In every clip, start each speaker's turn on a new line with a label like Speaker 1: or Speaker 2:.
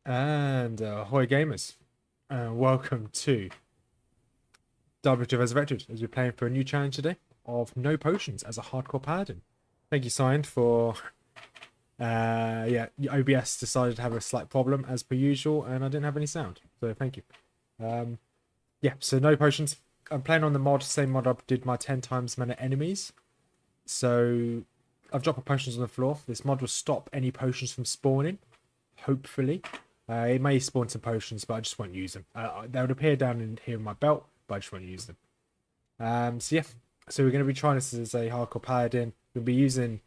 Speaker 1: And ahoy gamers, welcome to Diablo Resurrected as we're playing for a new challenge today of no potions as a hardcore paladin. Thank you, Signed, for yeah, OBS decided to have a slight problem as per usual, and I didn't have any sound, so thank you. Yeah, so no potions. I'm playing on the mod, same mod I did my 10 times mana enemies. So I've dropped my potions on the floor. This mod will stop any potions from spawning, hopefully. It may spawn some potions, but I just won't use them. They would appear down in here in my belt, but I just won't use them. So yeah, so we're going to be trying this as a hardcore paladin. We'll be using,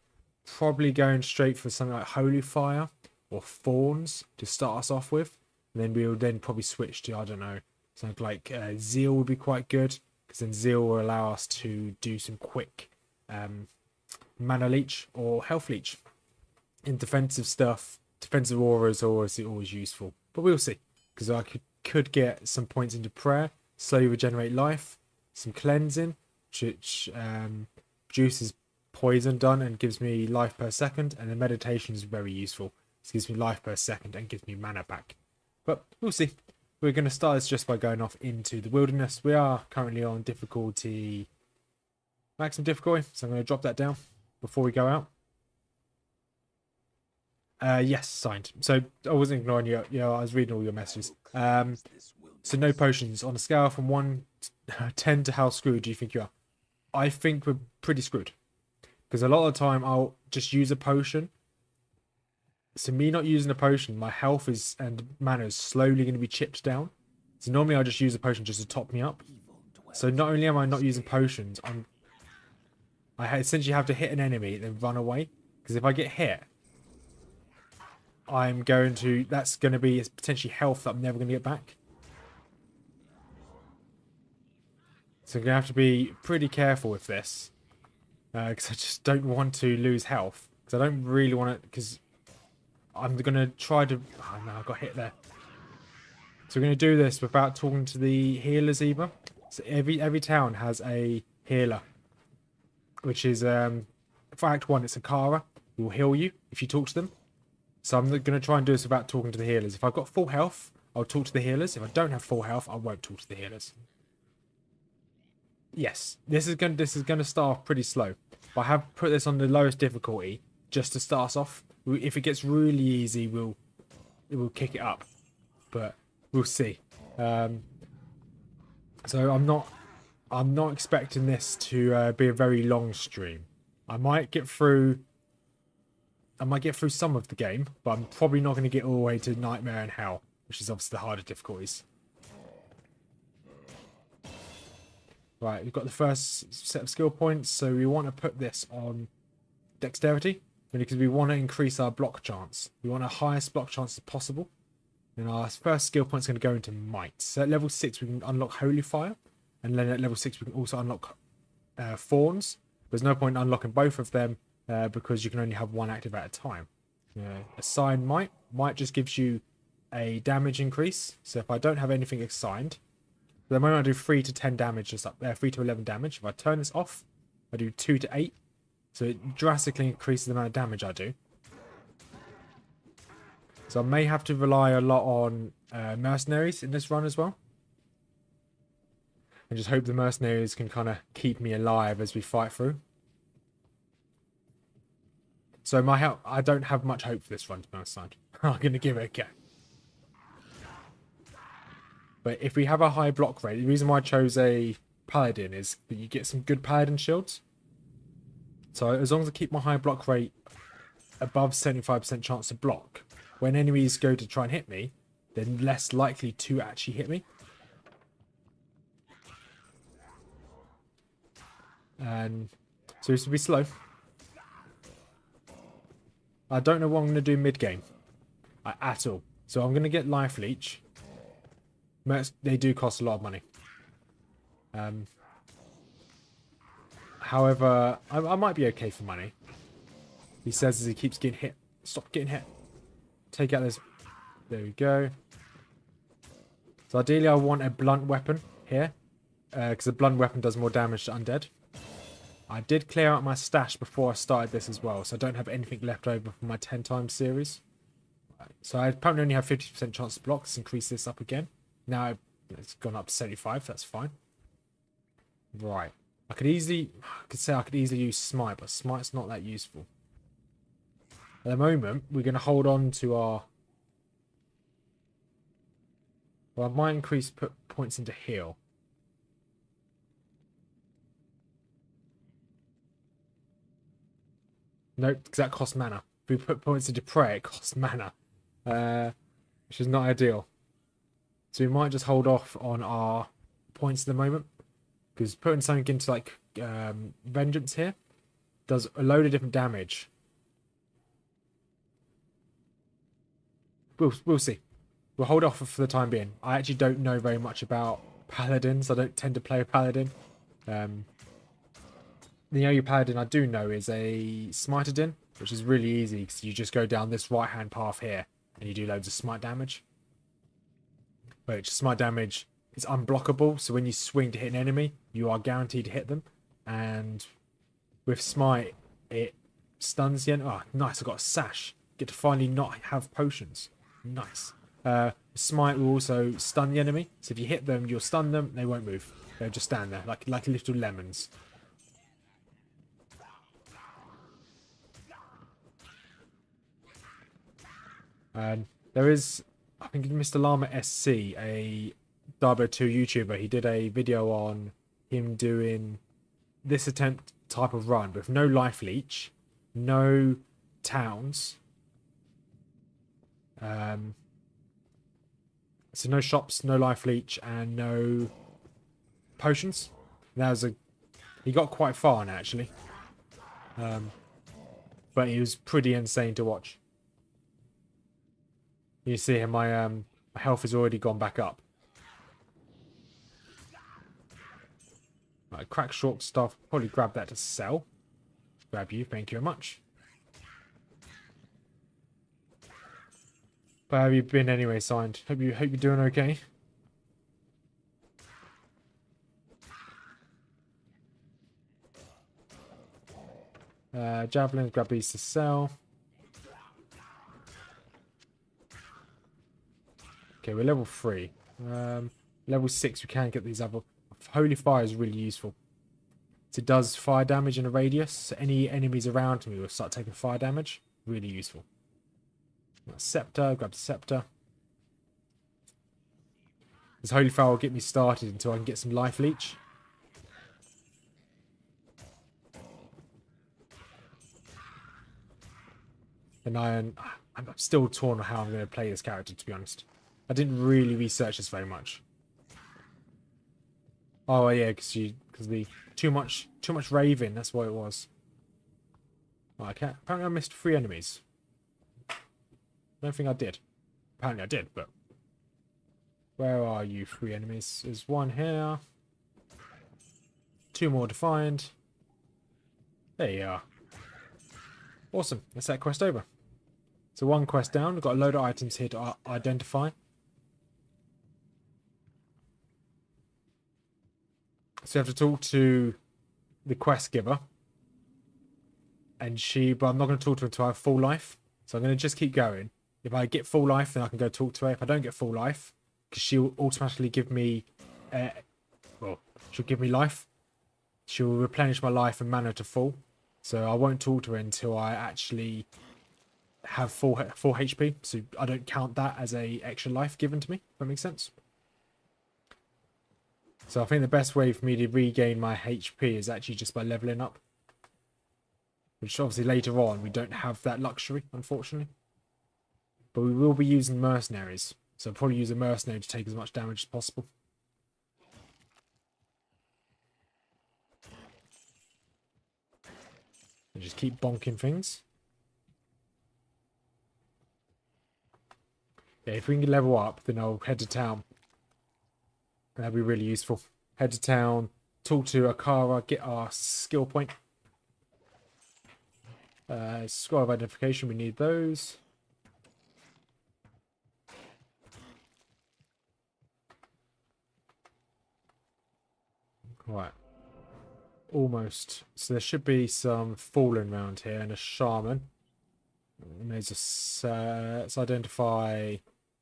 Speaker 1: probably going straight for something like holy fire or thorns to start us off with. And then we'll then probably switch to, I don't know, something like zeal would be quite good, because then zeal will allow us to do some quick mana leech or health leech. In defensive stuff, defensive auras are always useful, but we'll see, because I could get some points into prayer, slowly regenerate life, some cleansing, which produces poison done and gives me life per second, and then meditation is very useful. It gives me life per second and gives me mana back. But we'll see. We're going to start this just by going off into the wilderness. We are currently on difficulty, maximum difficulty, so I'm going to drop that down before we go out. Yes, signed. So I wasn't ignoring you. Yeah, I was reading all your messages. So no potions. On a scale from 1 to 10 to how screwed do you think you are? I think we're pretty screwed. Because a lot of the time I'll just use a potion. So me not using a potion, my health is and mana is slowly going to be chipped down. So normally I'll just use a potion just to top me up. So not only am I not using potions, I essentially have to hit an enemy then run away. Because if I get hit, that's going to be potentially health that I'm never going to get back. So I'm going to have to be pretty careful with this. Because I just don't want to lose health. Because I don't really want to, because I'm going to try to, oh no, I got hit there. So we're going to do this without talking to the healers either. So every town has a healer. Which is, for Act 1, it's a Kara, who will heal you if you talk to them. So I'm going to try and do this without talking to the healers. If I've got full health, I'll talk to the healers. If I don't have full health, I won't talk to the healers. Yes, this is going to start off pretty slow. But I have put this on the lowest difficulty just to start us off. If it gets really easy, we'll kick it up. But we'll see. So I'm not expecting this to be a very long stream. I might get through some of the game, but I'm probably not going to get all the way to Nightmare and Hell, which is obviously the harder difficulties. Right, we've got the first set of skill points, so we want to put this on Dexterity, because we want to increase our block chance. We want our highest block chance as possible. And our first skill point is going to go into Might. So at level 6 we can unlock Holy Fire, and then at level 6 we can also unlock Thorns. There's no point in unlocking both of them, because you can only have one active at a time. Assign Might. Might just gives you a damage increase. So if I don't have anything assigned, at the moment I do 3 to 10 damage, just up there, 3 to 11 damage. If I turn this off, I do 2 to 8. So it drastically increases the amount of damage I do. So I may have to rely a lot on mercenaries in this run as well. And just hope the mercenaries can kind of keep me alive as we fight through. So my help, I don't have much hope for this run, to be honest. I'm going to give it a go. But if we have a high block rate, the reason why I chose a paladin is that you get some good paladin shields. So as long as I keep my high block rate above 75% chance to block, when enemies go to try and hit me, they're less likely to actually hit me. And so this will be slow. I don't know what I'm going to do mid-game at all. So I'm going to get Life Leech. They do cost a lot of money. However, I might be okay for money. He says as he keeps getting hit. Stop getting hit. Take out this. There we go. So ideally I want a blunt weapon here. Because a blunt weapon does more damage to undead. I did clear out my stash before I started this as well, so I don't have anything left over from my 10 times series. So I apparently only have 50% chance to block. Let's increase this up again. Now it's gone up to 75. That's fine. Right. I could easily use smite, but smite's not that useful. At the moment, we're going to hold on to our... Well, I might increase put points into heal. Nope, because that costs mana. If we put points into prayer, it costs mana. Which is not ideal. So we might just hold off on our points at the moment. Because putting something into like vengeance here does a load of different damage. We'll see. We'll hold off for the time being. I actually don't know very much about paladins. I don't tend to play a paladin. The only paladin I do know is a smiter, which is really easy because you just go down this right hand path here and you do loads of smite damage. Which smite damage is unblockable, so when you swing to hit an enemy, you are guaranteed to hit them. And with smite, it stuns the enemy. Oh, nice! I got a sash. Get to finally not have potions. Nice. Smite will also stun the enemy, so if you hit them, you'll stun them. They won't move. They'll just stand there like little lemons. And there is, I think, Mr. Llama SC, a Diablo 2 YouTuber. He did a video on him doing this attempt type of run with no life leech, no towns, so no shops, no life leech, and no potions. He got quite far on it, actually, but he was pretty insane to watch. You see here, my health has already gone back up. Right, crack short stuff. Probably grab that to sell. Grab you, thank you very much. But how have you been anyway, Signed? Hope you're doing okay. Javelins, grab these to sell. Okay, we're level 3. Level 6, we can get these other... Holy Fire is really useful. So it does fire damage in a radius. So any enemies around me will start taking fire damage. Really useful. Scepter, grab the scepter. This Holy Fire will get me started until I can get some life leech. And I'm still torn on how I'm going to play this character, to be honest. I didn't really research this very much. Oh yeah, because the too much raving. That's why it was. Oh, okay. Apparently I missed 3 enemies. I don't think I did. Apparently I did, but where are you 3 enemies? There's 1 here. 2 more to find. There you are. Awesome. That's that quest over. So 1 quest down. We've got a load of items here to identify. So you have to talk to the quest giver. But I'm not going to talk to her until I have full life. So I'm going to just keep going. If I get full life, then I can go talk to her. If I don't get full life, because she'll automatically give me... she'll give me life. She'll replenish my life and mana to full. So I won't talk to her until I actually have full HP. So I don't count that as a extra life given to me. If that makes sense. So I think the best way for me to regain my HP is actually just by leveling up. Which obviously later on we don't have that luxury, unfortunately. But we will be using mercenaries. So I'll probably use a mercenary to take as much damage as possible. And just keep bonking things. Yeah, if we can level up, then I'll head to town. That'd be really useful. Head to town, talk to Akara, get our skill point. Scroll of identification, we need those. Right. Almost. So there should be some fallen around here and a shaman. Let's identify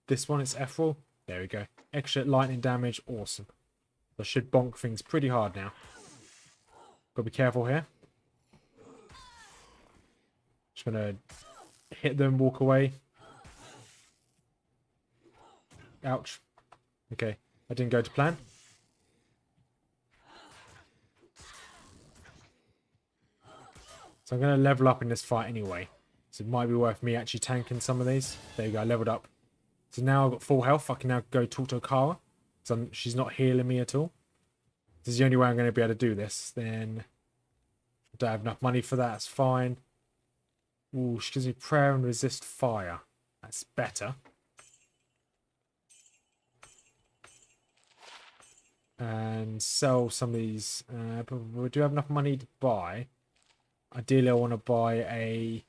Speaker 1: this one. It's Ethereal. There we go. Extra lightning damage. Awesome. I should bonk things pretty hard now. Gotta be careful here. Just gonna hit them, walk away. Ouch. Okay, that didn't go to plan. So I'm gonna level up in this fight anyway. So it might be worth me actually tanking some of these. There you go, I leveled up. So now I've got full health. I can now go talk to Okara. So she's not healing me at all. This is the only way I'm going to be able to do this. Then I don't have enough money for that. That's fine. Ooh, she gives me prayer and resist fire. That's better. And sell some of these. But we do have enough money to buy. Ideally, I want to buy a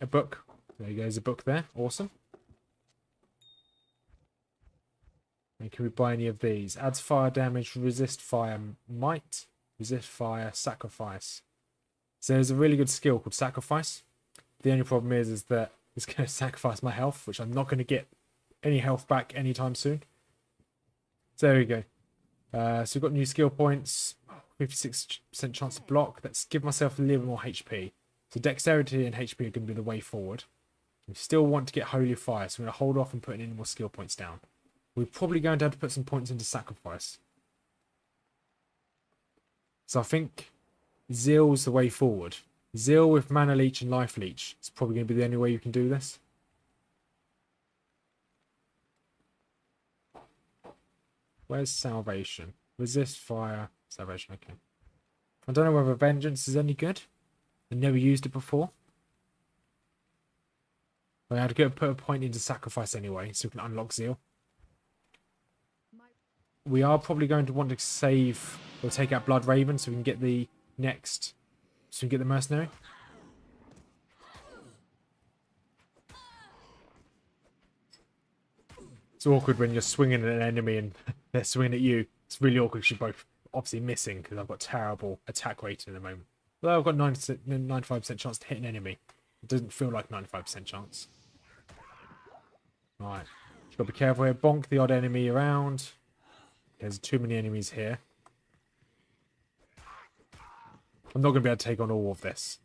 Speaker 1: book. There you go. There's a book there. Awesome. And can we buy any of these? Adds fire damage, resist fire, might, resist fire, sacrifice. So there's a really good skill called sacrifice. The only problem is that it's going to sacrifice my health, which I'm not going to get any health back anytime soon. So there we go. So we've got new skill points, 56% chance to block. Let's give myself a little bit more HP. So dexterity and HP are going to be the way forward. We still want to get holy fire, so we're going to hold off and put any more skill points down. We're probably going to have to put some points into sacrifice. So I think Zeal's the way forward. Zeal with mana leech and life leech is probably going to be the only way you can do this. Where's salvation? Resist fire. Salvation, okay. I don't know whether vengeance is any good. I never used it before. I had to go put a point into sacrifice anyway, so we can unlock Zeal. We are probably going to want to save or take out Blood Raven so we can get the next. So we can get the mercenary. It's awkward when you're swinging at an enemy and they're swinging at you. It's really awkward because you're both obviously missing because I've got terrible attack rate at the moment. Although I've got 95% chance to hit an enemy. It doesn't feel like 95% chance. Right. Just got to be careful here. Bonk the odd enemy around. There's too many enemies here. I'm not going to be able to take on all of this.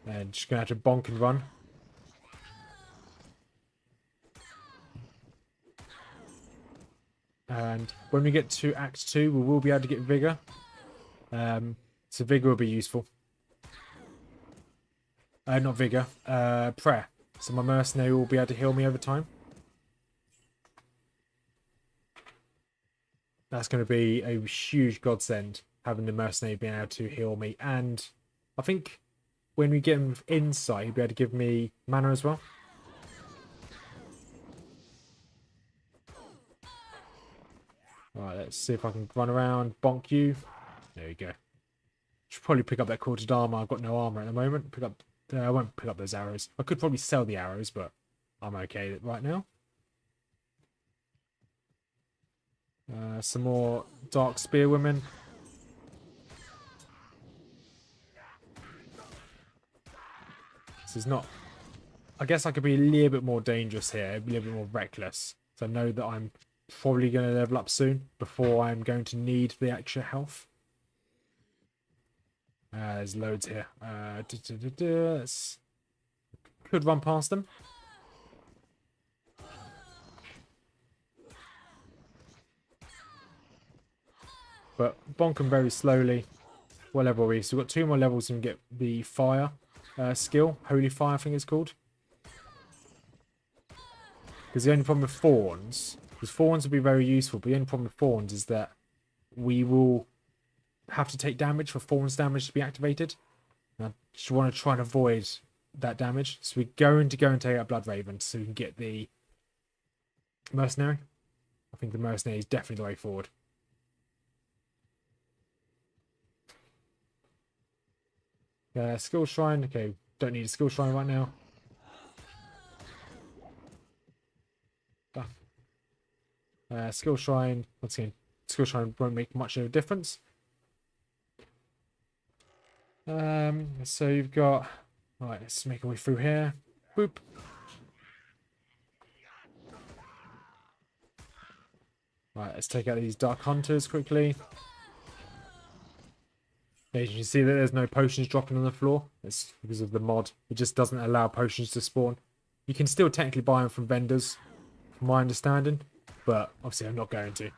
Speaker 1: And just going to have to bonk and run. And when we get to Act 2, we will be able to get Vigor. So Vigor will be useful. Not Vigor. Prayer. So my mercenary will be able to heal me over time. That's going to be a huge godsend, having the mercenary being able to heal me. And I think when we get him with insight, he'll be able to give me mana as well. Alright, let's see if I can run around, bonk you. There we go. Should probably pick up that quartered armor. I've got no armor at the moment. I won't pick up those arrows. I could probably sell the arrows, but I'm okay right now. Some more dark spearwomen. This is not... I guess I could be a little bit more dangerous here, a little bit more reckless. So I know that I'm probably going to level up soon before I'm going to need the extra health. There's loads here. Could run past them. But bonk them very slowly. What level are we? So we've got 2 more levels and get the fire skill. Holy Fire, I think it's called. Because the only problem with Thorns... Because Thorns will be very useful, but the only problem with Thorns is that we will have to take damage for Thorns damage to be activated. And I just want to try and avoid that damage. So we're going to go and take out Blood Raven so we can get the mercenary. I think the mercenary is definitely the way forward. Skill Shrine. Okay, don't need a Skill Shrine right now. Skill Shrine. Once again, skill shine won't make much of a difference. So you've got... Right, let's make our way through here. Boop. Right, let's take out these Dark Hunters quickly. Yeah, you can see that there's no potions dropping on the floor. It's because of the mod. It just doesn't allow potions to spawn. You can still technically buy them from vendors, from my understanding, but obviously I'm not going to.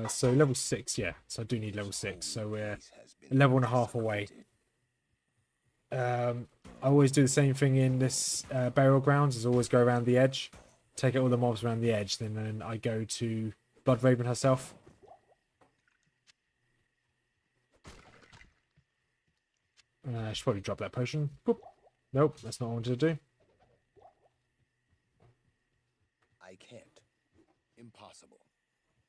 Speaker 1: So level 6, yeah. So I do need level 6. So we're a level and a half away. I always do the same thing in this burial grounds. Is always go around the edge, take out all the mobs around the edge, then I go to Blood Raven herself. I should probably drop that potion. Boop. Nope, that's not what I wanted to do.
Speaker 2: I can't. Impossible.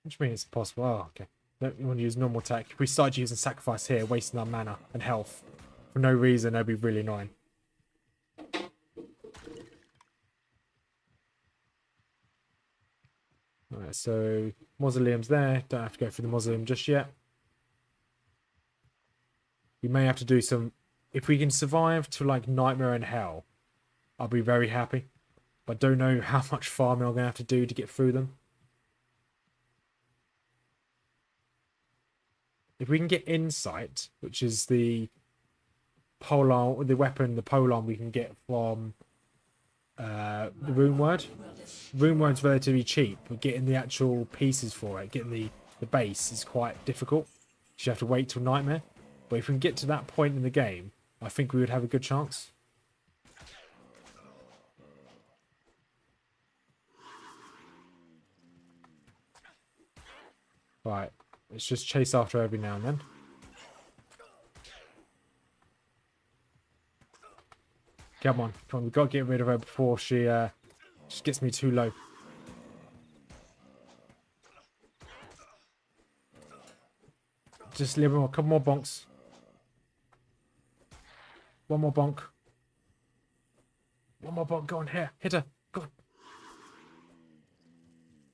Speaker 1: Which means it's possible. Oh, okay. Don't want to use normal attack. If we start using sacrifice here, wasting our mana and health for no reason, that'd be really annoying. Alright, so mausoleum's there. Don't have to go through the mausoleum just yet. We may have to do some... If we can survive to like Nightmare and Hell, I'll be very happy. But I don't know how much farming I'm going to have to do to get through them. If we can get Insight, which is the polearm, the weapon, the polearm we can get from the rune word. Rune word's relatively cheap, but getting the actual pieces for it, getting the base is quite difficult. You have to wait till Nightmare. But if we can get to that point in the game, I think we would have a good chance. Right, let's just chase after her every now and then. Come on, come on, we've got to get rid of her before she gets me too low. Just a little more, couple more bonks. One more bonk. One more bonk, go on, here, hit her, go on.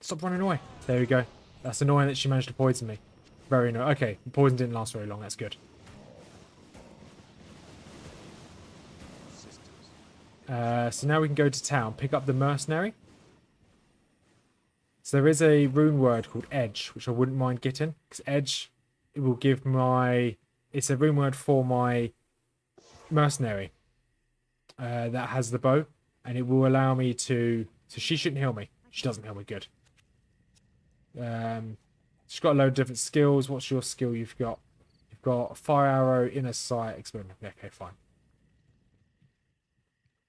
Speaker 1: Stop running away. There we go. That's annoying that she managed to poison me. Very annoying. Okay, the poison didn't last very long, that's good. So now we can go to town, pick up the mercenary. So there is a rune word called Edge, which I wouldn't mind getting. Because Edge, it will give my... It's a rune word for my mercenary that has the bow. And it will allow me to... So she shouldn't heal me. She doesn't heal me good. She's got a load of different skills. What's your skill you've got? You've got fire arrow, inner sight, experiment. Okay, fine.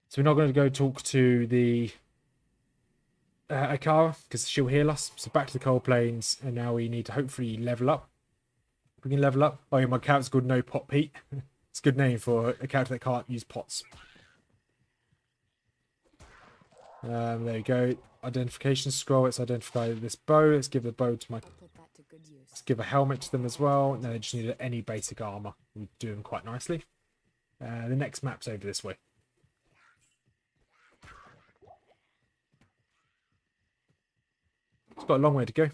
Speaker 1: So we're not going to go talk to the Akara because she'll heal us. So back to the cold plains, and now we need to hopefully level up. We can level up. Oh yeah, my character's called No Pot Pete. It's a good name for a character that can't use pots. There you go. Identification scroll. Let's identify this bow. Let's give the bow to my... Let's give a helmet to them as well. No, they just need any basic armor. We do them quite nicely. The next map's over this way. It's got a long way to go.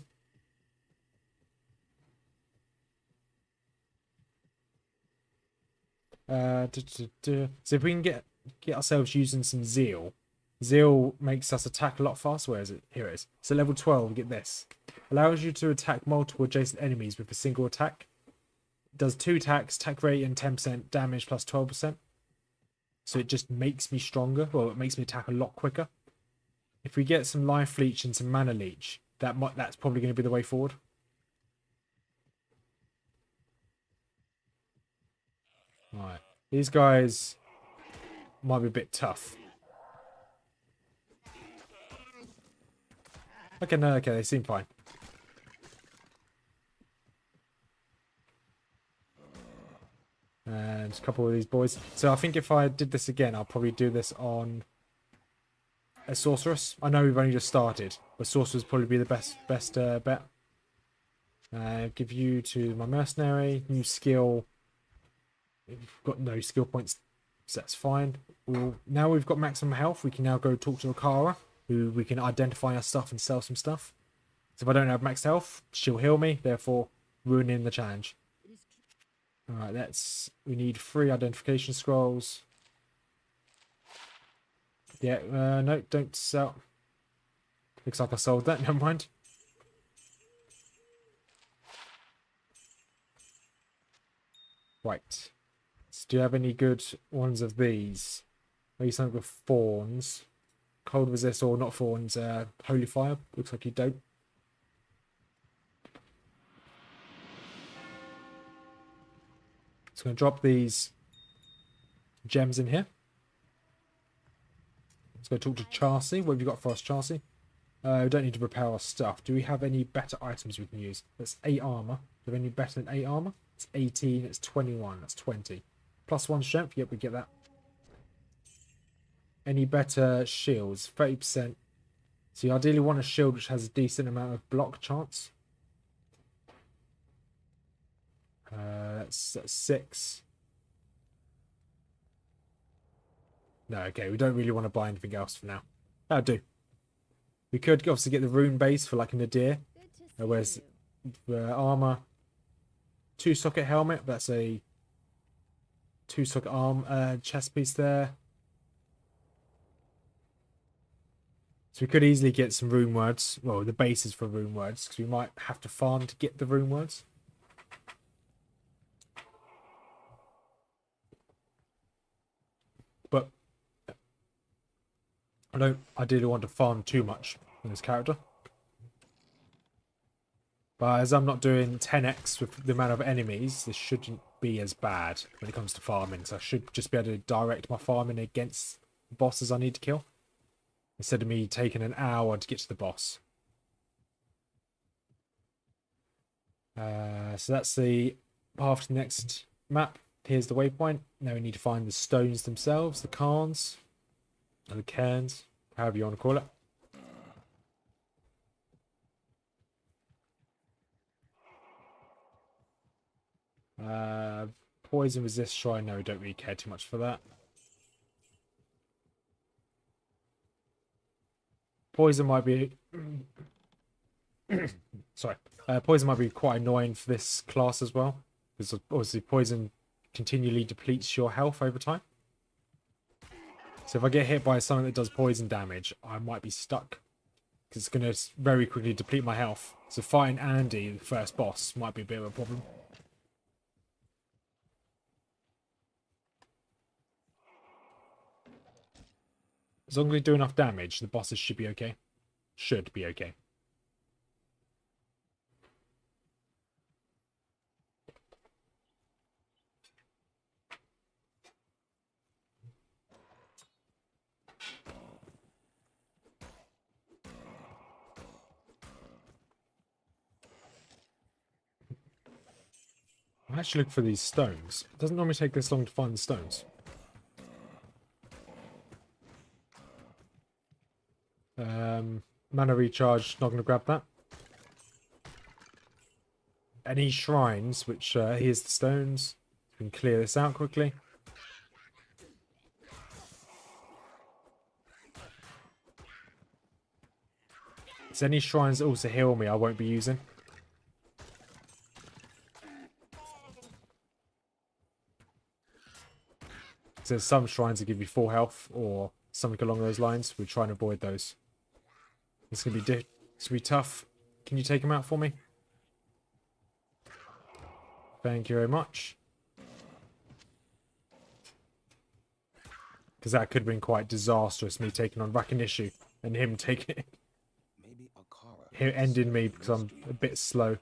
Speaker 1: So if we can get ourselves using some zeal. Zeal makes us attack a lot faster. Where is it? Here it is. So level 12, get this. Allows you to attack multiple adjacent enemies with a single attack. Does 2 attacks, attack rate and 10% damage plus 12%. So it just makes me stronger. Well, it makes me attack a lot quicker. If we get some life leech and some mana leech, that's probably going to be the way forward. Right. These guys might be a bit tough. Okay, no, okay, they seem fine. And a couple of these boys. So I think if I did this again, I'll probably do this on a sorceress. I know we've only just started, but sorceress would probably be the best bet. Give you to my mercenary. New skill. We've got no skill points So that's fine. Now we've got maximum health, we can now go talk to Akara, who we can identify our stuff and sell some stuff. So if I don't have max health, she'll heal me, therefore ruining the challenge. Alright, we need 3 identification scrolls. Yeah, no, don't sell. Looks like I sold that, never mind. Right. So do you have any good ones of these? Maybe something with thorns. Cold resist or not thorns, holy fire. Looks like you don't. So I'm going to drop these gems in here. Let's go talk to Chasey. What have you got for us, Chasey? We don't need to repair our stuff. Do we have any better items we can use? That's 8 armor. Do we have any better than 8 armor? It's 18, it's 21, that's 20. +1 strength, yep, we get that. Any better shields? 30%. So you ideally want a shield which has a decent amount of block chance. That's 6. No, okay, we don't really want to buy anything else for now. That'll do. We could obviously get the rune base for like an Nadir. Whereas armor, 2 socket helmet, that's a 2 socket arm chest piece there. So we could easily get some rune words. Well, the bases for rune words, because we might have to farm to get the rune words. But I don't ideally want to farm too much in this character. But as I'm not doing 10x with the amount of enemies, this shouldn't be as bad when it comes to farming. So I should just be able to direct my farming against the bosses I need to kill, instead of me taking an hour to get to the boss. So that's the path to the next map. Here's the waypoint. Now we need to find the stones themselves, the cairns, or the cairns, however you want to call it. Poison resist shrine. No, we don't really care too much for that. Poison might be sorry. Poison might be quite annoying for this class as well, because obviously poison continually depletes your health over time. So if I get hit by something that does poison damage, I might be stuck, because it's going to very quickly deplete my health. So fighting Andy, the first boss, might be a bit of a problem. As long as we do enough damage, the bosses should be okay. Should be okay. I actually look for these stones. It doesn't normally take this long to find the stones. Mana recharge, not going to grab that. Any shrines, which here's the stones. We can clear this out quickly. There's any shrines that also heal me I won't be using. So there's some shrines that give you full health or something along those lines. We're trying to avoid those. It's gonna be tough. Can you take him out for me? Thank you very much. Because that could have been quite disastrous, me taking on Rakinishu and him taking it. Him ending me because I'm a bit slow.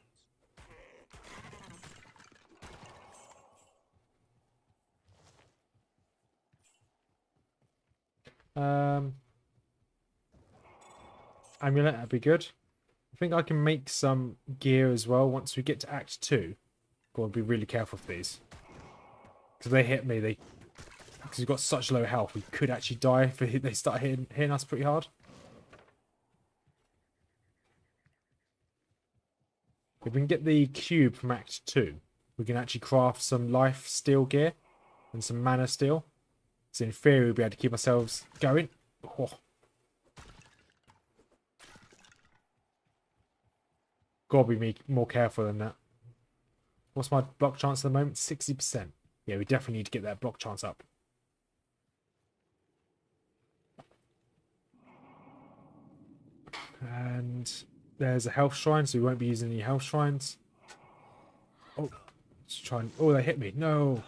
Speaker 1: Amulet, that'd be good. I think I can make some gear as well once we get to Act 2. Gotta be really careful with these. Because they hit me, because we've got such low health, we could actually die if they start hitting us pretty hard. If we can get the cube from Act 2, we can actually craft some life steal gear and some mana steel. So in theory, we'll be able to keep ourselves going. Oh. Gotta be more careful than that. What's my block chance at the moment? 60%. Yeah, we definitely need to get that block chance up. And there's a health shrine, so we won't be using any health shrines. Oh, let's try and... Oh, they hit me. No.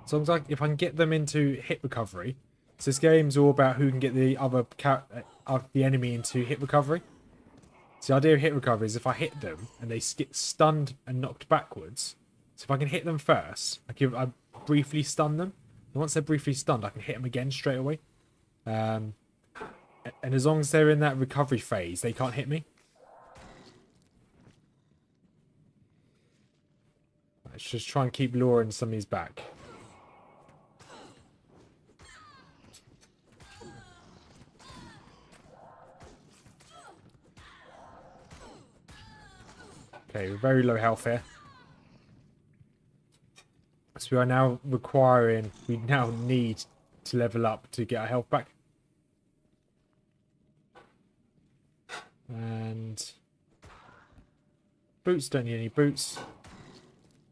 Speaker 1: So as long as if I can get them into hit recovery. So this game's all about who can get the other the enemy into hit recovery. So the idea of hit recovery is if I hit them and they get stunned and knocked backwards. So if I can hit them first, I briefly stun them. And once they're briefly stunned, I can hit them again straight away. And as long as they're in that recovery phase, they can't hit me. Let's just try and keep luring some of these back. Okay, we're very low health here. So we are now we now need to level up to get our health back. And boots, don't need any boots.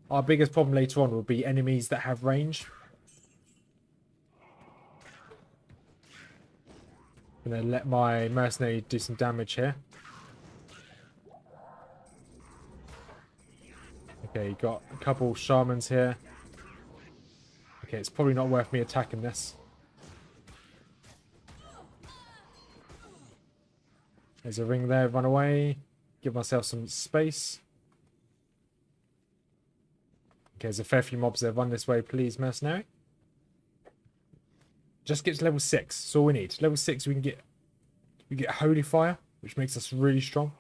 Speaker 1: Our biggest problem later on will be enemies that have range. I'm going to let my mercenary do some damage here. Okay, you got a couple shamans here. Okay, it's probably not worth me attacking this. There's a ring there, run away. Give myself some space. Okay, there's a fair few mobs there. Run this way, please, mercenary. Just get to level 6. That's all we need. Level 6, we get Holy Fire, which makes us really strong.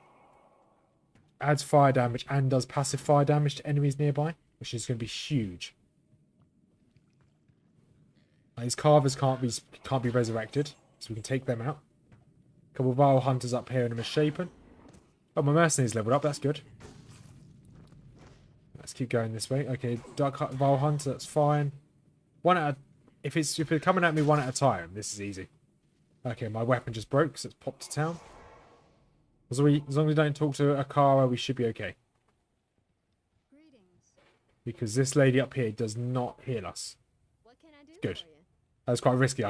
Speaker 1: Adds fire damage and does passive fire damage to enemies nearby, which is going to be huge. These carvers can't be resurrected, so we can take them out. A couple of vile hunters up here and a misshapen. Oh, my mercenary's leveled up. That's good. Let's keep going this way. Okay, dark vile hunter. That's fine. If they're coming at me one at a time, this is easy. Okay, my weapon just broke, so it's popped to town. As long as we don't talk to Akara, we should be okay.
Speaker 3: Greetings.
Speaker 1: Because this lady up here does not heal us.
Speaker 3: What can I do
Speaker 1: Good.
Speaker 3: for you?
Speaker 1: That was quite risky.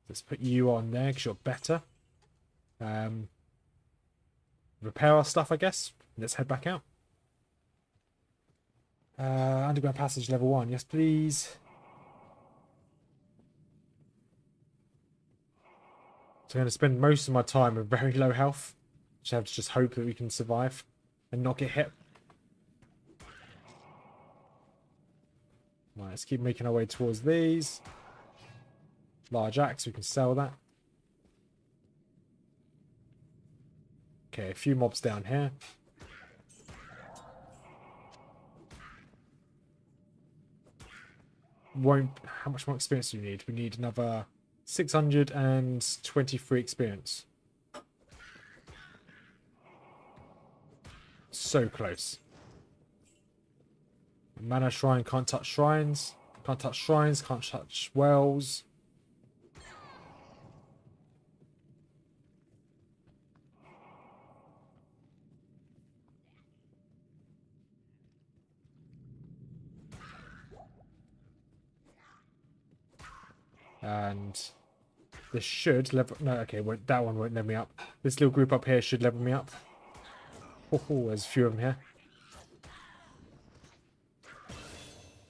Speaker 1: Let's put you on there because you're better. Repair our stuff, I guess. Let's head back out. Underground passage level 1. Yes, please. So I'm going to spend most of my time with very low health. So I have to just hope that we can survive and not get hit. Right, let's keep making our way towards these. Large axe, we can sell that. Okay, a few mobs down here. How much more experience do we need? We need another 623 experience. So close. Mana shrine, can't touch shrines. Can't touch shrines, can't touch wells. And this should level... No, okay, that one won't level me up. This little group up here should level me up. Oh, there's a few of them here.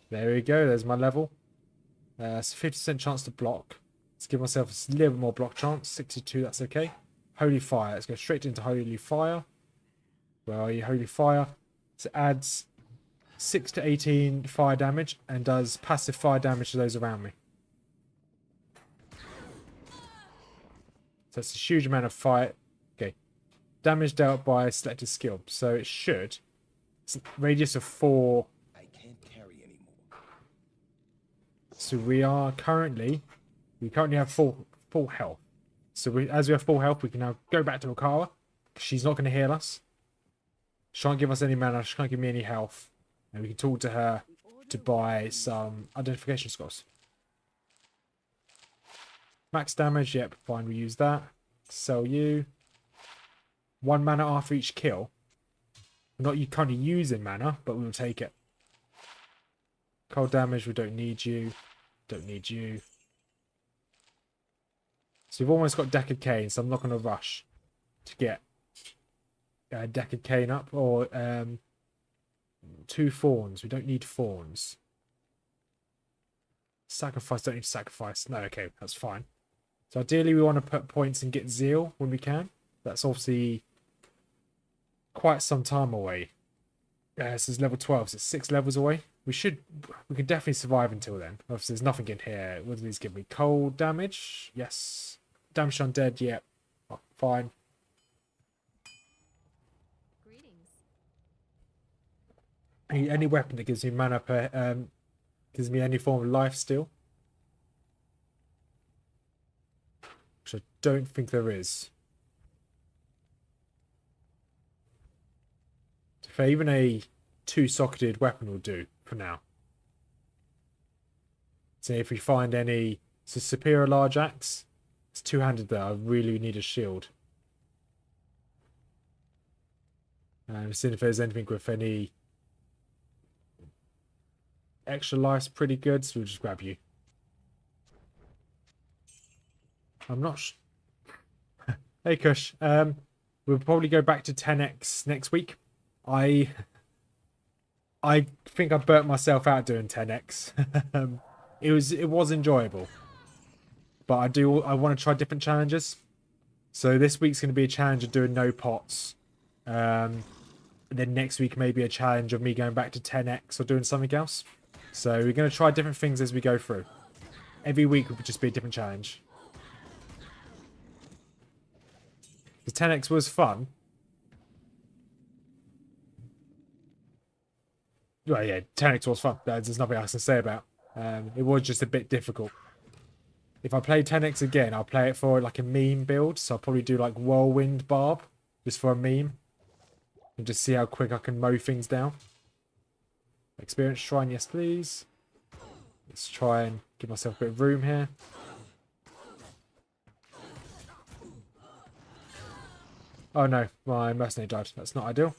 Speaker 1: There we go, there's my level. It's a 50% chance to block. Let's give myself a little more block chance. 62, that's okay. Holy Fire. Let's go straight into Holy Fire. Where are you, Holy Fire? So it adds 6 to 18 fire damage and does passive fire damage to those around me. So it's a huge amount of fire. Okay. Damage dealt by selected skill. So it should. It's a radius of 4.
Speaker 2: I can't carry anymore.
Speaker 1: So we currently have full health. So as we have full health, we can now go back to Akara. She's not going to heal us. She can't give us any mana. She can't give me any health. And we can talk to her to buy some identification scrolls. Max damage, yep, fine, we use that. Sell you. 1 mana after each kill. We're not currently using mana, but we will take it. Cold damage, we don't need you. Don't need you. So we've almost got Deckard Cain, so I'm not going to rush to get Deckard Cain up. Or 2 fawns. We don't need fawns. Sacrifice, don't need to sacrifice. No, okay, that's fine. So ideally we want to put points and get Zeal when we can. That's obviously quite some time away. This is level 12, so it's 6 levels away. We can definitely survive until then. Obviously there's nothing in here. What do these give me? Cold damage? Yes. Damage undead, yep. Oh, fine.
Speaker 3: Greetings.
Speaker 1: Any weapon that gives me mana per gives me any form of life steal. Which I don't think there is. So even a 2-socketed weapon will do for now. So if we find any... So superior large axe. It's 2-handed there. I really need a shield. Seeing if there's anything with any extra life's pretty good, so we'll just grab you. I'm not Hey Kush. We'll probably go back to 10x next week. I think I burnt myself out doing 10x. It was enjoyable. But I want to try different challenges. So this week's going to be a challenge of doing no pots. And then next week maybe a challenge of me going back to 10x or doing something else. So we're going to try different things as we go through. Every week will just be a different challenge. Because 10x was fun. Well, yeah, 10x was fun. There's nothing else to say about. It was just a bit difficult. If I play 10x again, I'll play it for like a meme build. So I'll probably do like Whirlwind Barb. Just for a meme. And just see how quick I can mow things down. Experience Shrine, yes please. Let's try and give myself a bit of room here. Oh no, my mercenary died. That's not ideal.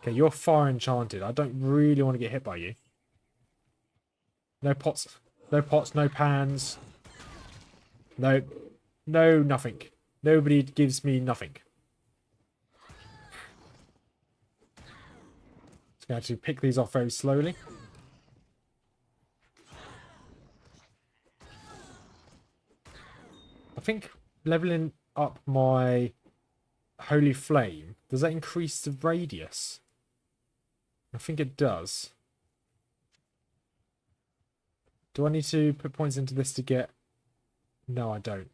Speaker 1: Okay, you're fire enchanted. I don't really want to get hit by you. No pots. No pots, no pans. No, nothing. Nobody gives me nothing. Just going to pick these off very slowly. I think leveling up my Holy Flame, does that increase the radius? I think it does. Do I need to put points into this to get... No, I don't.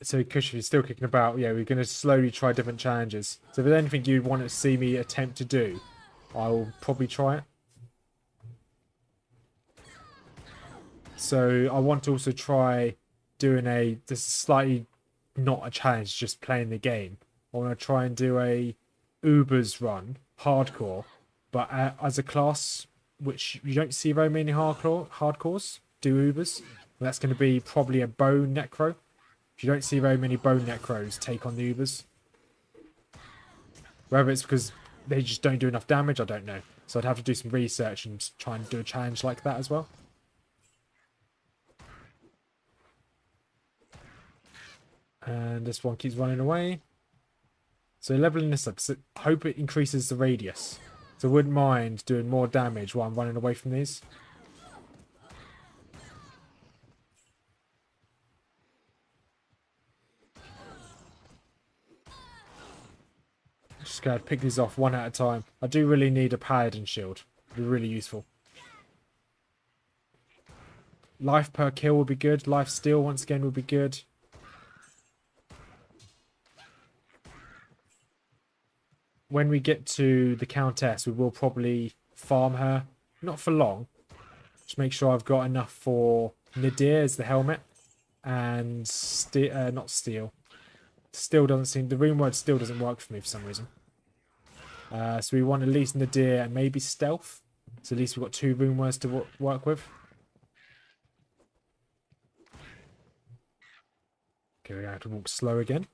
Speaker 1: So Kush, if you're still kicking about, yeah, we're going to slowly try different challenges. So if there's anything you want to see me attempt to do, I'll probably try it. So I want to also try doing this is slightly not a challenge, just playing the game. I want to try and do a Ubers run, hardcore, but as a class, which you don't see very many hardcores do Ubers. That's going to be probably a bone necro. You don't see very many bone necros take on the Ubers. Whether it's because they just don't do enough damage, I don't know. So I'd have to do some research and try and do a challenge like that as well. And this one keeps running away. So leveling this up, so I hope it increases the radius. So I wouldn't mind doing more damage while I'm running away from these. Just going to pick these off one at a time. I do really need a paladin shield. It'd be really useful. Life per kill would be good. Life steal once again would be good. When we get to the countess, we will probably farm her not for long. Just make sure I've got enough for Nadir as the helmet. And not steel. Steel doesn't seem... The runewords still doesn't work for me for some reason. So we want at least Nadir and maybe stealth. So at least we've got 2 runewords to work with. Okay, we're going to have to walk slow again.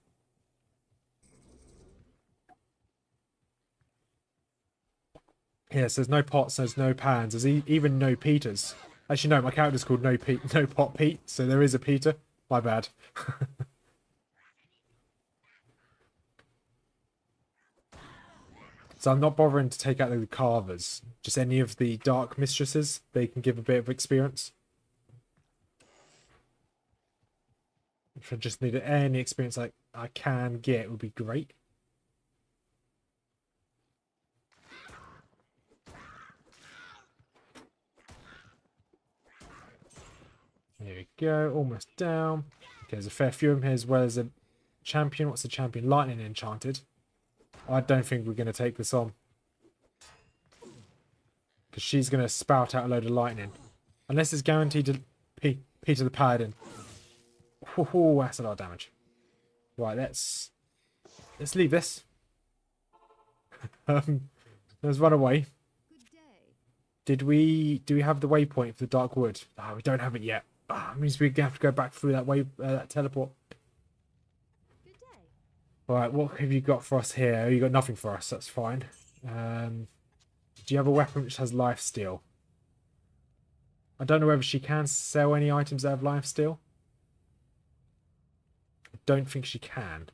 Speaker 1: Yes, there's no pots, there's no pans, there's even no Peters. Actually, no, my character's called No Pot Pete, so there is a Peter. My bad. So I'm not bothering to take out the carvers. Just any of the dark mistresses. They can give a bit of experience. If I just need any experience like I can get, would be great. There we go, almost down. Okay, there's a fair few of them here as well as a champion. What's the champion? Lightning Enchanted. I don't think we're going to take this on. Because she's going to spout out a load of lightning. Unless it's guaranteed to Peter the Paladin. Ooh, that's a lot of damage. Right, let's leave this. Let's run away. Do we have the waypoint for the Dark Wood? Oh, we don't have it yet. It means we have to go back through that that teleport. Alright, what have you got for us here? You got nothing for us, that's fine. Do you have a weapon which has lifesteal? I don't know whether she can sell any items that have lifesteal. I don't think she can.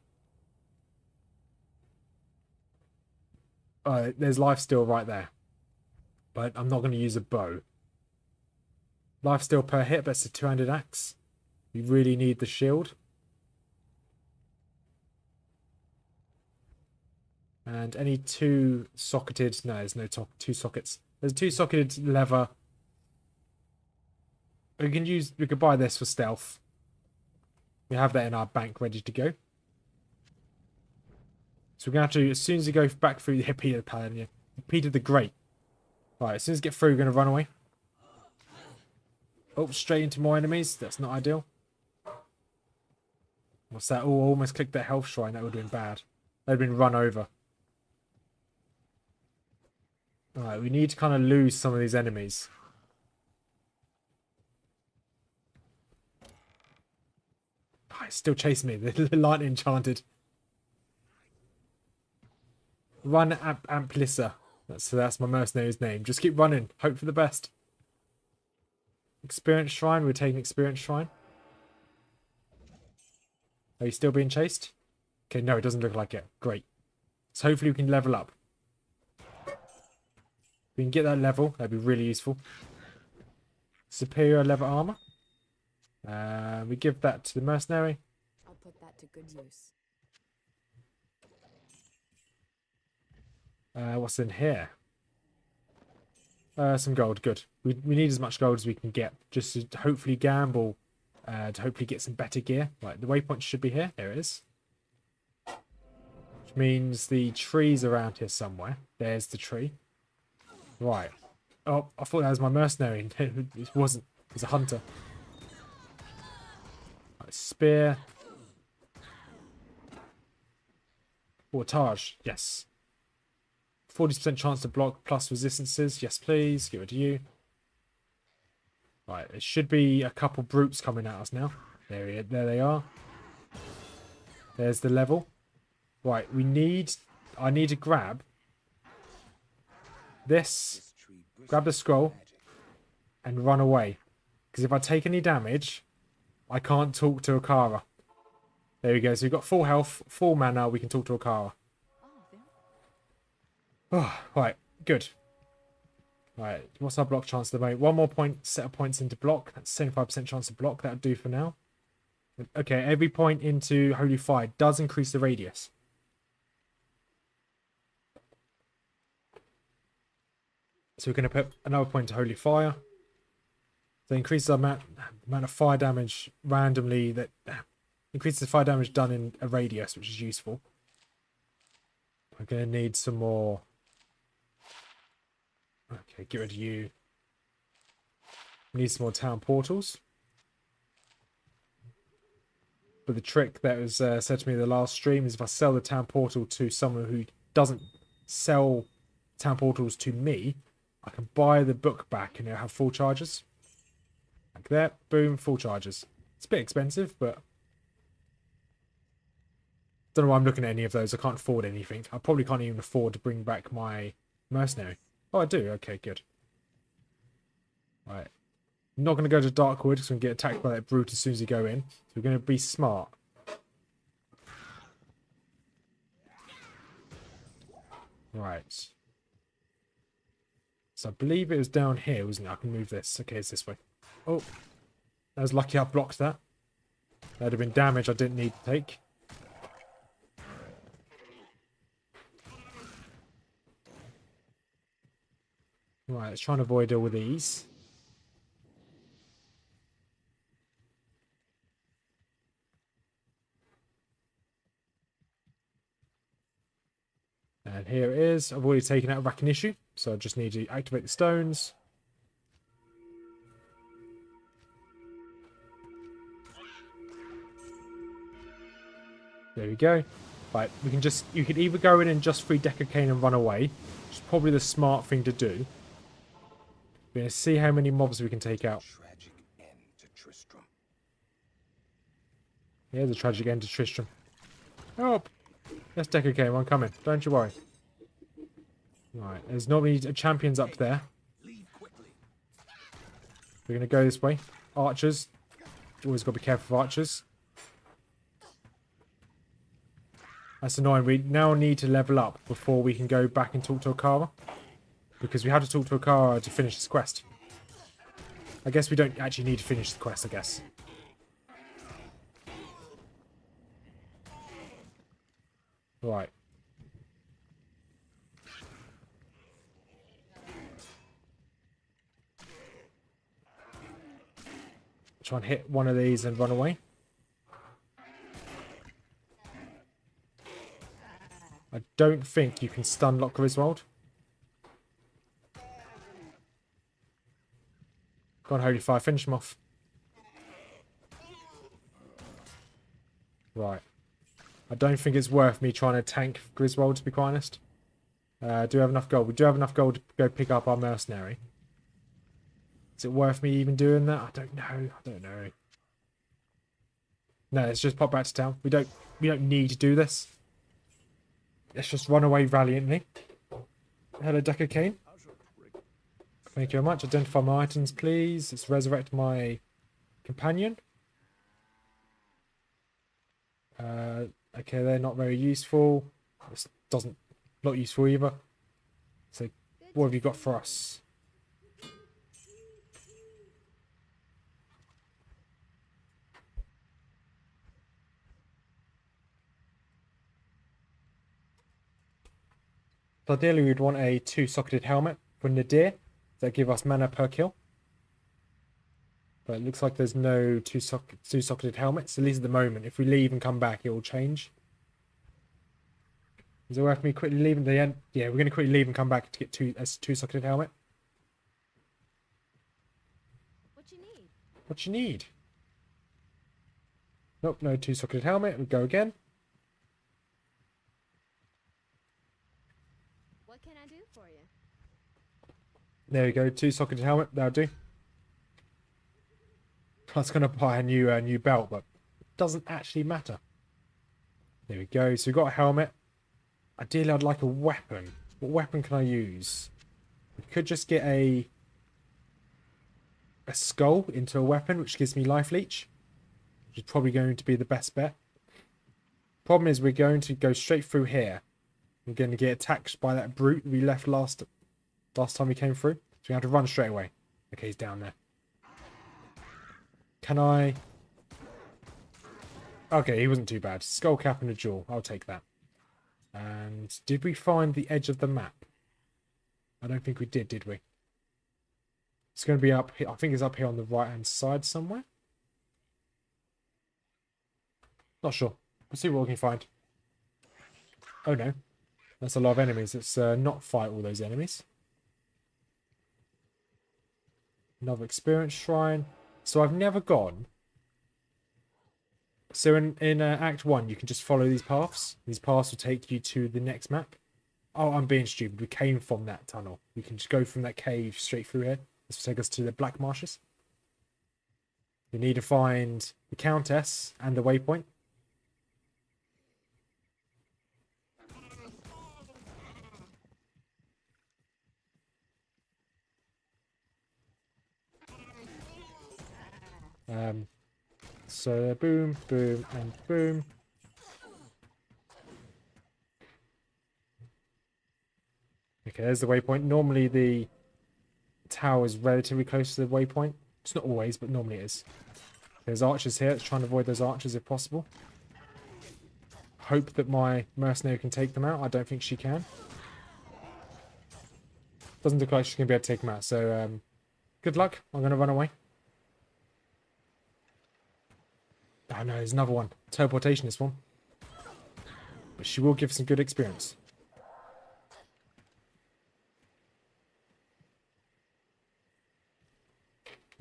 Speaker 1: There's lifesteal right there. But I'm not going to use a bow. Lifesteal per hit, but it's a 2-handed axe. We really need the shield. And any 2-socketed... No, there's no 2 sockets. There's a 2-socketed lever. We could buy this for stealth. We have that in our bank ready to go. So we're going to have to, as soon as we go back through the Peter the Paladin, Peter the Great. Right, as soon as we get through, we're going to run away. Oh, straight into more enemies. That's not ideal. What's that? Oh, almost clicked that health shrine. That would have been bad. That would have been run over. Alright, we need to kind of lose some of these enemies. Oh, it's still chasing me. The Lightning Enchanted. Run Amplissa. That's my mercenary's name. Just keep running. Hope for the best. Experience Shrine. We're taking Experience Shrine. Are you still being chased? Okay, no, it doesn't look like it. Great. So hopefully we can level up. If we can get that level, that'd be really useful. Superior level armor. We give that to the mercenary.
Speaker 3: I'll put that to good use.
Speaker 1: What's in here? Some gold. Good. We need as much gold as we can get. Just to hopefully gamble. To hopefully get some better gear. Right, the waypoint should be here. There it is. Which means the tree's around here somewhere. There's the tree. Right. Oh, I thought that was my mercenary. It wasn't. It's a hunter. Right, spear. Portage. Yes. 40% chance to block plus resistances. Yes, please. Give it to you. Right, there should be a couple brutes coming at us now. There they are. There's the level. Right, I need to grab this, grab the scroll, and run away. Because if I take any damage, I can't talk to Akara. There we go. So we've got full health, full mana. We can talk to Akara. Oh, right, good. Right, what's our block chance at the moment? One more set of points into block. That's 75% chance to block. That'll do for now. Okay, every point into Holy Fire does increase the radius. So we're going to put another point to Holy Fire. So increase the amount of fire damage randomly. That increases the fire damage done in a radius, which is useful. We're going to need some more. Okay, get rid of you. We need some more town portals. But the trick that was said to me in the last stream is if I sell the town portal to someone who doesn't sell town portals to me, I can buy the book back and it'll have full charges. Like that, boom, full charges. It's a bit expensive, but don't know why I'm looking at any of those. I can't afford anything. I probably can't even afford to bring back my mercenary. Oh, I do. Okay, good. Right. I'm not going to go to Darkwood because I'm going to get attacked by that brute as soon as you go in. So we're going to be smart. Right. So I believe it was down here, wasn't it? I can move this. Okay, it's this way. Oh. I was lucky I blocked that. That'd have been damage I didn't need to take. Right, let's try and avoid all of these. And here it is. I've already taken out back an issue, so I just need to activate the stones. There we go. Right, we can just, you can either go in and just free Deckard Cain and run away, which is probably the smart thing to do. We're going to see how many mobs we can take out.
Speaker 2: Tragic end to Tristram.
Speaker 1: Yeah, the tragic end to Tristram. Help! Yes, Deckard Cain, I'm coming. Don't you worry. Right, there's normally champions up there.
Speaker 2: Leave quickly.
Speaker 1: We're going to go this way. Archers. Always got to be careful of archers. That's annoying. We now need to level up before we can go back and talk to Akara. Because we have to talk to Akara to finish this quest. I guess we don't actually need to finish the quest, I guess. Right. Try and hit one of these and run away. I don't think you can stun lock Griswold. Go on, Holy Fire, finish him off. Right. I don't think it's worth me trying to tank Griswold, to be quite honest. Do we have enough gold? We do have enough gold to go pick up our mercenary. Is it worth me even doing that? I don't know. I don't know. No, let's just pop back to town. We don't need to do this. Let's just run away valiantly. Hello, Deckard Cain. Thank you very much. Identify my items, please. Let's resurrect my companion. Okay, they're not very useful. This not useful either. So, what have you got for us? So ideally, we'd want a 2-socketed helmet for Nadir that give us mana per kill. But it looks like there's no 2-socketed helmets, at least at the moment. If we leave and come back, it will change. Is it worth me quickly leaving the end? Yeah, we're going to quickly leave and come back to get a 2-socketed helmet.
Speaker 3: What you need?
Speaker 1: What you need? Nope, no 2-socketed helmet. We go again.
Speaker 3: What can I do for you?
Speaker 1: There we go, 2-socketed helmet. That'll do. I was going to buy a new belt, but it doesn't actually matter. There we go. So we've got a helmet. Ideally, I'd like a weapon. What weapon can I use? We could just get a skull into a weapon, which gives me life leech, which is probably going to be the best bet. Problem is, we're going to go straight through here. We're going to get attacked by that brute we left last time we came through. So we have to run straight away. Okay, he's down there. Can I... Okay, he wasn't too bad. Skull cap and a jaw. I'll take that. And did we find the edge of the map? I don't think we did we? It's going to be up here. I think it's up here on the right-hand side somewhere. Not sure. We'll see what we can find. Oh no. That's a lot of enemies. Let's not fight all those enemies. Another experience shrine. So I've never gone. So in Act 1, you can just follow these paths. These paths will take you to the next map. Oh, I'm being stupid. We came from that tunnel. We can just go from that cave straight through here. This will take us to the Black Marshes. You need to find the countess and the waypoint. So boom, boom, and boom. Okay, there's the waypoint. Normally the tower is relatively close to the waypoint. It's not always, but normally it is. There's archers here. Let's try and avoid those archers if possible. Hope that my mercenary can take them out. I don't think she can. Doesn't look like she's going to be able to take them out. So, good luck. I'm going to run away. Oh no, there's another one. Teleportation, this one. But she will give some good experience.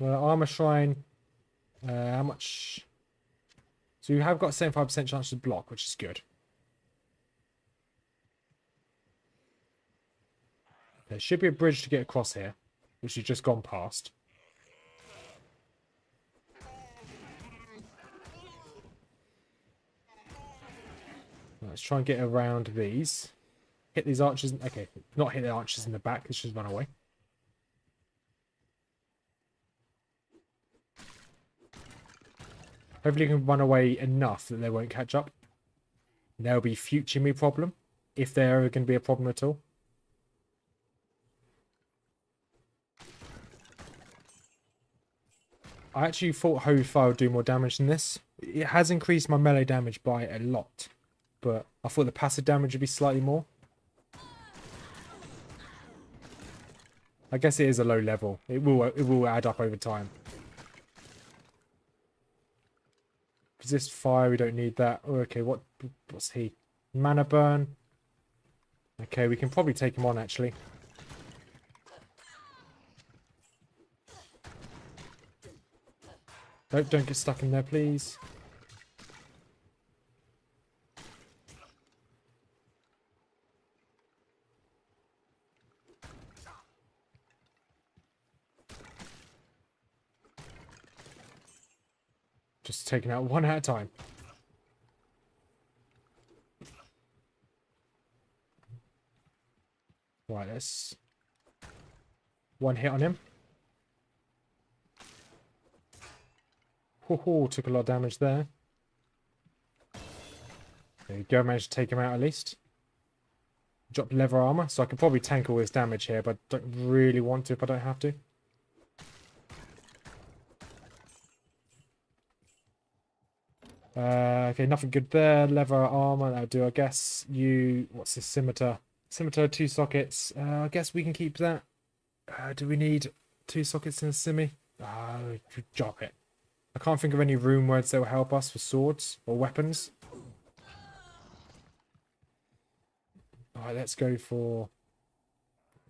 Speaker 1: Well, armor shrine. How much? So you have got a 75% chance to block, which is good. There should be a bridge to get across here, which you've just gone past. Let's try and get around these. Hit these archers. Okay, not hit the archers in the back. Let's just run away. Hopefully you can run away enough that they won't catch up. And there'll be future me problem, if there ever going to be a problem at all. I actually thought Holy Fire would do more damage than this. It has increased my melee damage by a lot, but I thought the passive damage would be slightly more. I guess it is a low level. It will add up over time. Resist fire, we don't need that. Oh, okay, what's he? Mana burn. Okay, we can probably take him on actually. Nope, don't get stuck in there, please. Just taking out one at a time. Right, let's... One hit on him. Took a lot of damage there. There you go, managed to take him out at least. Dropped leather armor, so I could probably tank all this damage here, but don't really want to if I don't have to. Okay, nothing good there. Leather armor, that'll do, I guess. What's this? Scimitar. Scimitar, 2 sockets. I guess we can keep that. Do we need 2 sockets in a simi? Drop it. I can't think of any rune words that will help us for swords or weapons. Alright, let's go for...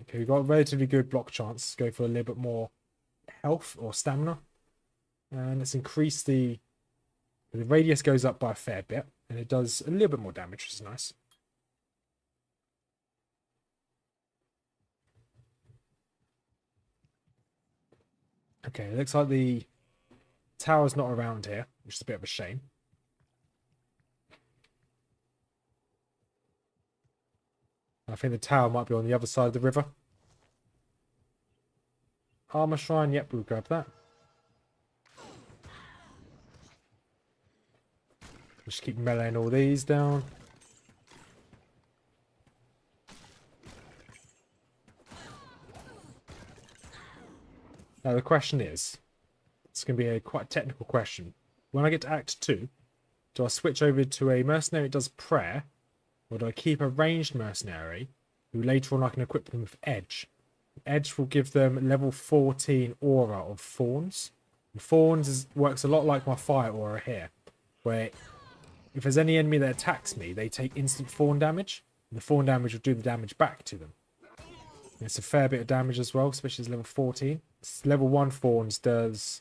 Speaker 1: Okay, we've got a relatively good block chance. Let's go for a little bit more health or stamina. And let's increase the radius goes up by a fair bit. And it does a little bit more damage, which is nice. Okay, it looks like the tower's not around here, which is a bit of a shame. I think the tower might be on the other side of the river. Armor shrine, yep, we'll grab that. Just keep meleeing all these down. Now the question is, it's going to be a quite technical question. When I get to Act 2, do I switch over to a mercenary that does prayer, or do I keep a ranged mercenary who later on I can equip them with Edge? Edge will give them level 14 aura of Thorns. And Thorns works a lot like my fire aura here, where if there's any enemy that attacks me, they take instant Thorn damage, and the Thorn damage will do the damage back to them. It's a fair bit of damage as well, especially as level 14. Level 1 Thorns does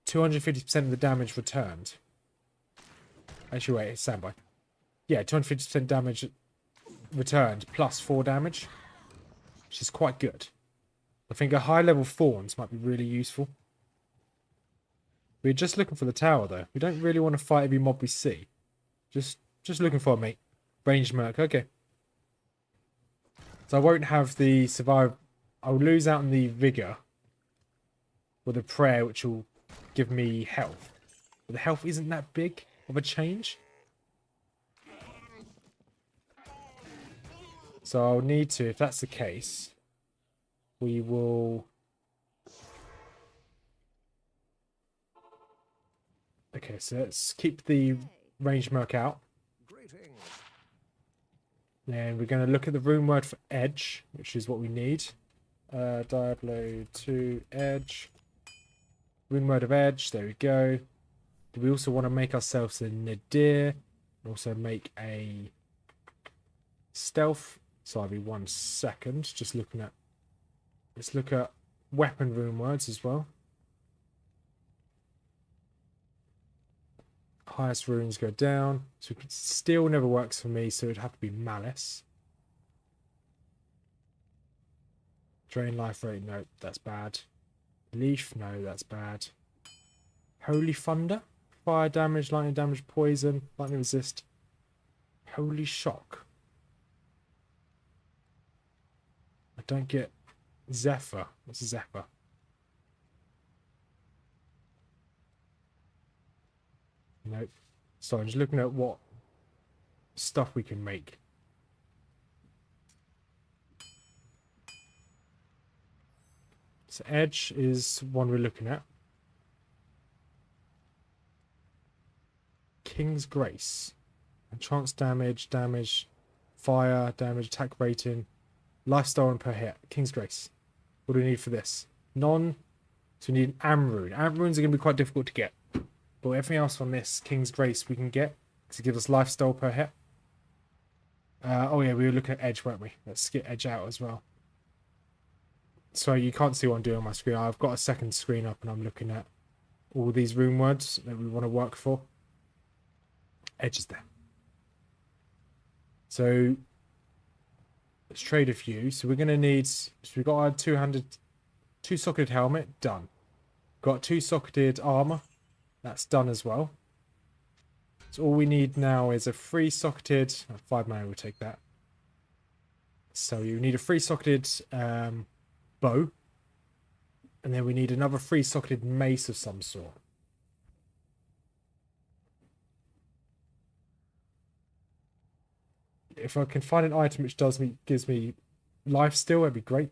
Speaker 1: 250% of the damage returned. Actually, wait, standby. Yeah, 250% damage returned plus 4 damage, which is quite good. I think a high level Thorns might be really useful. We're just looking for the tower, though. We don't really want to fight every mob we see. Just looking for it, mate. Ranged Merc, okay. So I won't have the survive. I'll lose out on the vigor or the prayer, which will give me health. But the health isn't that big of a change. So I'll need to, if that's the case, we will... Okay, so let's keep the ranged merc out. Then we're going to look at the rune word for edge, which is what we need. Diablo 2 edge. Rune word of edge, there we go. We also want to make ourselves a nadir. Also make a stealth. Sorry, 1 second. Just looking at... Let's look at weapon rune words as well. Highest runes go down. So steel never works for me, so it'd have to be malice. Drain life rate, no, that's bad. Leaf, no, that's bad. Holy thunder, fire damage, lightning damage, poison, lightning resist. Holy shock. I don't get Zephyr. What's a Zephyr? Nope. So I'm just looking at what stuff we can make. So edge is one we're looking at. King's Grace. Enchant damage, fire, damage, attack rating, lifestyle and per hit. King's Grace. What do we need for this? So we need an Am rune. Am runes are going to be quite difficult to get. But everything else on this King's Grace we can get. Because it gives us lifestyle per hit. Oh yeah, we were looking at edge, weren't we? Let's get edge out as well. So you can't see what I'm doing on my screen. I've got a second screen up and I'm looking at all these rune words that we want to work for. Edge is there. So let's trade a few. So we're going to need... So we've got our two-socketed helmet. Done. Got 2-socketed armor. That's done as well. So all we need now is a 3-socketed... 5 mana will take that. So you need a 3-socketed bow. And then we need another 3-socketed mace of some sort. If I can find an item which gives me life steal, that'd be great.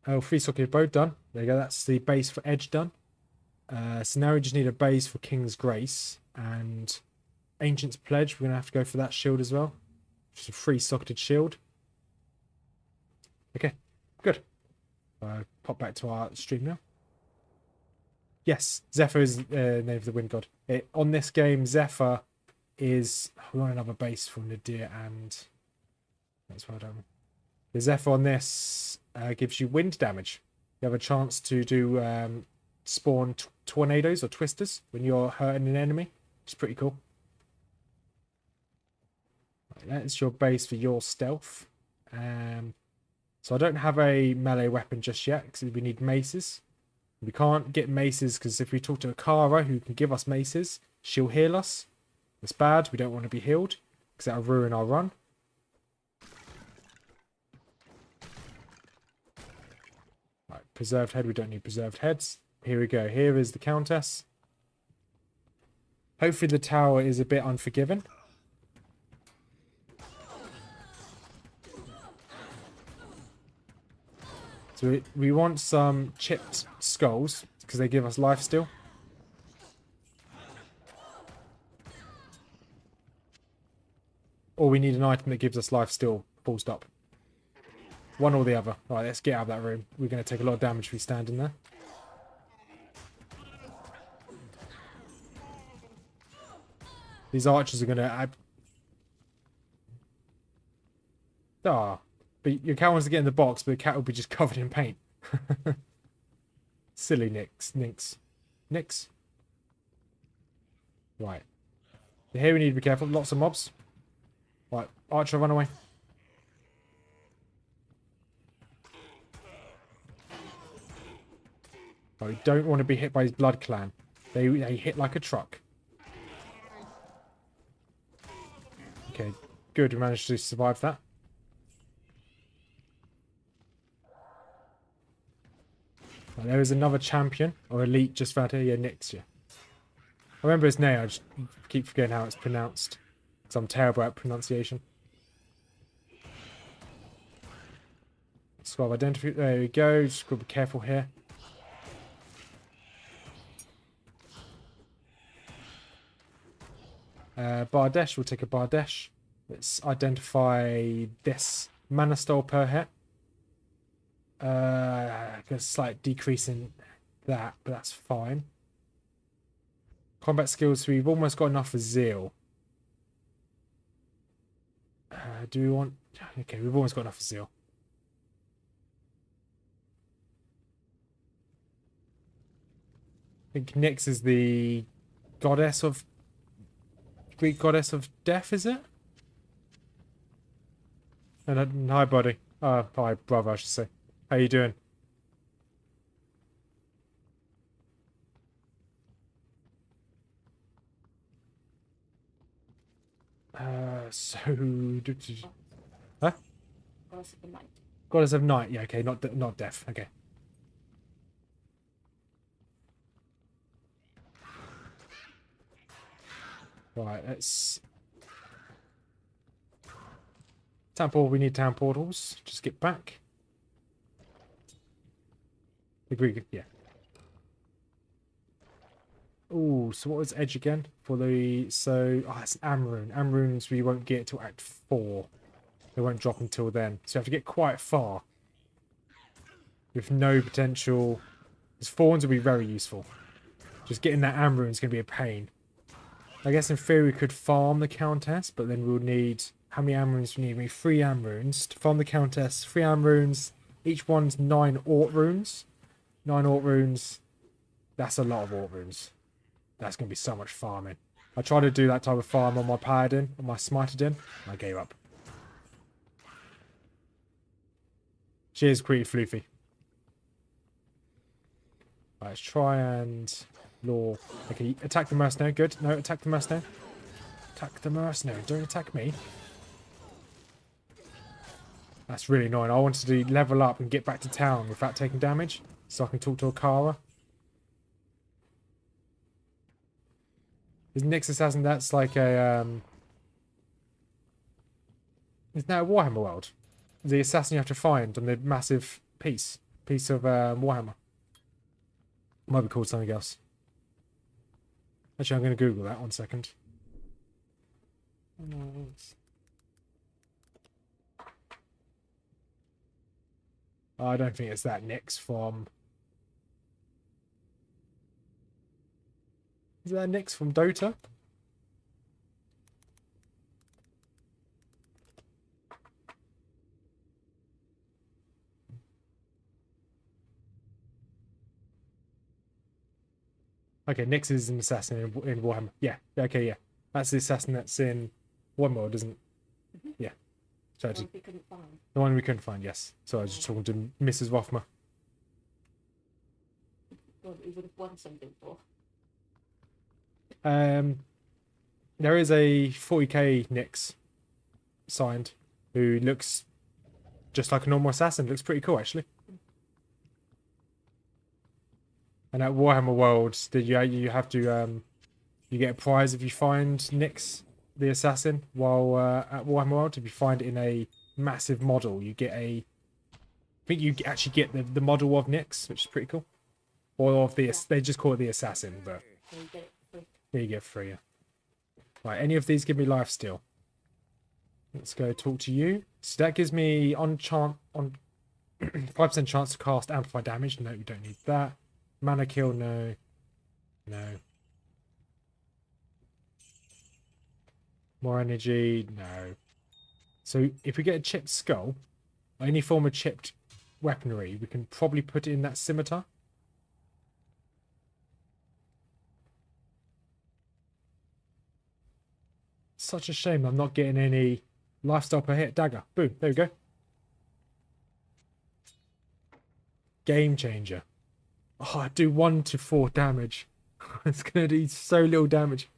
Speaker 1: Oh, 3-socketed bow done. There you go. That's the base for edge done. So now we just need a base for King's Grace and Ancient's Pledge. We're gonna have to go for that shield as well. Just a 3-socketed shield. Okay, good. Pop back to our stream now. Yes, Zephyr is the name of the wind god. On this game, Zephyr is... We want another base for Nadir and... That's well done. The Zephyr on this gives you wind damage. You have a chance to do spawn tornadoes or twisters when you're hurting an enemy. Which is pretty cool. Right, that's your base for your stealth. So I don't have a melee weapon just yet because we need maces. We can't get maces because if we talk to Akara, who can give us maces, she'll heal us. That's bad. We don't want to be healed because that'll ruin our run. Right, preserved head. We don't need preserved heads. Here we go. Here is the countess. Hopefully the tower is a bit unforgiving. So we want some chipped skulls because they give us life steal. Or we need an item that gives us life steal, full stop. One or the other. Alright, let's get out of that room. We're going to take a lot of damage if we stand in there. These archers are going to Ah, but your cat wants to get in the box, but the cat will be just covered in paint. Silly Nix. Right. Here we need to be careful. Lots of mobs. Right, Archer, run away. Oh, we don't want to be hit by his blood clan. They hit like a truck. Okay, good. We managed to survive that. Right, there is another champion or elite just found here. Yeah, Nyx, yeah. I remember his name. I just keep forgetting how it's pronounced. Because I'm terrible at pronunciation. Squad identity. There we go. Just gotta be careful here. Bardesh, we'll take a Bardesh. Let's identify this mana style per hit. A slight decrease in that, but that's fine. Combat skills, we've almost got enough for Zeal. Do we want... Okay, we've almost got enough for Zeal. I think Nyx is the goddess of... Greek goddess of death, is it? And hi, buddy. Hi, brother, I should say. How you doing? So... Huh?
Speaker 4: Goddess of the night.
Speaker 1: Goddess of night. Yeah, okay, not death. Okay. Right, let's... Town portal, we need town portals. Just get back. Agree, yeah. Ooh, so what was edge again? For the... So... Oh, it's Amrune. Amrunes we won't get till Act 4. They won't drop until then. So you have to get quite far. With no potential... Because Thorns will be very useful. Just getting that Amrune is going to be a pain. I guess in theory we could farm the Countess, but then we'll need... How many Amrunes do we need? We need 3 Amrunes. To farm the Countess, 3 Amrunes. Each one's 9 Ort runes. 9 Ort runes. That's a lot of Ort runes. That's going to be so much farming. I tried to do that type of farm on my Paladin, on my Smiterdin, and I gave up. Cheers, Queen Floofy. Right, let's try and... Law. Okay, attack the mercenary. Good. No, attack the mercenary. Attack the mercenary. Don't attack me. That's really annoying. I wanted to level up and get back to town without taking damage, so I can talk to Akara. Is Nyx Assassin, that's like a... Isn't that a Warhammer world? The assassin you have to find on the massive piece of Warhammer. Might be called something else. Actually, I'm going to Google that 1 second. I don't think it's that Nyx from... Is that Nyx from Dota? Okay, Nyx is an assassin in Warhammer. Yeah, okay, yeah. That's the assassin that's in Warhammer, isn't it?
Speaker 4: Mm-hmm.
Speaker 1: Yeah. So
Speaker 4: The one we couldn't find.
Speaker 1: the one we couldn't find, yes. So I was just talking to Mrs. Rothmer.
Speaker 4: Well, we would have won something for.
Speaker 1: There is a 40k Nyx signed who looks just like a normal assassin. Looks pretty cool, actually. And at Warhammer Worlds, you have to you get a prize if you find Nyx, the assassin, while at Warhammer World. If you find it in a massive model, you get a... I think you actually get the model of Nyx, which is pretty cool. Or of the... They just call it the assassin, but...
Speaker 4: So you get it for free.
Speaker 1: There you get free. Yeah. Right, any of these give me life steal. Let's go talk to you. So that gives me on 5% chance to cast amplify damage. No, we don't need that. Mana kill, no. No. More energy, no. So if we get a chipped skull, or any form of chipped weaponry, we can probably put it in that scimitar. Such a shame I'm not getting any lifestyle per hit dagger. Boom, there we go. Game changer. Oh, I do 1 to 4 damage. It's going to do so little damage.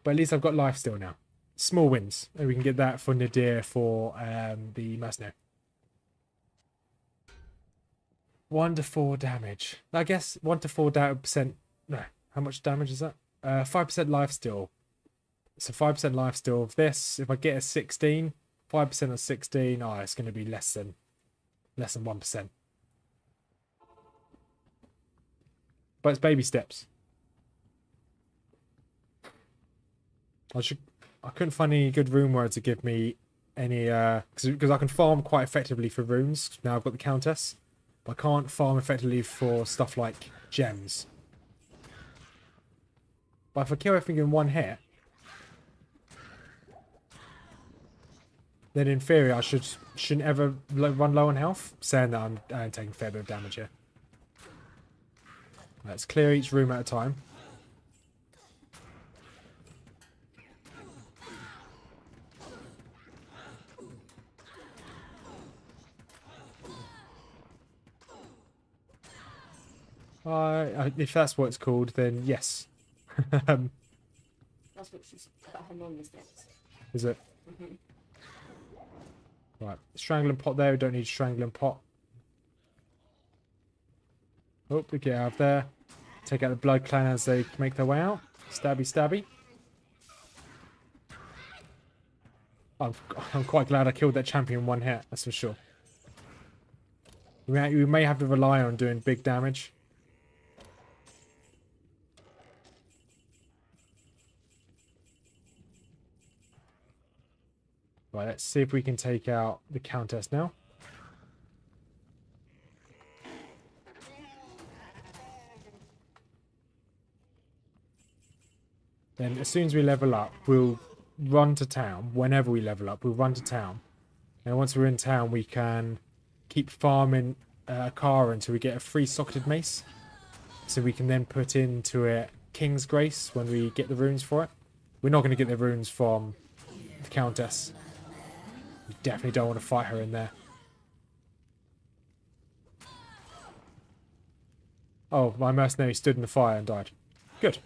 Speaker 1: But at least I've got life still now. Small wins. And we can get that for Nadir for the mercenary. 1 to 4 damage. I guess 1 to 4 percent. No, how much damage is that? 5% life steal. So 5% life steal of this. If I get a 16, 5% of 16. Oh, it's going to be less than 1%. But it's baby steps. I couldn't find any good rune words to give me any because I can farm quite effectively for runes. Now I've got the countess, but I can't farm effectively for stuff like gems. But if I kill everything in 1 hit, then in theory I shouldn't ever run low on health. Saying that I'm taking a fair bit of damage here. Let's clear each room at a time. If that's what it's called, then yes.
Speaker 4: That's what she's got her normal steps.
Speaker 1: Is it? Right, strangling pot there. We don't need strangling pot. Oh, we get out of there. Take out the blood clan as they make their way out. Stabby, stabby. I'm quite glad I killed that champion in 1 hit. That's for sure. We may have to rely on doing big damage. Right, let's see if we can take out the countess now. Then as soon as we level up, we'll run to town. Whenever we level up, we'll run to town. And once we're in town, we can keep farming a car until we get a free socketed mace. So we can then put into it King's Grace when we get the runes for it. We're not going to get the runes from the countess. We definitely don't want to fight her in there. Oh, my mercenary stood in the fire and died. Good.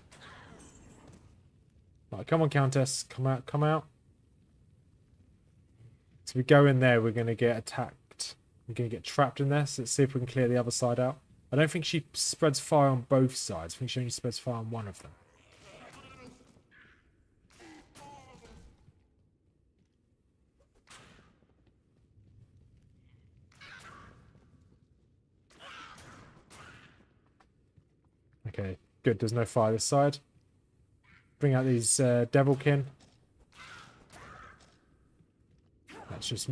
Speaker 1: Right, come on, countess. Come out, come out. So we go in there, we're going to get attacked. We're going to get trapped in there. So let's see if we can clear the other side out. I don't think she spreads fire on both sides. I think she only spreads fire on one of them. Okay, good. There's no fire this side. Bring out these devilkin. That's just...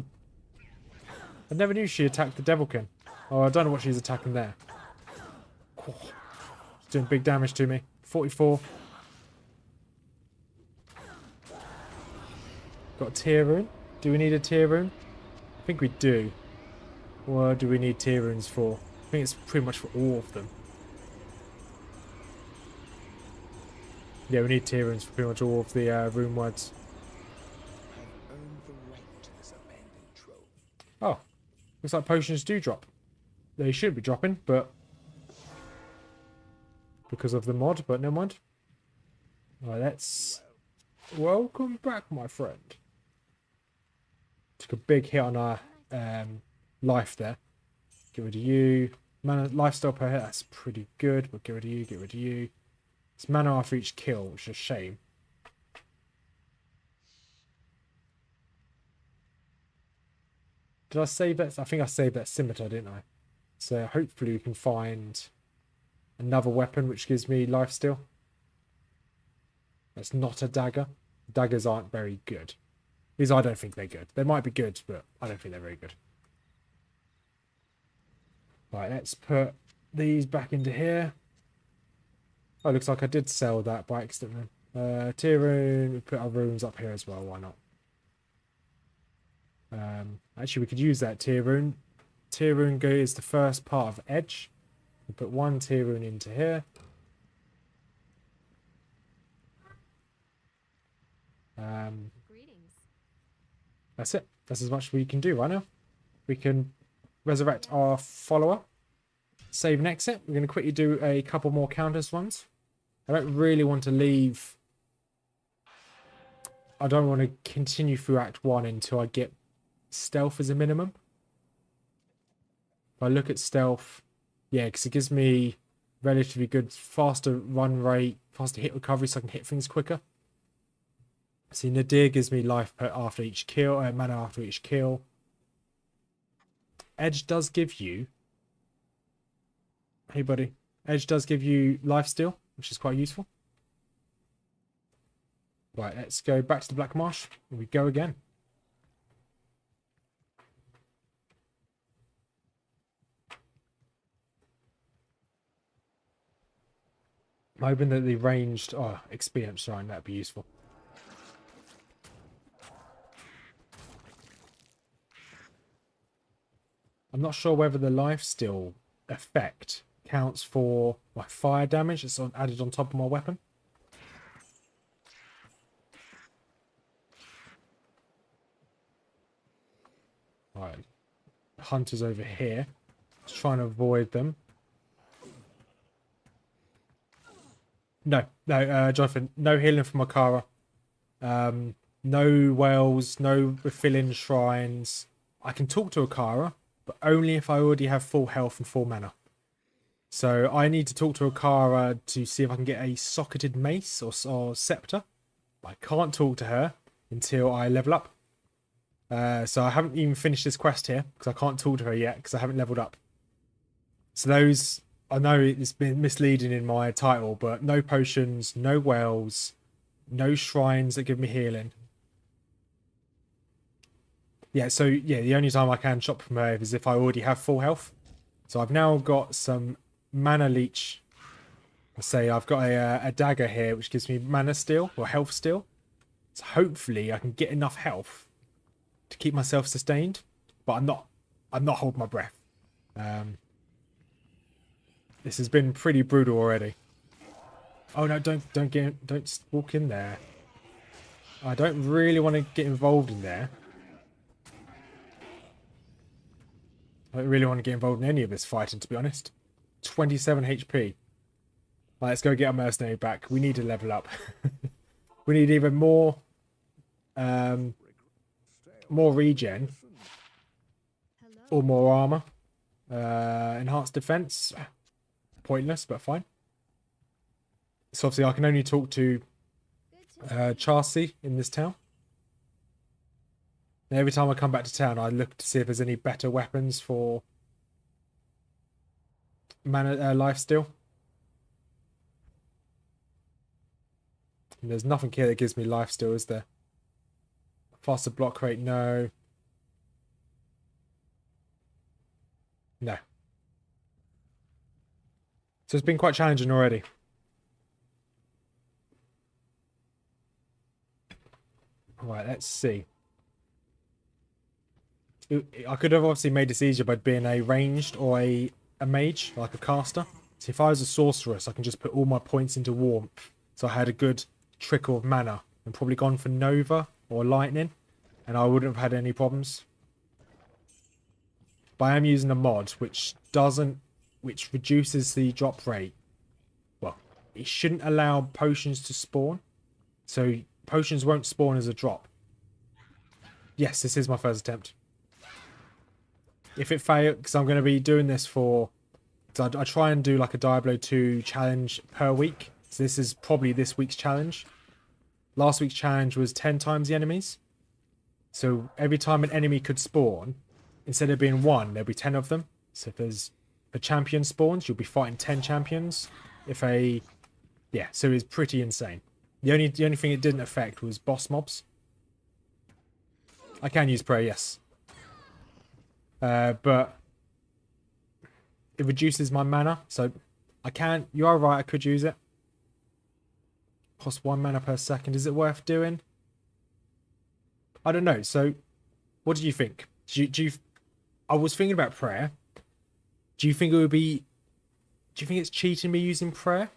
Speaker 1: I never knew she attacked the devilkin. Oh, I don't know what she's attacking there. Oh, it's doing big damage to me. 44. Got a tier rune. Do we need a tier rune? I think we do. What do we need tier runes for? I think it's pretty much for all of them. Yeah, we need tier runes for pretty much all of the rune words.
Speaker 2: I've earned the right to this abandoned trove.
Speaker 1: Oh, looks like potions do drop. They should be dropping, but because of the mod, but never mind. Right, let's... Welcome back, my friend. Took a big hit on our life there. Get rid of you. Mana lifestyle per hit, that's pretty good, but get rid of you, get rid of you. It's mana after each kill, which is a shame. Did I save that? I think I saved that scimitar, didn't I? So hopefully we can find another weapon which gives me lifesteal. That's not a dagger. Daggers aren't very good. These I don't think they're good. They might be good, but I don't think they're very good. Right, let's put these back into here. Oh, looks like I did sell that by accident then. Tier rune. We put our runes up here as well. Why not? Actually, we could use that tier rune. Tier rune is the first part of edge. We put one tier rune into here.
Speaker 3: Greetings.
Speaker 1: That's it. That's as much as we can do right now. We can resurrect our follower. Save and exit. We're going to quickly do a couple more countess ones. I don't really want to leave. I don't want to continue through Act 1 until I get stealth as a minimum. If I look at stealth, yeah, because it gives me relatively good, faster run rate, faster hit recovery, so I can hit things quicker. See, Nadir gives me life after each kill, mana after each kill. Edge does give you... Hey, buddy. Edge does give you life steal, which is quite useful. Right, let's go back to the Black Marsh. And we go again. I'm hoping that the ranged experience shrine, that'd be useful. I'm not sure whether the lifesteal effect counts for my fire damage that's added on top of my weapon. Right, hunters over here. Just trying to avoid them. No, Jonathan, no healing from Makara. No wells, no refilling shrines. I can talk to Akara, but only if I already have full health and full mana. So I need to talk to Akara to see if I can get a socketed mace or scepter. I can't talk to her until I level up. So I haven't even finished this quest here because I can't talk to her yet because I haven't leveled up. So those, I know it's been misleading in my title, but no potions, no wells, no shrines that give me healing. Yeah, so yeah, the only time I can shop from her is if I already have full health. So I've now got some mana leech. Let's say I've got a dagger here which gives me mana steal or health steal. So hopefully I can get enough health to keep myself sustained, but I'm not holding my breath. This has been pretty brutal already. Oh no, don't walk in there. I don't really want to get involved in there. I don't really want to get involved in any of this fighting, to be honest. 27 HP. Right, let's go get our mercenary back. We need to level up. We need even more regen
Speaker 3: Hello.
Speaker 1: or more armor. Enhanced defense. Pointless, but fine. So obviously I can only talk to
Speaker 3: Good to
Speaker 1: Chassis in this town. And every time I come back to town, I look to see if there's any better weapons for mana lifesteal. And there's nothing here that gives me lifesteal, is there? Faster block rate, no. No. So it's been quite challenging already. Right, let's see. I could have obviously made this easier by being a ranged or a mage, like a caster. So if I was a sorceress, I can just put all my points into warmth. So I had a good trickle of mana and probably gone for Nova or Lightning, and I wouldn't have had any problems. But I am using a mod which reduces the drop rate. Well, it shouldn't allow potions to spawn. So potions won't spawn as a drop. Yes, this is my first attempt. If it fails, because I'm going to be doing this for... So I try and do like a Diablo 2 challenge per week. So this is probably this week's challenge. Last week's challenge was 10 times the enemies. So every time an enemy could spawn, instead of being one, there'll be 10 of them. So if a champion spawns, you'll be fighting 10 champions. Yeah, so it's pretty insane. The only thing it didn't affect was boss mobs. I can use prayer, yes. But it reduces my mana, so I can. You are right, I could use it. Cost 1 mana per second. Is it worth doing? I don't know. So, what do you think? I was thinking about prayer. Do you think it would be... Do you think it's cheating me using prayer?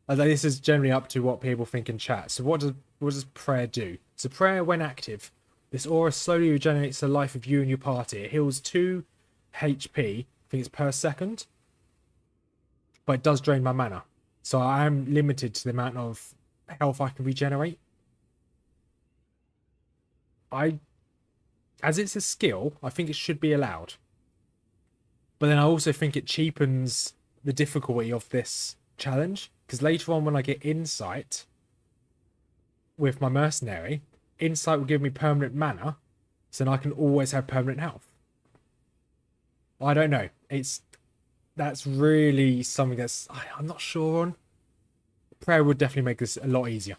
Speaker 1: Although this is generally up to what people think in chat. So what does prayer do? So prayer, when active, this aura slowly regenerates the life of you and your party. It heals 2 HP, I think it's per second. But it does drain my mana. So I am limited to the amount of health I can regenerate. As it's a skill, I think it should be allowed. But then I also think it cheapens the difficulty of this challenge. Because later on when I get insight with my mercenary, insight will give me permanent mana. So then I can always have permanent health. I don't know. That's really something I'm not sure on. Prayer would definitely make this a lot easier.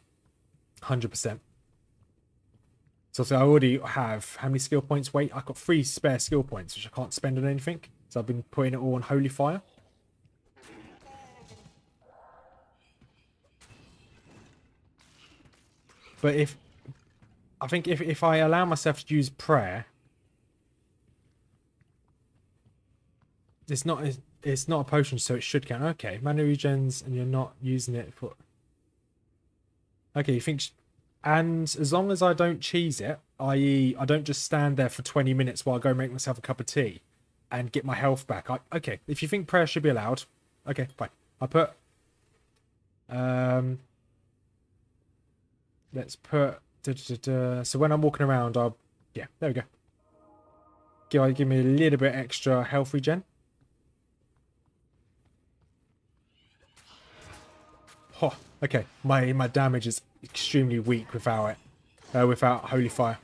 Speaker 1: 100%. So I already have how many skill points? Wait, I've got 3 spare skill points, which I can't spend on anything. So I've been putting it all on Holy Fire. But I think if I allow myself to use prayer, it's not a potion, so it should count. Okay, mana regens, and you're not using it for. Okay, you think, and as long as I don't cheese it, i.e., I don't just stand there for 20 minutes while I go make myself a cup of tea, and get my health back. Okay, if you think prayer should be allowed, okay, fine. I put. Let's put... So when I'm walking around, yeah, there we go. Give me a little bit extra health regen. Oh, okay. My damage is extremely weak without it. Without Holy Fire.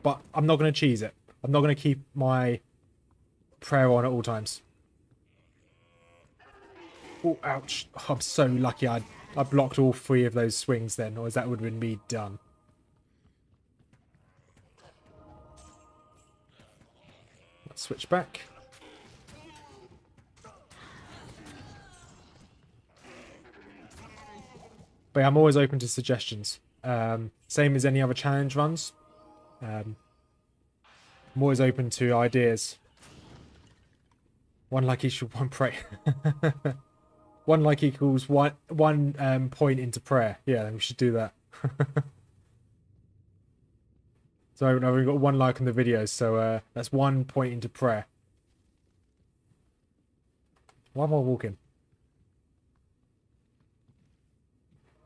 Speaker 1: But I'm not going to cheese it. I'm not going to keep my prayer on at all times. Oh, ouch. Oh, I'm so lucky I blocked all 3 of those swings then, or that would have been me done. Let's switch back. But yeah, I'm always open to suggestions. Same as any other challenge runs. I'm always open to ideas. One like each, one pray. 1 like equals one point into prayer. Yeah, we should do that. So I've only got 1 like on the video, so that's 1 point into prayer. Why am I walking?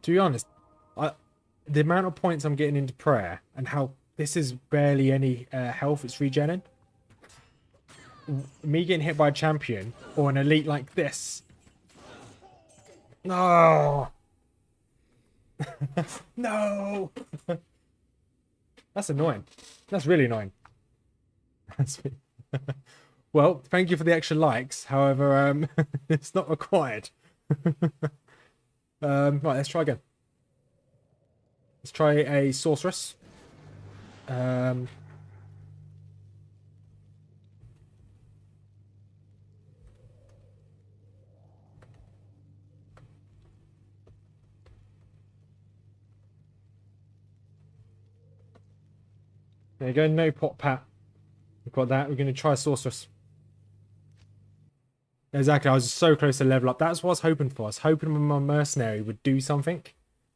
Speaker 1: To be honest, the amount of points I'm getting into prayer and how this is barely any health it's regenerating. Me getting hit by a champion or an elite like this. No. No. That's annoying. That's really annoying. Well, thank you for the extra likes. However, it's not required. Right, let's try again. Let's try a sorceress. There you go, no pot pat. We've got that. We're going to try sorceress. Exactly, I was so close to level up. That's what I was hoping for. I was hoping my mercenary would do something,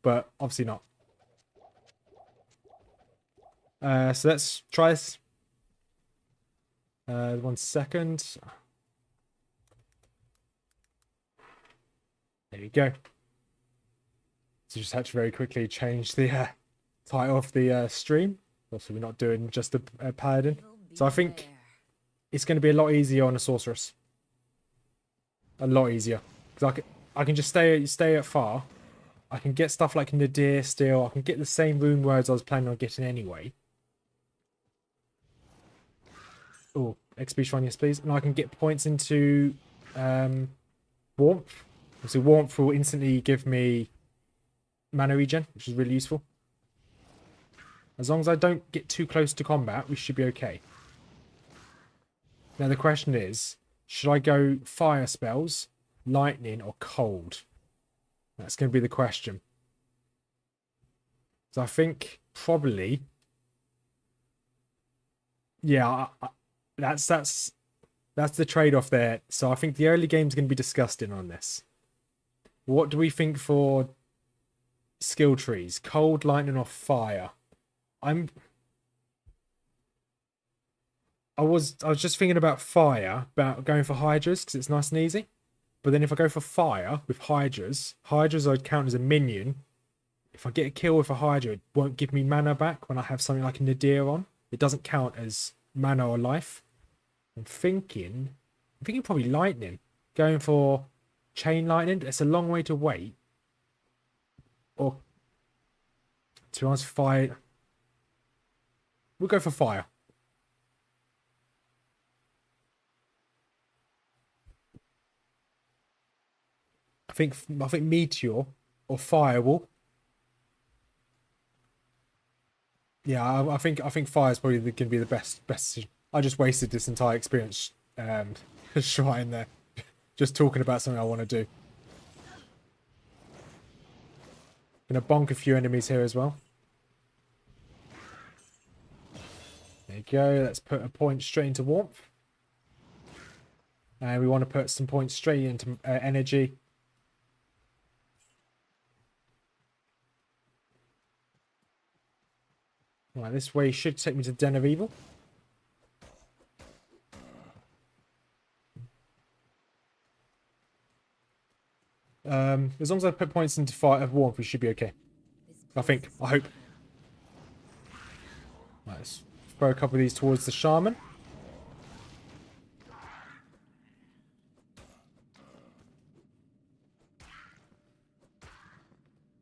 Speaker 1: but obviously not. So let's try this. 1 second. There you go. So just had to very quickly change the title of the stream. Also, we're not doing just a paladin. So I think it's going to be a lot easier on a sorceress. A lot easier. Because I can just stay at far. I can get stuff like Nadir still. I can get the same rune words I was planning on getting anyway. Oh, XP shrine, yes please. And I can get points into warmth. So warmth will instantly give me mana regen, which is really useful. As long as I don't get too close to combat, we should be okay. Now the question is, should I go fire spells, lightning, or cold? That's going to be the question. So I think probably, yeah, that's the trade-off there. So I think the early game's going to be disgusting on this. What do we think for skill trees? Cold, lightning, or fire? I was just thinking about fire, about going for hydras because it's nice and easy. But then if I go for fire with hydras I'd count as a minion. If I get a kill with a hydra, it won't give me mana back when I have something like a nadir on. It doesn't count as mana or life. I'm thinking probably lightning. Going for chain lightning. It's a long way to wait. Or to be honest, fire. We'll go for fire. I think meteor or firewall. Yeah, I think fire is probably going to be the best decision. I just wasted this entire experience trying there, just talking about something I want to do. Gonna bonk a few enemies here as well. There you go. Let's put a point straight into warmth, and we want to put some points straight into energy. Right, this way should take me to Den of Evil. As long as I put points into fire of warmth, we should be okay. I think. I hope. Right, let's throw a couple of these towards the shaman.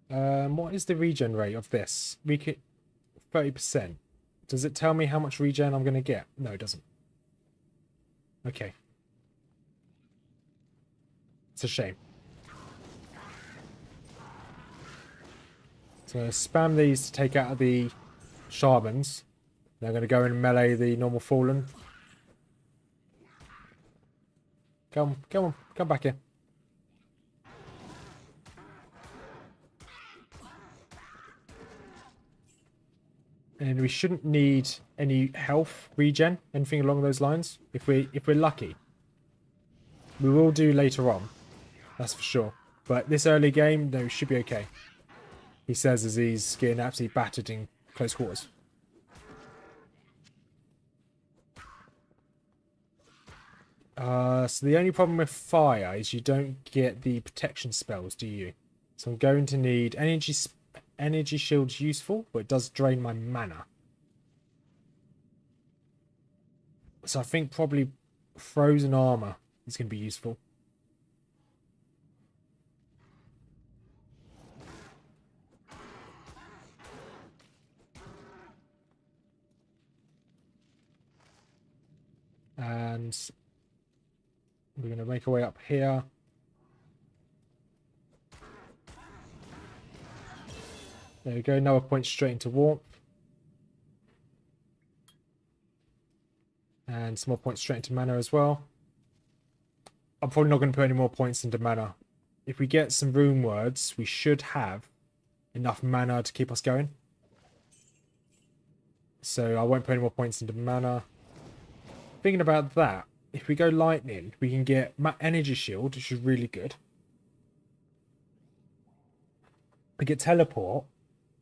Speaker 1: What is the regen rate of this? We could 30%. Does it tell me how much regen I'm going to get? No, it doesn't. Okay. It's a shame. So spam these to take out the shamans. They're going to go and melee the normal fallen. Come back here. And we shouldn't need any health regen, anything along those lines. If we're lucky, we will do later on. That's for sure. But this early game, no, should be okay. He says as he's getting absolutely battered in close quarters. So the only problem with fire is you don't get the protection spells, do you? So I'm going to need energy shield's useful, but it does drain my mana. So I think probably frozen armor is going to be useful. And we're going to make our way up here. There we go. Now a point straight into warmth. And some more points straight into mana as well. I'm probably not going to put any more points into mana. If we get some rune words, we should have enough mana to keep us going. So I won't put any more points into mana. Thinking about that, if we go lightning, we can get energy shield, which is really good. We get teleport.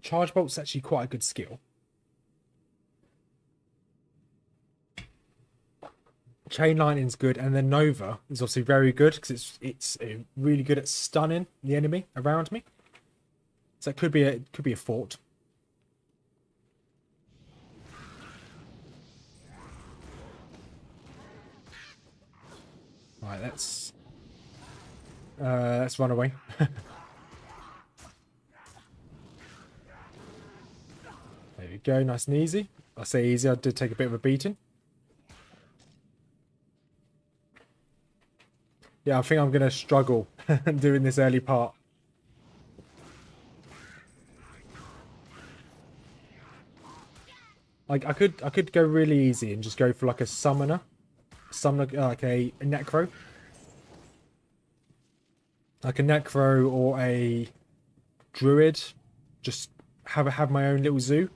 Speaker 1: Charge bolt's actually quite a good skill. Chain lightning's good, and then Nova is obviously very good because it's really good at stunning the enemy around me. So it could be a fort. Right, let's run away. There we go, nice and easy. I say easy, I did take a bit of a beating. Yeah, I think I'm going to struggle doing this early part. Like I could go really easy and just go for like a summoner, like a necro, or a druid. Just have my own little zoo.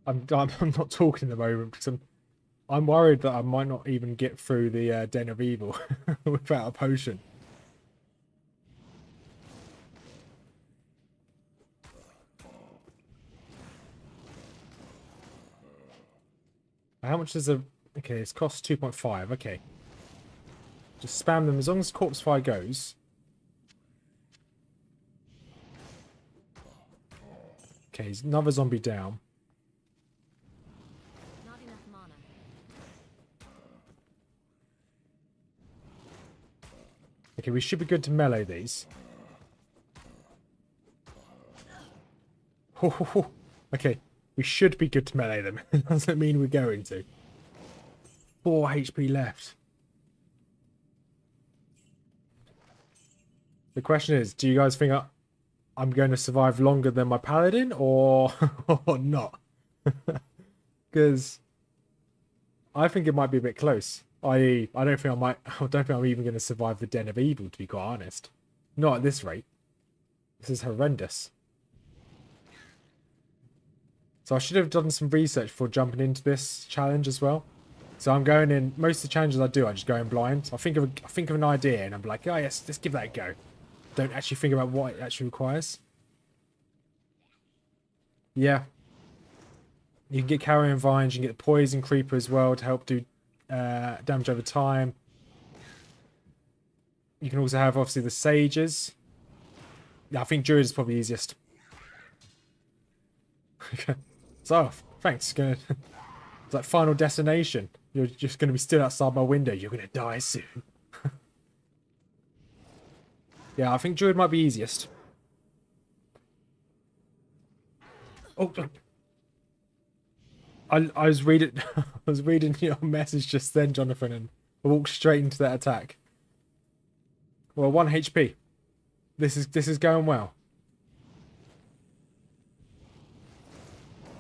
Speaker 1: I'm not talking at the moment because I'm worried that I might not even get through the Den of Evil without a potion. How much does a... Okay, it's cost 2.5. Okay. Just spam them as long as corpse fire goes. Okay, there's another zombie down.
Speaker 3: Not enough mana.
Speaker 1: Okay, we should be good to melee these. Okay, we should be good to melee them. Doesn't mean we're going to. 4 HP left. The question is, do you guys think I'm going to survive longer than my paladin or, or not? Because I think it might be a bit close. I don't think I'm even going to survive the Den of Evil, to be quite honest. Not at this rate. This is horrendous. So I should have done some research before jumping into this challenge as well. So I'm going in, most of the challenges I do, I just go in blind. I think of an idea and I'm like, oh yes, let's give that a go. Don't actually think about what it actually requires. Yeah. You can get carrion vines, you can get the poison creeper as well to help do damage over time. You can also have obviously the sages. Yeah, I think Druid is probably easiest. Okay. So, thanks. It's like Final Destination. You're just going to be stood outside my window. You're going to die soon. Yeah, I think Druid might be easiest. Oh, I was reading I was reading your message just then, Jonathan, and I walked straight into that attack. Well, 1 HP. This is going well.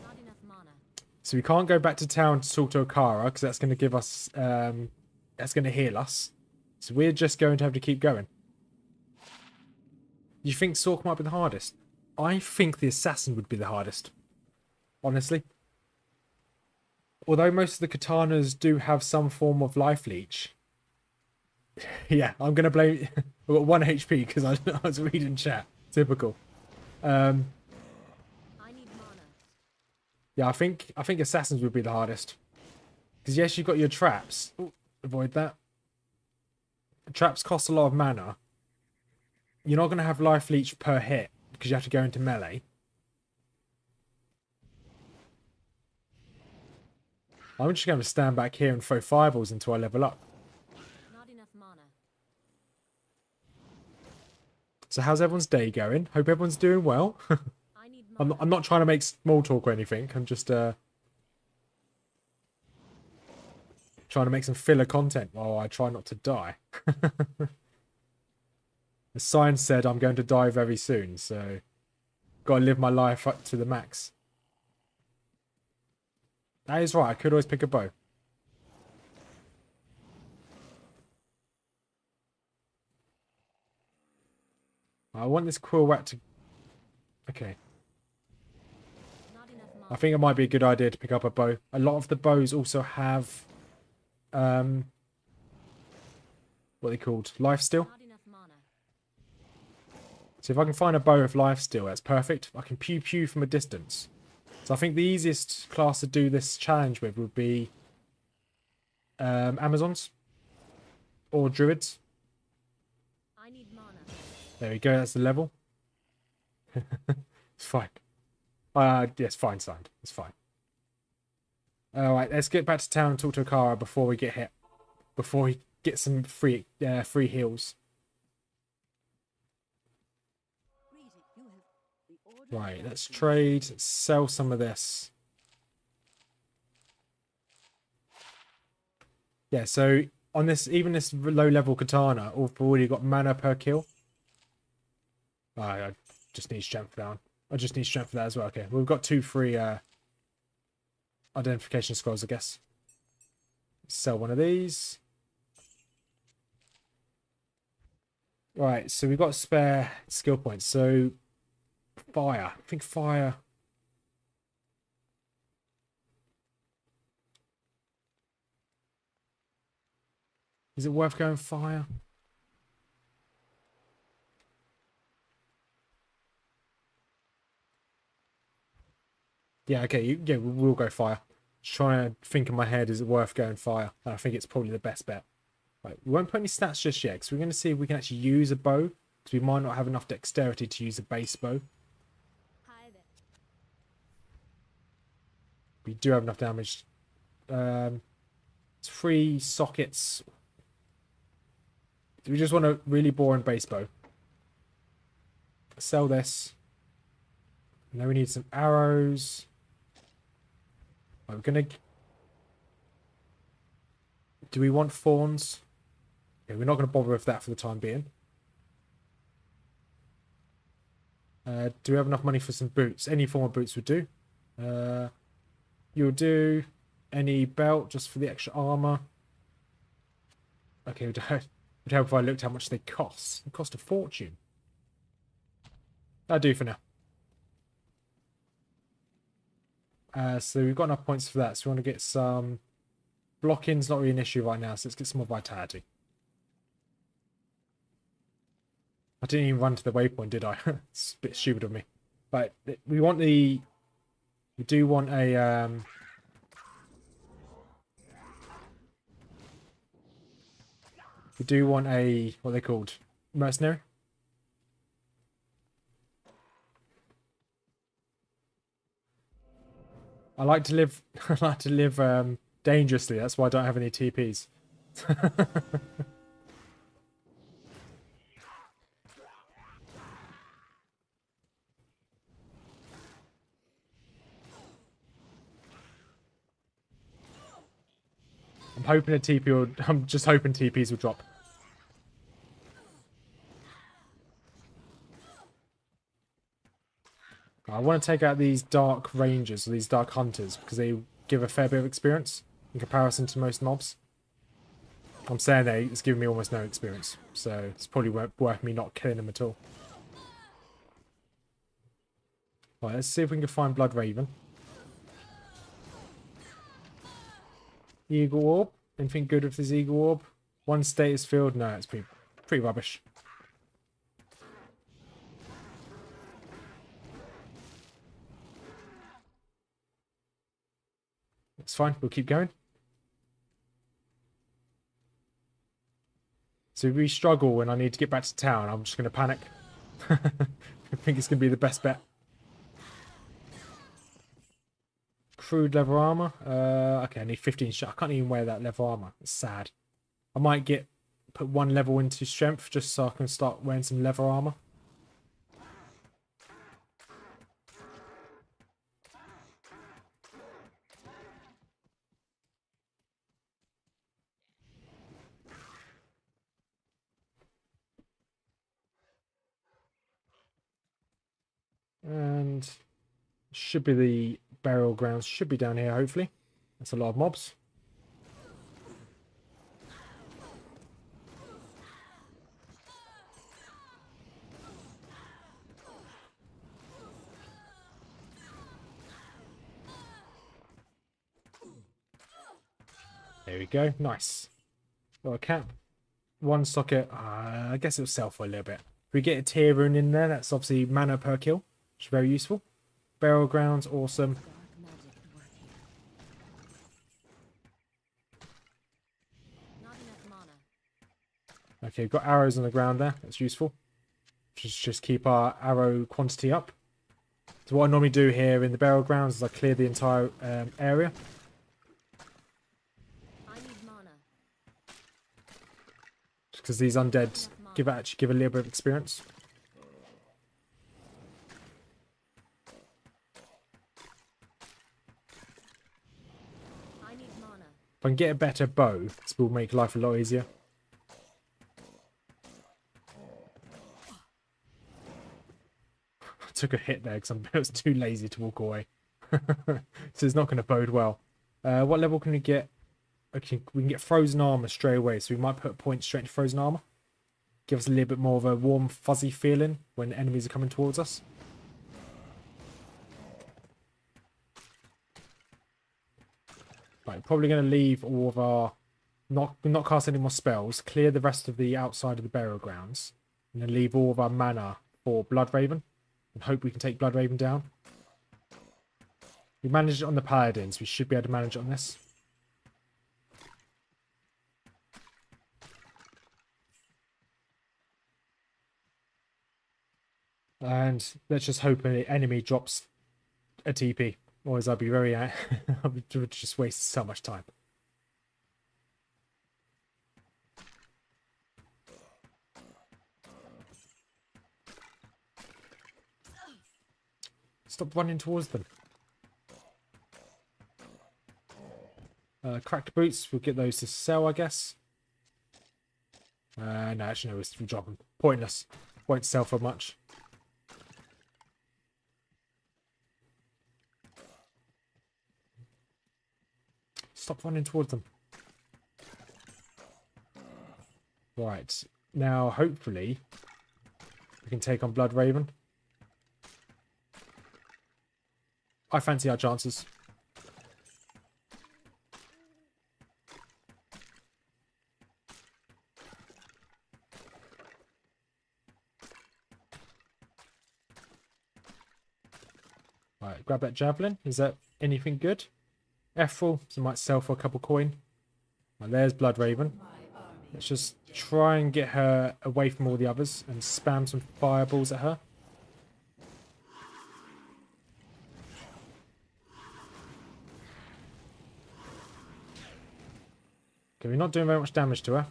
Speaker 3: Not enough mana.
Speaker 1: So we can't go back to town to talk to Okara because that's going to give us that's going to heal us. So we're just going to have to keep going. You think Sorc might be the hardest? I think the assassin would be the hardest. Honestly. Although most of the katanas do have some form of life leech. Yeah, I'm going to blame... I've got 1 HP because I was reading chat. Typical.
Speaker 3: I need mana.
Speaker 1: Yeah, I think assassins would be the hardest. Because yes, you've got your traps. Ooh, avoid that. Traps cost a lot of mana. You're not going to have life leech per hit because you have to go into melee. I'm just going to stand back here and throw fireballs until I level up.
Speaker 3: Not enough mana.
Speaker 1: So how's everyone's day going? Hope everyone's doing well.
Speaker 3: I need mana.
Speaker 1: I'm not trying to make small talk or anything. I'm just trying to make some filler content while I try not to die. The sign said I'm going to die very soon, so got to live my life up to the max. That is right, I could always pick a bow. I want this quill rat to... Okay.
Speaker 3: Not enough mana.
Speaker 1: I think it might be a good idea to pick up a bow. A lot of the bows also have... what are they called? Lifesteal.
Speaker 3: Not enough mana.
Speaker 1: So if I can find a bow with lifesteal, that's perfect. I can pew pew from a distance. So I think the easiest class to do this challenge with would be Amazons or Druids.
Speaker 3: I need mana.
Speaker 1: There we go, that's the level. It's fine. Yes, fine, signed. It's fine. Alright, let's get back to town and talk to Okara before we get hit. Before we get some free heals. Right, let's trade, let's sell some of this. Yeah, so on this, even this low level katana, we've already got mana per kill. just need strength down. I just need strength for that as well. Okay, we've got 2 free identification scrolls, I guess. Sell one of these. Right, so we've got spare skill points. So fire. I think fire. Is it worth going fire? Yeah, okay, yeah, we'll go fire. Just trying to think in my head, is it worth going fire? And I think it's probably the best bet. Right, we won't put any stats just yet, because we're going to see if we can actually use a bow, because we might not have enough dexterity to use a base bow.
Speaker 3: Hi there.
Speaker 1: We do have enough damage. It's 3 sockets. Do we just want a really boring base bow? Sell this. And then we need some arrows. We're gonna. Do we want thorns? Okay, we're not going to bother with that for the time being. Do we have enough money for some boots? Any form of boots would do. You'll do any belt just for the extra armor. Okay, would help if I looked how much they cost. They cost a fortune. That'll do for now. So we've got enough points for that. So we want to get some... Blocking's not really an issue right now, so let's get some more vitality. I didn't even run to the waypoint, did I? It's a bit stupid of me. But we want the... We do want a... We do want a... What are they called? Mercenary? I like to live... I like to live dangerously. That's why I don't have any TPs. I'm hoping a TP will... I'm just hoping TPs will drop. I want to take out these dark rangers, or these dark hunters, because they give a fair bit of experience in comparison to most mobs. I'm saying it's giving me almost no experience, so it's probably worth me not killing them at all. Right, let's see if we can find Blood Raven. Eagle Orb. Anything good with this Eagle Orb? 1 status field? No, it's pretty rubbish. It's fine, we'll keep going. So if we struggle when I need to get back to town, I'm just going to panic. I think it's going to be the best bet. Crude leather armor. Okay, I need 15 shot. I can't even wear that leather armor. It's sad. I might put 1 level into strength just so I can start wearing some leather armor. And should be the burial grounds. Should be down here, hopefully. That's a lot of mobs. There we go. Nice. Got a cap. 1 socket. I guess it'll sell for a little bit. If we get a tier rune in there, that's obviously mana per kill, which is very useful. Burial grounds, awesome.
Speaker 3: Not enough mana.
Speaker 1: Okay, we've got arrows on the ground there. That's useful. Just keep our arrow quantity up. So what I normally do here in the burial grounds is I clear the entire area.
Speaker 3: I need mana.
Speaker 1: Just because these undead actually give a little bit of experience.
Speaker 3: I need mana.
Speaker 1: If I can get a better bow, this will make life a lot easier. took a hit there because I was too lazy to walk away. So it's not going to bode well. What level can we get? Okay, we can get frozen armor straight away, so we might put a point straight into frozen armor. Give us a little bit more of a warm, fuzzy feeling when enemies are coming towards us. Right, probably going to leave all of our... Not cast any more spells. Clear the rest of the outside of the burial grounds. And then leave all of our mana for Bloodraven. And hope we can take Bloodraven down. We managed it on the Paladins. We should be able to manage it on this. And let's just hope an enemy drops a TP. Otherwise I'll be very... I'll be just wasting so much time. Stop running towards them. Cracked boots, we'll get those to sell, I guess. No, actually, no, we'll drop them. Pointless. Won't sell for much. Stop running towards them. Right. Now, hopefully, we can take on Bloodraven. I fancy our chances. Right, grab that javelin. Is that anything good? Ephel, so might sell for a couple coin. Right, there's Bloodraven. Let's just try and get her away from all the others and spam some fireballs at her. Okay, we're not doing very much damage to her.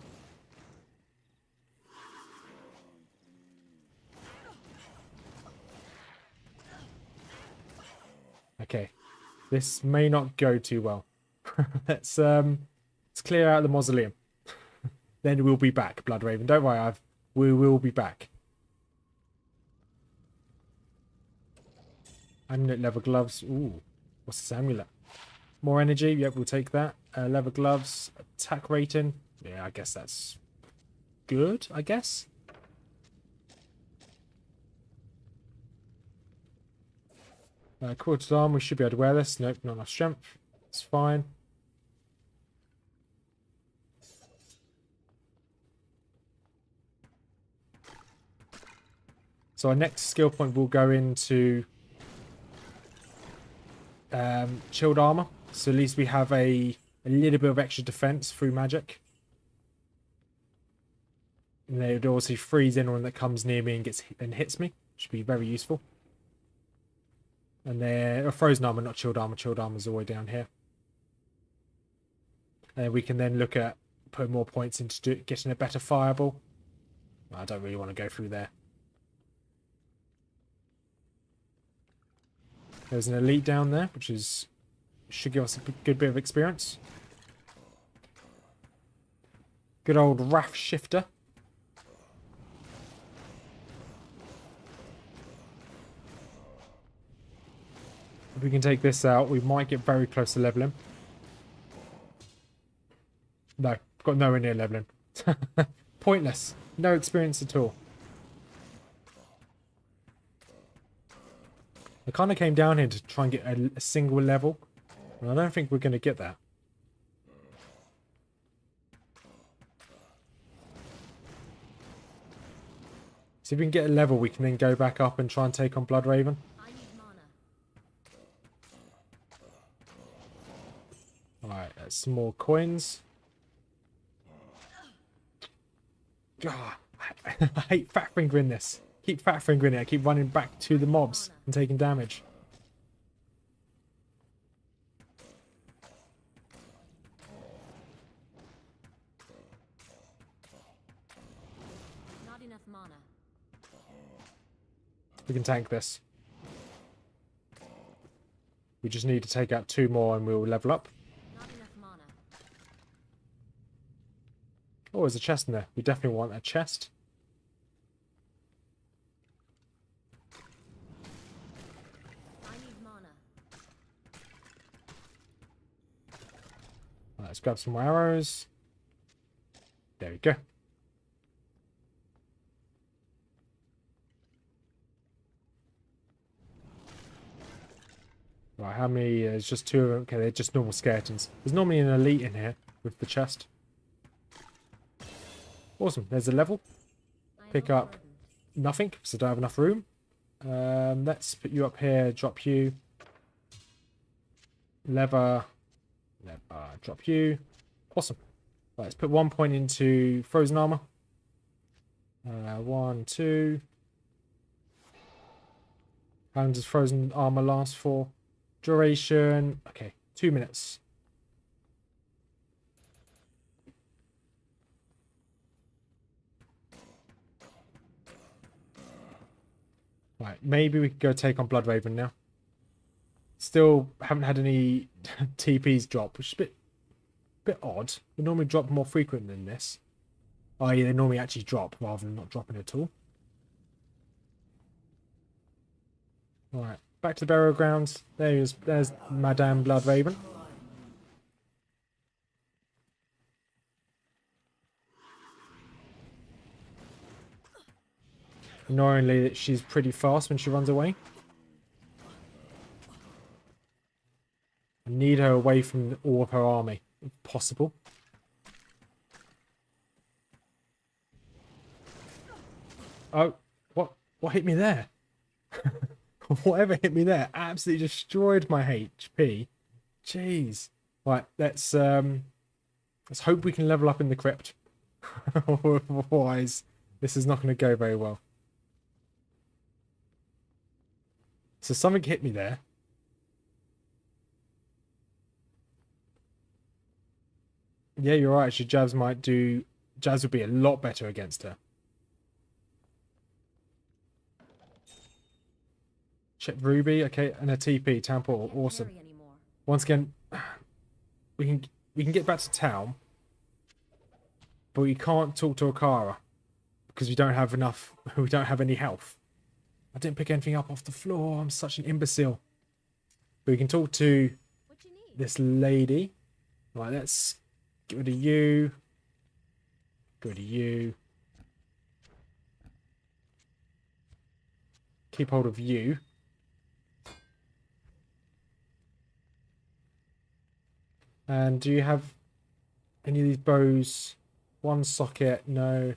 Speaker 1: Okay, this may not go too well. let's clear out the mausoleum. Then we'll be back, Bloodraven. Don't worry, we will be back. Amulet, leather gloves. Ooh, what's this amulet? More energy. Yep, we'll take that. Leather gloves. Attack rating. Yeah, I guess that's good, I guess. Quartered arm. We should be able to wear this. Nope, not enough strength. It's fine. So our next skill point will go into chilled armor. So at least we have a little bit of extra defense through magic. And they would also freeze anyone that comes near me and hits me. Should be very useful. And they're frozen armor, not chilled armor. Chilled armor is all the way down here. And we can then look at putting more points into getting a better fireball. Well, I don't really want to go through there. There's an elite down there, which should give us a good bit of experience. Good old Wrath Shifter. If we can take this out, we might get very close to leveling. No, got nowhere near leveling. Pointless. No experience at all. I kind of came down here to try and get a single level, and I don't think we're going to get that. So if we can get a level, we can then go back up and try and take on Bloodraven.
Speaker 3: I need mana.
Speaker 1: Alright, that's some more coins. God, I hate fat fingering this. Keep fat fingering it. I keep running back to the mobs and taking damage.
Speaker 3: Not enough mana.
Speaker 1: We can tank this. We just need to take out 2 more and we'll level up.
Speaker 3: Not enough mana.
Speaker 1: Oh, there's a chest in there. We definitely want a chest. Let's grab some more arrows. There we go. Right, how many? There's just 2 of them. Okay, they're just normal skeletons. There's normally an elite in here with the chest. Awesome. There's a level. Pick up nothing because I don't have enough room. Let's put you up here. Drop you. Lever. Drop you. Awesome. Right, let's put 1 point into frozen armor. 1, 2. How long does frozen armor last for? Duration. Okay, 2 minutes. Right, maybe we could go take on Bloodraven now. Still haven't had any TPs drop, which is a bit odd. They normally drop more frequent than this. Oh yeah, they normally actually drop rather than not dropping at all. Alright, back to the burial grounds. There's Madame Bloodraven. Annoyingly, that she's pretty fast when she runs away. I need her away from all of her army, if possible. Oh, what hit me there? Whatever hit me there absolutely destroyed my HP. Jeez. Right, let's hope we can level up in the crypt. Otherwise, this is not going to go very well. So something hit me there. Yeah, you're right. Actually, Jazz would be a lot better against her. Check Ruby, okay, and a TP, town portal, awesome. Once again, we can get back to town, but we can't talk to Okara because we don't have enough. We don't have any health. I didn't pick anything up off the floor. I'm such an imbecile. But we can talk to this lady. Right, let's get rid of you. Get rid of you. Keep hold of you. And do you have any of these bows? 1 socket, no.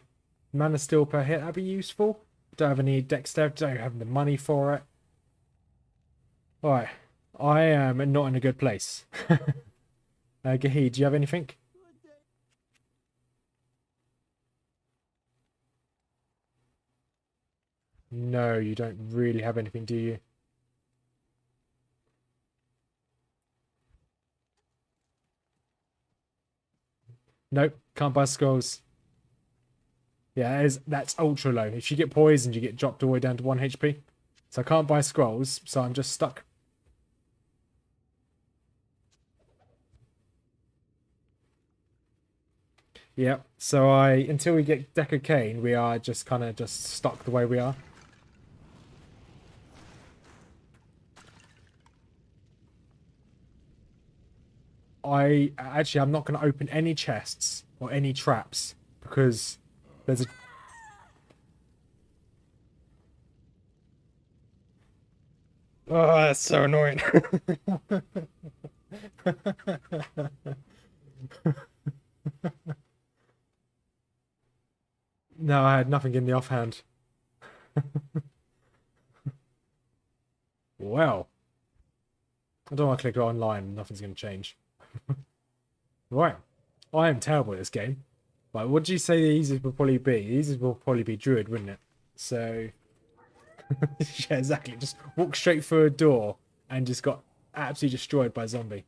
Speaker 1: Mana steel per hit, that'd be useful. Don't have any dexterity, don't have the money for it. Alright, I am not in a good place. Gahi, do you have anything? No, you don't really have anything, do you? Nope, can't buy scrolls. Yeah, that's ultra low. If you get poisoned, you get dropped all the way down to 1 HP. So I can't buy scrolls, so I'm just stuck. Yep, so until we get Deckard Cain, we are just kind of just stuck the way we are. I'm not going to open any chests or any traps because there's a... Oh, that's so annoying. No, I had nothing in the offhand. Well, I don't want to click online. Nothing's going to change. Right. I am terrible at this game. Right, what do you say the easiest would probably be? The easiest will probably be Druid, wouldn't it? So... yeah, exactly. Just walk straight through a door and just got absolutely destroyed by a zombie.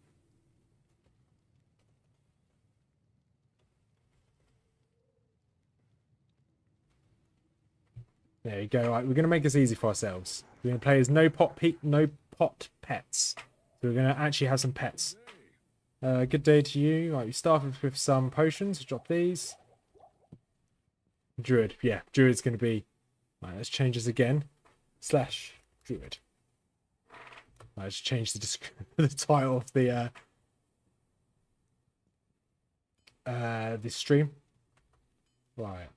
Speaker 1: There you go. Right, we're going to make this easy for ourselves. We're going to play as no pot pets. So we're going to actually have some pets. Good day to you. Right, we started with some potions. Drop these. Druid. Yeah, Druid's going to be... Right, let's change this again. / Druid. Right, let's change the title of the... this stream. Right.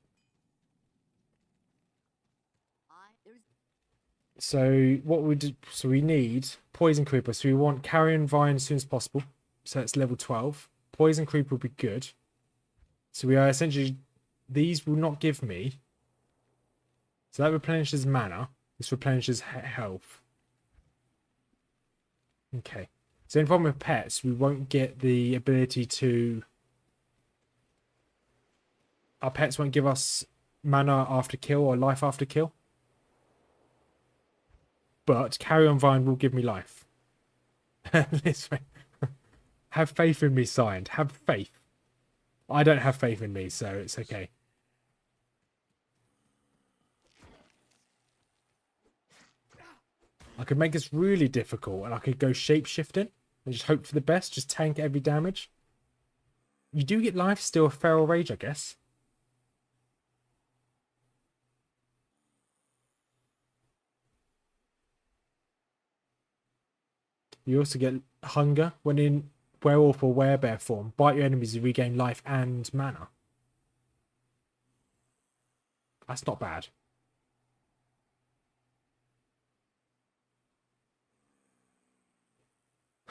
Speaker 1: So what we do? So we need poison creeper. So we want carrion vine as soon as possible. So it's level 12. Poison creeper will be good. So we are essentially, these will not give me. So that replenishes mana. This replenishes health. Okay. So the problem with pets, we won't get the ability to. Our pets won't give us mana after kill or life after kill. But carrion vine will give me life. This way. Have faith in me, signed. Have faith. I don't have faith in me, so it's okay. I could make this really difficult and I could go shape-shifting and just hope for the best, just tank every damage. You do get life, still a feral rage, I guess. You also get hunger when in werewolf or werebear form. Bite your enemies to regain life and mana. That's not bad.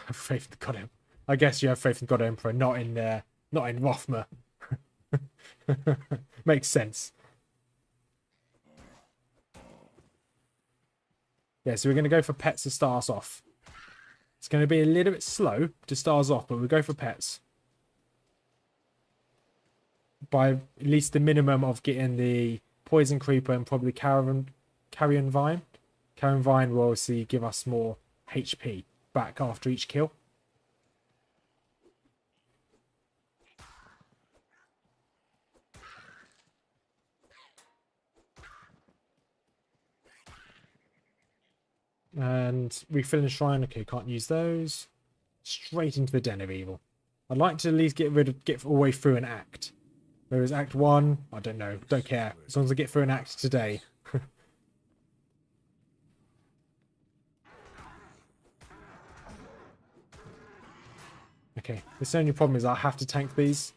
Speaker 1: Have faith in God Emperor. I guess you have faith in God Emperor, not in Rothma. Makes sense. Yeah, so we're going to go for pets to start us off. It's going to be a little bit slow to start us off, but we'll go for pets. By at least the minimum of getting the poison creeper and probably carrion vine. Carrion vine will obviously give us more HP back after each kill. And refill and shrine. Okay, can't use those. Straight into the den of evil. I'd like to at least get all the way through an act. Whereas act 1, I don't know, don't care. As long as I get through an act today. Okay, the only problem is I have to tank these.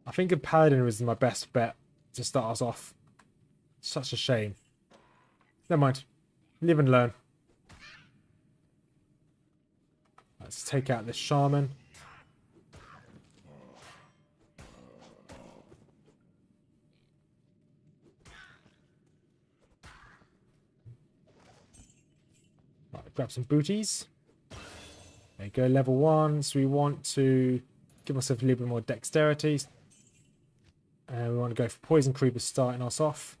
Speaker 1: I think a paladin was my best bet to start us off. Such a shame. Never mind. Live and learn. Let's take out this shaman. Right, grab some booties. There you go, level 1. So we want to give ourselves a little bit more dexterity. And we want to go for poison creepers starting us off.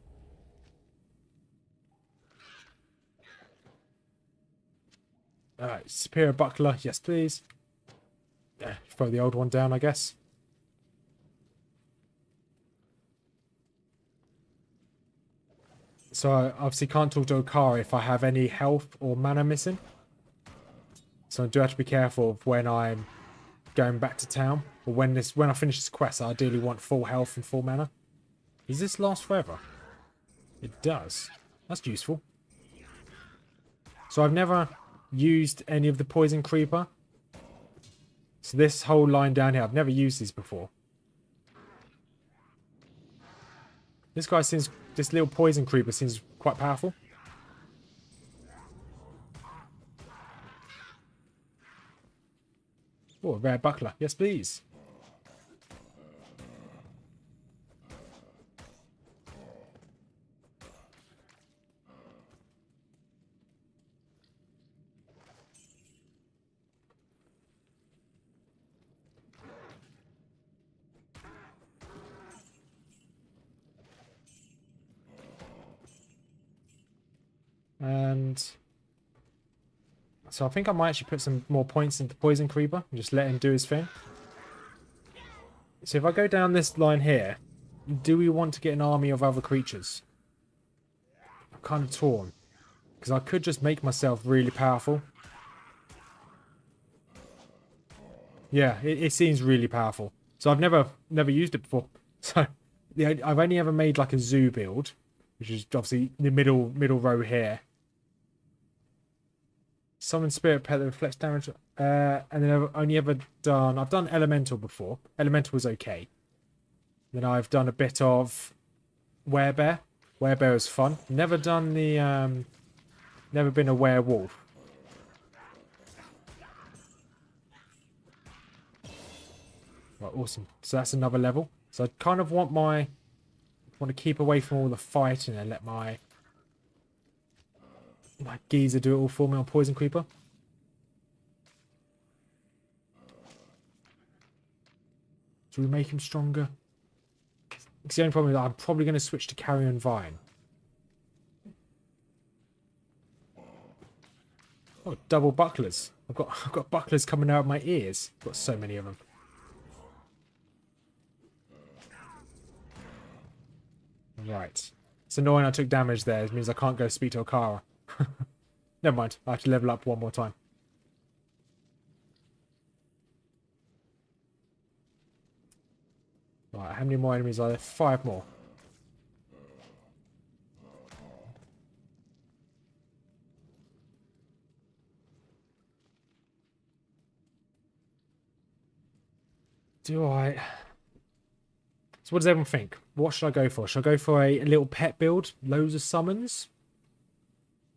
Speaker 1: Alright, superior buckler, yes please. Throw the old one down, I guess. So I obviously can't talk to Okari if I have any health or mana missing. So I do have to be careful of when I'm going back to town. Or when I finish this quest, I ideally want full health and full mana. Does this last forever? It does. That's useful. So I've never used any of the poison creeper. So this whole line down here, I've never used these before. This little poison creeper seems quite powerful. Oh, a rare buckler. Yes, please. And so I think I might actually put some more points into Poison Creeper and just let him do his thing. So if I go down this line here, do we want to get an army of other creatures? I'm kind of torn. Because I could just make myself really powerful. Yeah, it seems really powerful. So I've never used it before. So yeah, I've only ever made like a zoo build which is obviously the middle row here. Summon spirit pet that reflects damage. And then I've done elemental before. Elemental was okay. Then I've done a bit of werebear. Werebear was fun. Never done the never been a werewolf. Right, awesome. So that's another level. So I kind of want to keep away from all the fighting and let my geezer do it all for me on Poison Creeper. Should we make him stronger? It's the only problem is that I'm probably going to switch to Carrion Vine. Oh, double bucklers. I've got bucklers coming out of my ears. I've got so many of them. Right. It's annoying I took damage there. It means I can't go speak to Okara. Never mind. I have to level up one more time. Right, how many more enemies are there? 5 more. Do I... So what does everyone think? What should I go for? Should I go for a little pet build? Loads of summons?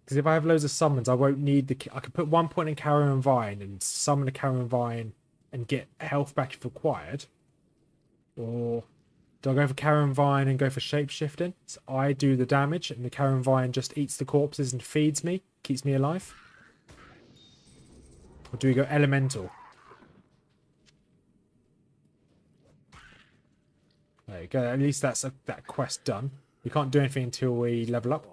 Speaker 1: Because if I have loads of summons, I won't need the... I could put 1 point in Carrion Vine and summon a Carrion Vine and get health back if required. Or do I go for Carrion Vine and go for shapeshifting? So I do the damage and the Carrion Vine just eats the corpses and feeds me, keeps me alive. Or do we go elemental? There you go. At least that's that quest done. We can't do anything until we level up.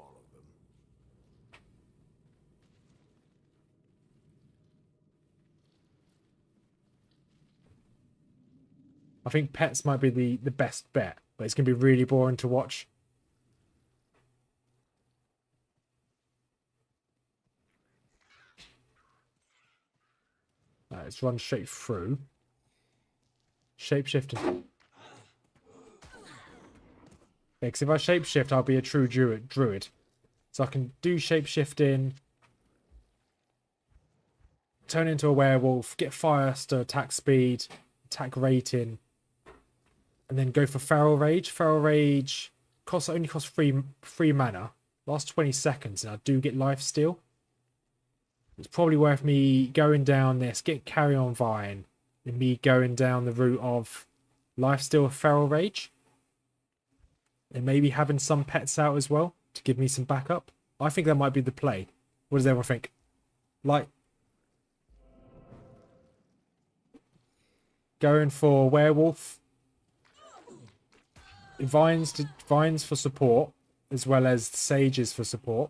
Speaker 1: I think pets might be the best bet, but it's going to be really boring to watch. Let's run straight through. Shapeshifting. Yeah, because if I shapeshift, I'll be a true druid. So I can do shapeshifting, turn into a werewolf, get faster attack speed, attack rating, and then go for Feral Rage. Feral Rage only costs 3 mana. Lasts 20 seconds, and I do get lifesteal. It's probably worth me going down this, get Carrion Vine, and me going down the route of lifesteal of Feral Rage. And maybe having some pets out as well to give me some backup. I think that might be the play. What does everyone think? Like, going for werewolf, vines for support, as well as sages for support,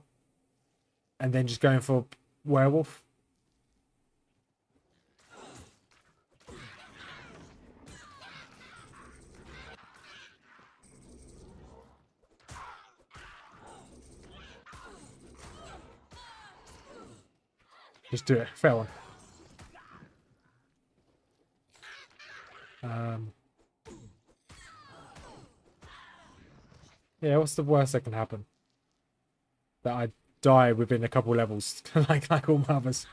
Speaker 1: and then just going for werewolf. Just do it. Fair one. Yeah, what's the worst that can happen? That I die within a couple levels, like all my others.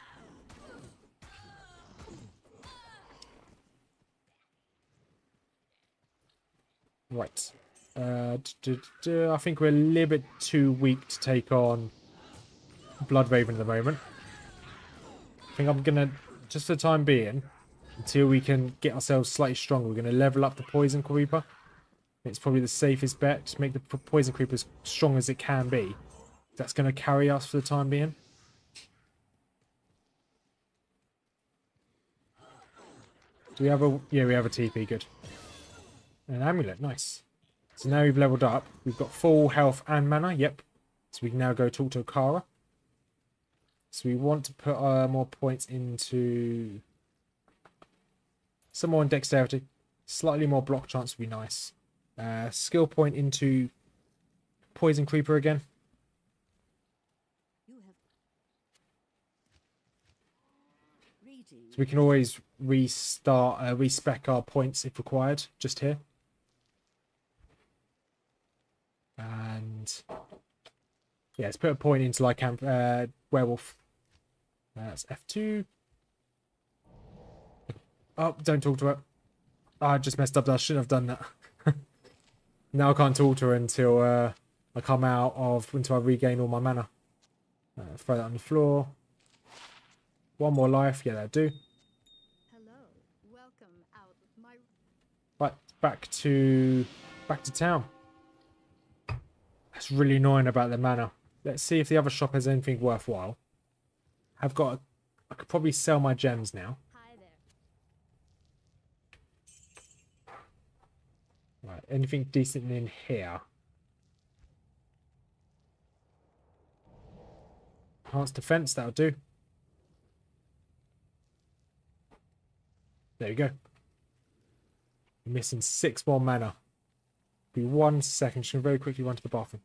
Speaker 1: Right. I think we're a little bit too weak to take on Blood Raven at the moment. I think I'm gonna, just for the time being, until we can get ourselves slightly stronger, we're gonna level up the Poison Creeper. It's probably the safest bet to make the Poison Creeper as strong as it can be. That's gonna carry us for the time being. Do we have a... Yeah, we have a TP, good. And an amulet, nice. So now we've leveled up. We've got full health and mana, yep. So we can now go talk to Okara. So we want to put more points into... Some more in dexterity. Slightly more block chance would be nice. Skill point into Poison Creeper again. So we can always respec our points if required, just here. And Yeah, let's put a point into like werewolf. That's F2. Oh, don't talk to her. Oh, I just messed up. I shouldn't have done that. Now I can't talk to her until I come out of, until I regain all my mana. Throw that on the floor. One more life. Yeah, that'll do.
Speaker 5: Hello, welcome out of my.
Speaker 1: Right, back to town. That's really annoying about the mana. Let's see if the other shop has anything worthwhile. I could probably sell my gems now.
Speaker 3: Hi there.
Speaker 1: Right, anything decent in here? Enhanced defense, that'll do. There you go. We're missing 6 more mana. Be 1 second. Just gonna very quickly run to the bathroom.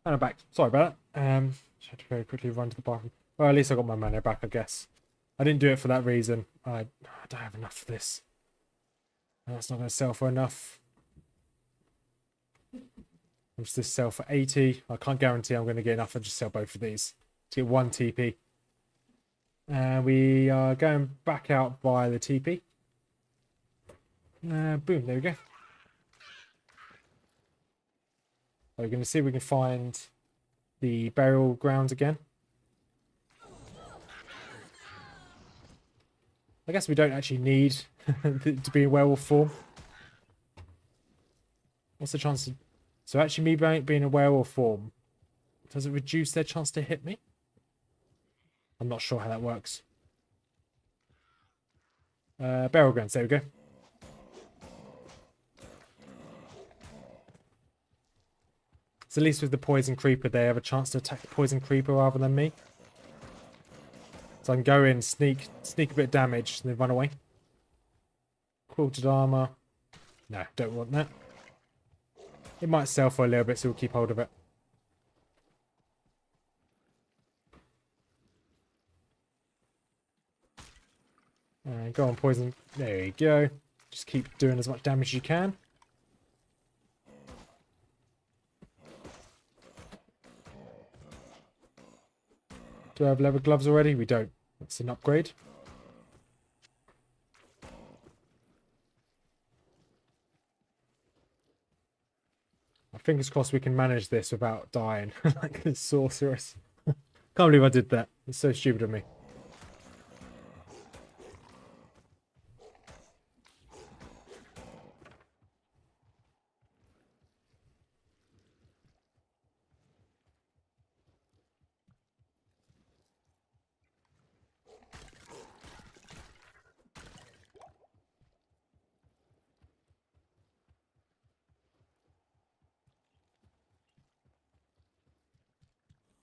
Speaker 1: And I'm back. Sorry about that. Just had to very quickly run to the bathroom. Well, at least I got my mana back, I guess. I didn't do it for that reason. I don't have enough for this. That's not going to sell for enough. What's this sell for 80? I can't guarantee I'm going to get enough. I'll just sell both of these to get 1 TP. And we are going back out via the TP. Boom, there we go. We're going to see if we can find the burial grounds again. I guess we don't actually need to be in werewolf form. What's the chance to... So actually me being in werewolf form, does it reduce their chance to hit me? I'm not sure how that works. Burial grounds, there we go. So at least with the poison creeper, they have a chance to attack the poison creeper rather than me. So I can go in, sneak a bit of damage, and then run away. Quilted armor. No, don't want that. It might sell for a little bit, so we'll keep hold of it. Go on, poison. There you go. Just keep doing as much damage as you can. Do I have leather gloves already? We don't. That's an upgrade. Fingers crossed we can manage this without dying like a sorceress. Can't believe I did that. It's so stupid of me.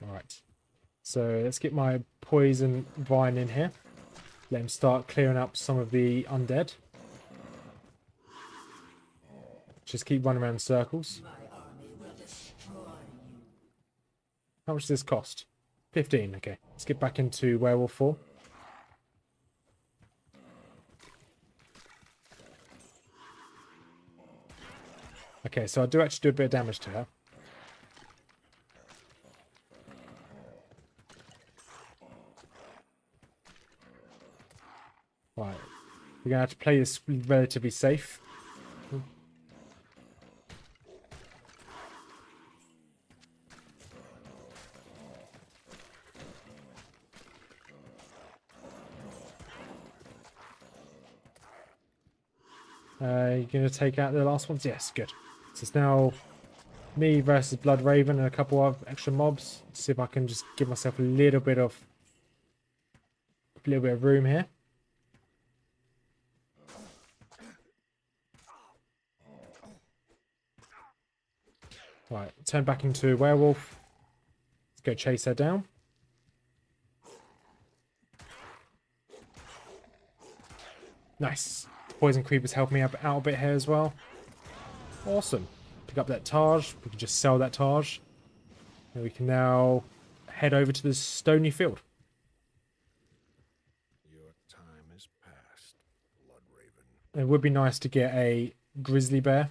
Speaker 1: Alright, so let's get my poison vine in here. Let him start clearing up some of the undead. Just keep running around in circles. How much does this cost? 15, okay. Let's get back into werewolf form. Okay, so I do actually do a bit of damage to her. Right, we're going to have to play this relatively safe. You're going to take out the last ones? Yes, good. So it's now me versus Blood Raven and a couple of extra mobs. See if I can just give myself a little bit of room here. Right, turn back into a werewolf. Let's go chase her down. Nice. Poison creepers help me out a bit here as well. Awesome. Pick up that Taj. We can just sell that Taj. And we can now head over to the stony field.
Speaker 2: Your time is past, Blood Raven.
Speaker 1: It would be nice to get a grizzly bear.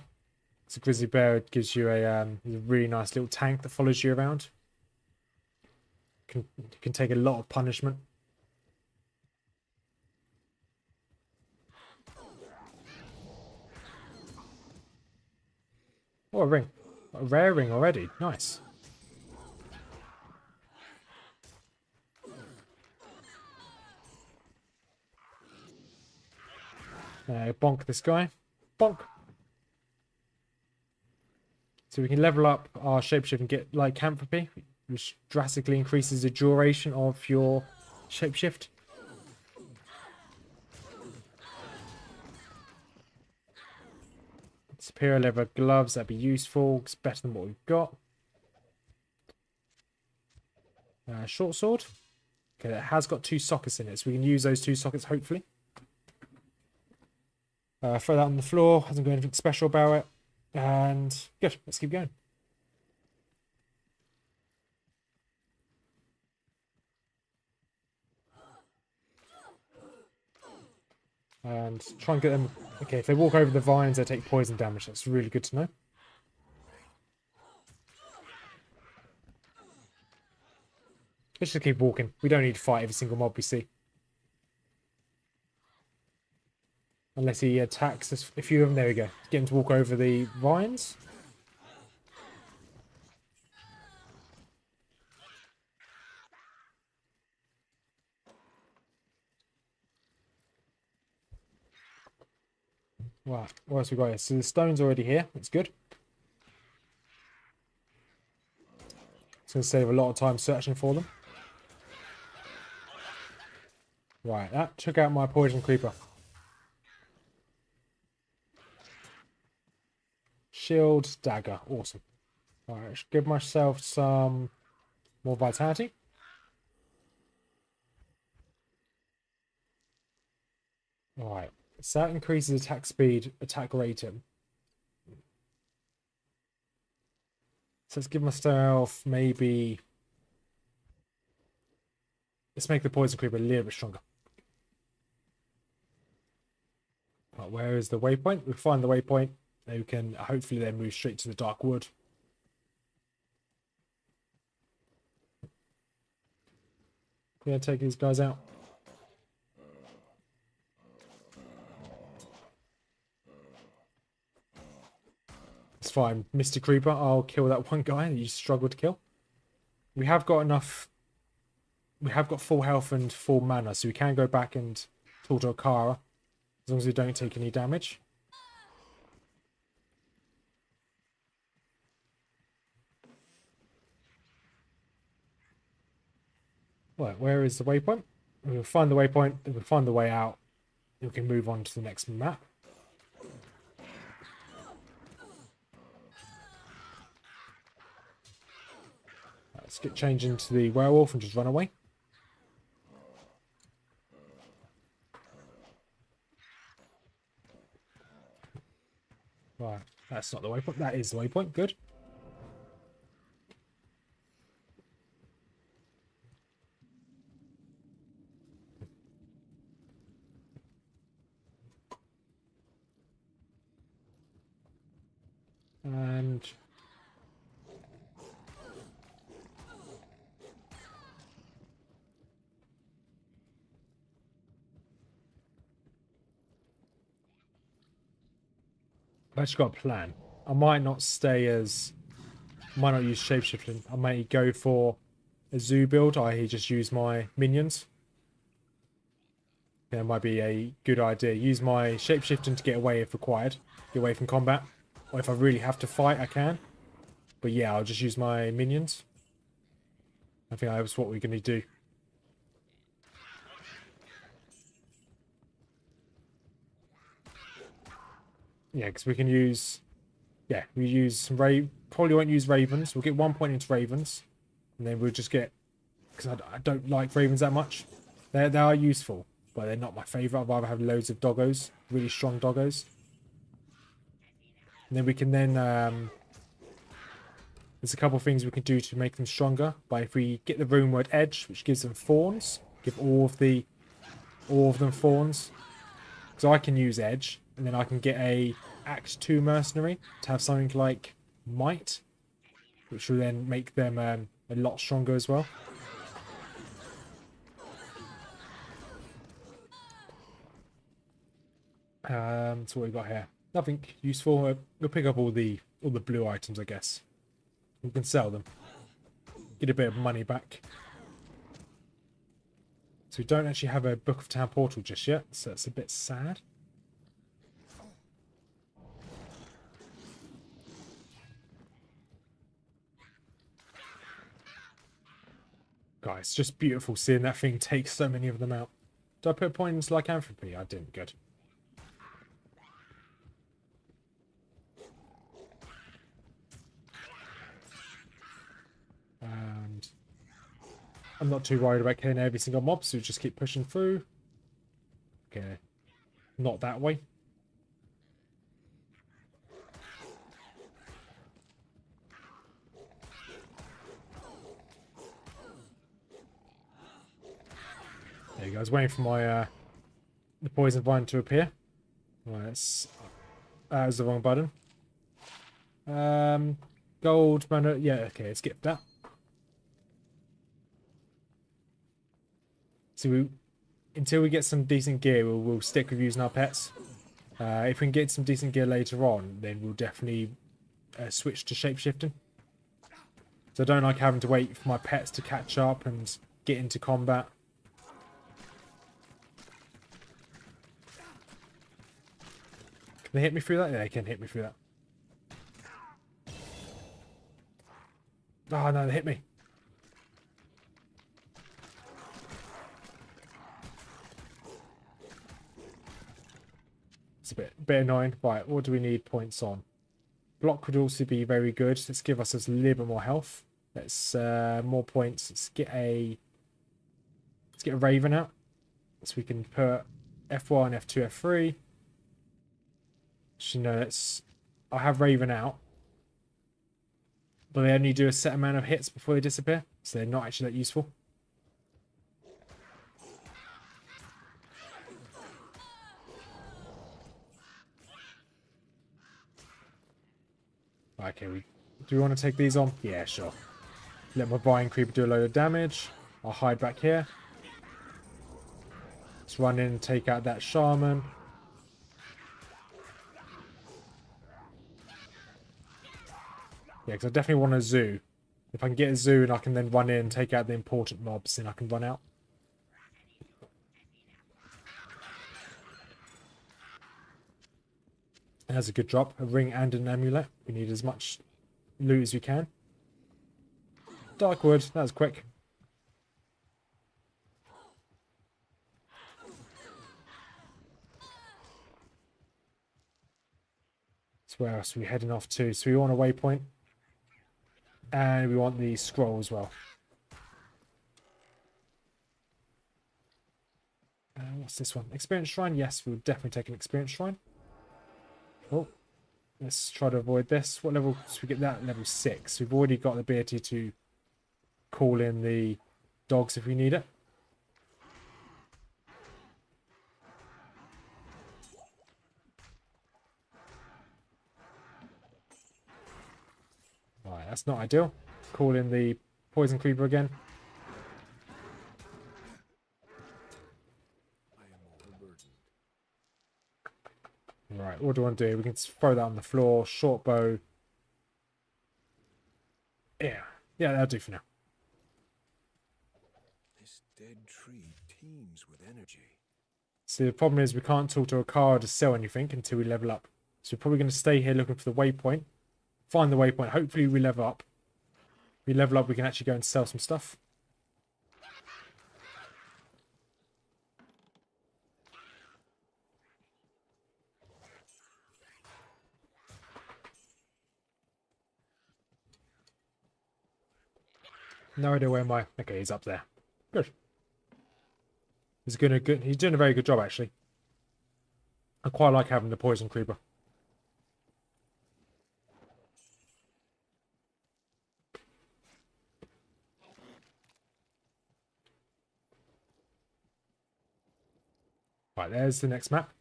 Speaker 1: So grizzly bear gives you a really nice little tank that follows you around. Can take a lot of punishment. Oh, a ring. A rare ring already. Nice. Bonk this guy. Bonk. So we can level up our shapeshift and get lycanthropy, which drastically increases the duration of your shapeshift. Superior leather gloves, that'd be useful. It's better than what we've got. Short sword. Okay, it has got 2 sockets in it, so we can use those 2 sockets hopefully. Throw that on the floor. Hasn't got anything special about it. And good, let's keep going. And try and get them. Okay, if they walk over the vines, they take poison damage. That's really good to know. Let's just keep walking. We don't need to fight every single mob we see. Unless he attacks us. A few of them. There we go. Get him to walk over the vines. Right, what else we got here? So the stone's already here. That's good. It's going to save a lot of time searching for them. Right, that took out my poison creeper. Shield, dagger. Awesome. Alright, give myself some more vitality. Alright, so that increases attack speed, attack rating. So let's give myself maybe... Let's make the poison creeper a little bit stronger. Right, where is the waypoint? We find the waypoint. Then we can hopefully then move straight to the dark wood. Yeah, take these guys out. It's fine. Mr. Creeper, I'll kill that one guy that you struggled to kill. We have got enough... We have got full health and full mana, so we can go back and talk to Akara. As long as we don't take any damage. Right, where is the waypoint? We'll find the waypoint, then we'll find the way out. Then we can move on to the next map. Let's get changed into the werewolf and just run away. Right, that's not the waypoint. That is the waypoint. Good. And I've actually got a plan. I might not stay as... might not use shapeshifting. I may go for a zoo build, i.e. just use my minions. That might be a good idea. Use my shapeshifting to get away if required. Get away from combat. Or if I really have to fight, I can. But yeah, I'll just use my minions. I think that's what we're going to do. Yeah, because we can use... Yeah, we use some probably won't use ravens. We'll get 1 point into ravens. And then we'll just get... Because I don't like ravens that much. They are useful. But they're not my favourite. I'd rather have loads of doggos. Really strong doggos. And then we can then... there's a couple of things we can do to make them stronger. But if we get the rune word edge, which gives them thorns. Give all of them thorns. So I can use edge. And then I can get a Act 2 mercenary to have something like might. Which will then make them a lot stronger as well. So what we got here? Nothing useful. We'll pick up all the blue items, I guess. We can sell them. Get a bit of money back. So we don't actually have a Book of Town portal just yet, so it's a bit sad. Guys, it's just beautiful seeing that thing take so many of them out. Did I put points like lycanthropy? I didn't. Good. And I'm not too worried about killing every single mob, so we just keep pushing through. Okay. Not that way. There you go. I was waiting for my the poison vine to appear. Right, that was the wrong button. Gold mana. Yeah, okay, let's skip that. So until we get some decent gear, we'll stick with using our pets. If we can get some decent gear later on, then we'll definitely switch to shapeshifting. So I don't like having to wait for my pets to catch up and get into combat. Can they hit me through that? Yeah, they can hit me through that. Oh no, they hit me. It's a bit annoying. Right, what do we need points on? Block would also be very good. Let's give us a little bit more health. Let's more points. Let's get a Raven out. So we can put F1, F2, F3. Actually, no, I'll have Raven out. But they only do a set amount of hits before they disappear. So they're not actually that useful. Okay, do we want to take these on? Yeah, sure. Let my Vine Creeper do a load of damage. I'll hide back here. Let's run in and take out that Shaman. Yeah, because I definitely want a zoo. If I can get a zoo and I can then run in and take out the important mobs, then I can run out. That's a good drop. A ring and an amulet. We need as much loot as we can. Darkwood. That was quick. So where else are we heading off to? So we want a waypoint. And we want the scroll as well. What's this one? Experience Shrine? Yes, we'll definitely take an Experience Shrine. Oh, let's try to avoid this. What level should we get that? Level 6. We've already got the ability to call in the dogs if we need it. Right, that's not ideal. Call in the poison creeper again. Right, what do I want to do? We can throw that on the floor. Short bow. Yeah, that'll do for now.
Speaker 2: This dead tree teems with energy.
Speaker 1: So the problem is we can't talk to a car to sell anything until we level up. So we're probably going to stay here looking for the waypoint. Find the waypoint. Hopefully we level up. If we level up, we can actually go and sell some stuff. No idea where my... Okay, he's up there. Good. He's doing a very good job, actually. I quite like having the poison creeper. Right, there's the next map.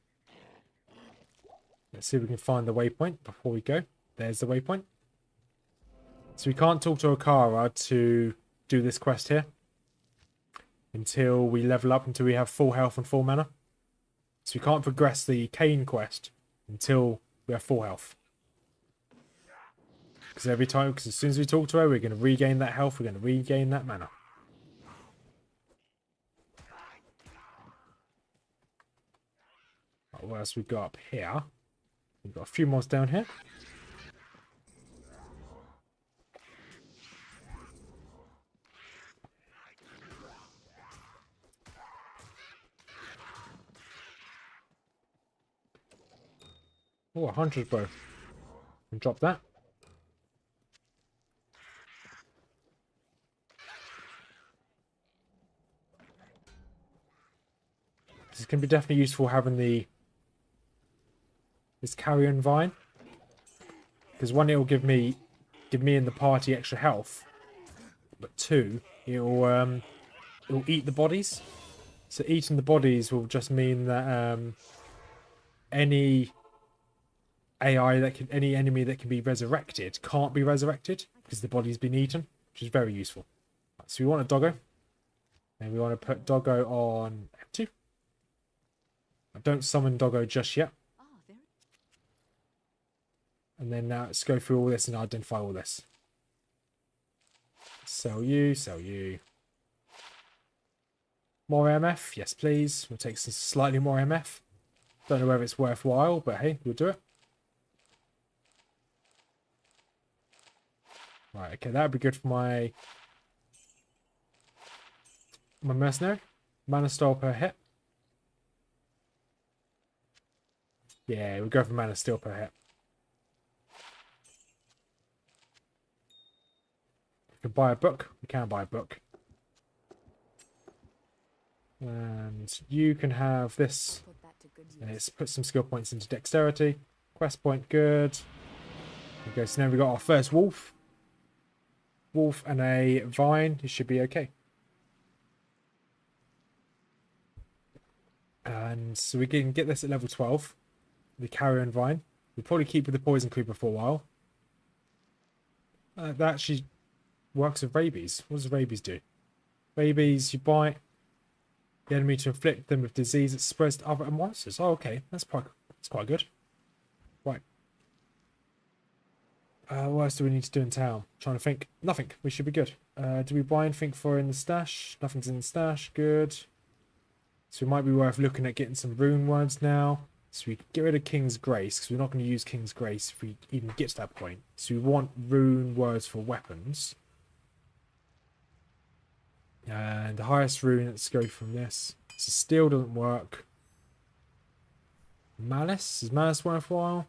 Speaker 1: Let's see if we can find the waypoint before we go. There's the waypoint. So we can't talk to Okara to do this quest here until we level up, until we have full health and full mana. So we can't progress the Cain quest until we have full health. Because as soon as we talk to her, we're going to regain that health, we're going to regain that mana. Right, what else we got up here? We've got a few more down here. Oh, 100 bow. And drop that. This can be definitely useful having this carrion vine. Because one, it will give me and the party extra health. But two, it'll eat the bodies. So eating the bodies will just mean that any enemy that can be resurrected can't be resurrected because the body's been eaten, which is very useful. So we want a doggo, and we want to put doggo on F2. I don't summon doggo just yet. And then now let's go through all this and identify all this. Sell you, sell you. More MF, yes please. We'll take some slightly more MF. Don't know whether it's worthwhile, but hey, we'll do it. Right, okay, that would be good for my mercenary. Mana style per hit. Yeah, we'll go for mana steel per hit. We can buy a book. We can buy a book. And you can have this. And it's put some skill points into dexterity. Quest point, good. Okay, so now we've got our first wolf. Wolf and a vine. It should be okay. And so we can get this at level 12. The carrion vine. We'll probably keep with the poison creeper for a while. That actually works with rabies. What does rabies do? Rabies, you bite the enemy to inflict them with disease that spreads to other monsters. Oh, okay. That's quite good. Right. What else do we need to do in town? Trying to think. Nothing. We should be good. Do we buy anything for in the stash? Nothing's in the stash. Good. So it might be worth looking at getting some rune words now. So we can get rid of King's Grace, because we're not going to use King's Grace if we even get to that point. So we want rune words for weapons. And the highest rune, let's go from this. So steel doesn't work. Malice? Is malice worthwhile?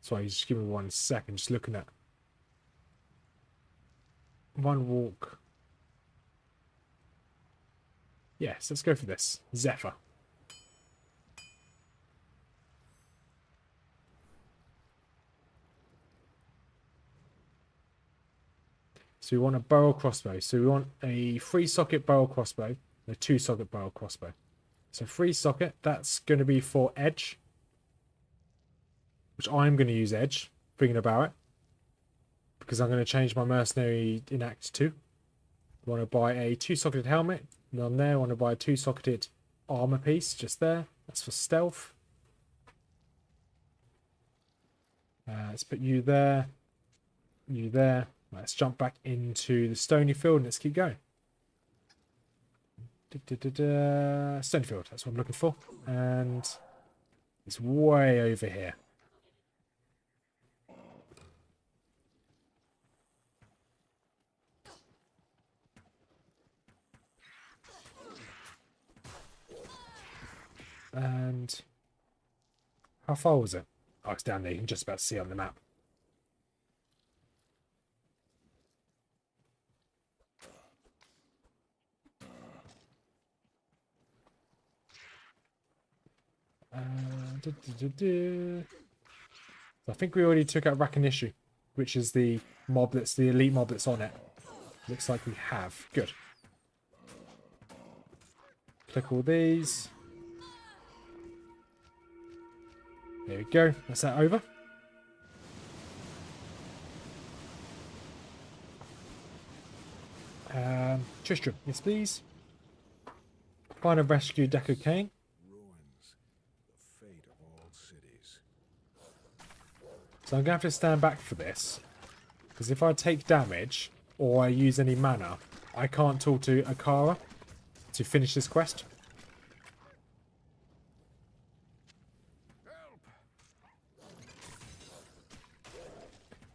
Speaker 1: Sorry, just give me 1 second. Just looking at one walk. Yes, let's go for this. Zephyr. So we want a barrel crossbow. So we want a 3-socket barrel crossbow, and a 2-socket barrel crossbow. So 3-socket, that's going to be for edge. Which I'm going to use edge, thinking about it. Because I'm going to change my mercenary in Act 2. I want to buy a 2-socketed helmet. None there. I want to buy a 2-socketed armor piece just there. That's for stealth. Let's put you there. You there. Let's jump back into the stony field and let's keep going. Stony field, that's what I'm looking for. And it's way over here. And how far was it? Oh, it's down there. You can just about see it on the map. So I think we already took out Rakinishu, which is the mob that's the elite mob that's on it. Looks like we have. Good. Click all these. There we go. That's that over. Tristram, yes please. Find and rescue Deckard Cain.
Speaker 2: Ruins, the fate of all cities.
Speaker 1: So I'm going to have to stand back for this. Because if I take damage, or I use any mana, I can't talk to Akara to finish this quest.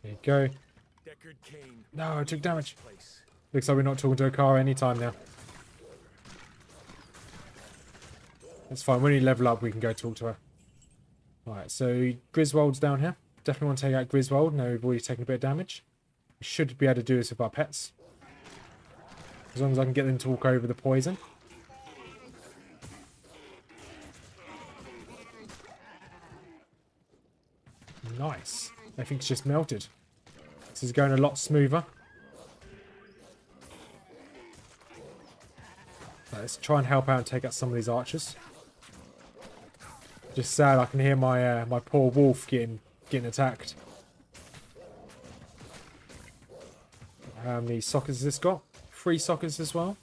Speaker 1: There you go.
Speaker 2: Deckard Cain.
Speaker 1: No, I took damage.
Speaker 2: Place.
Speaker 1: Looks like we're not talking to Akara anytime now. That's fine. When we level up, we can go talk to her. Alright, so Griswold's down here. Definitely want to take out Griswold. Now we've already taken a bit of damage. We should be able to do this with our pets. As long as I can get them to walk over the poison. Nice. Everything's just melted. This is going a lot smoother. Let's try and help out and take out some of these archers. Just sad, I can hear my my poor wolf getting attacked. How many sockets has this got? 3 sockets as well.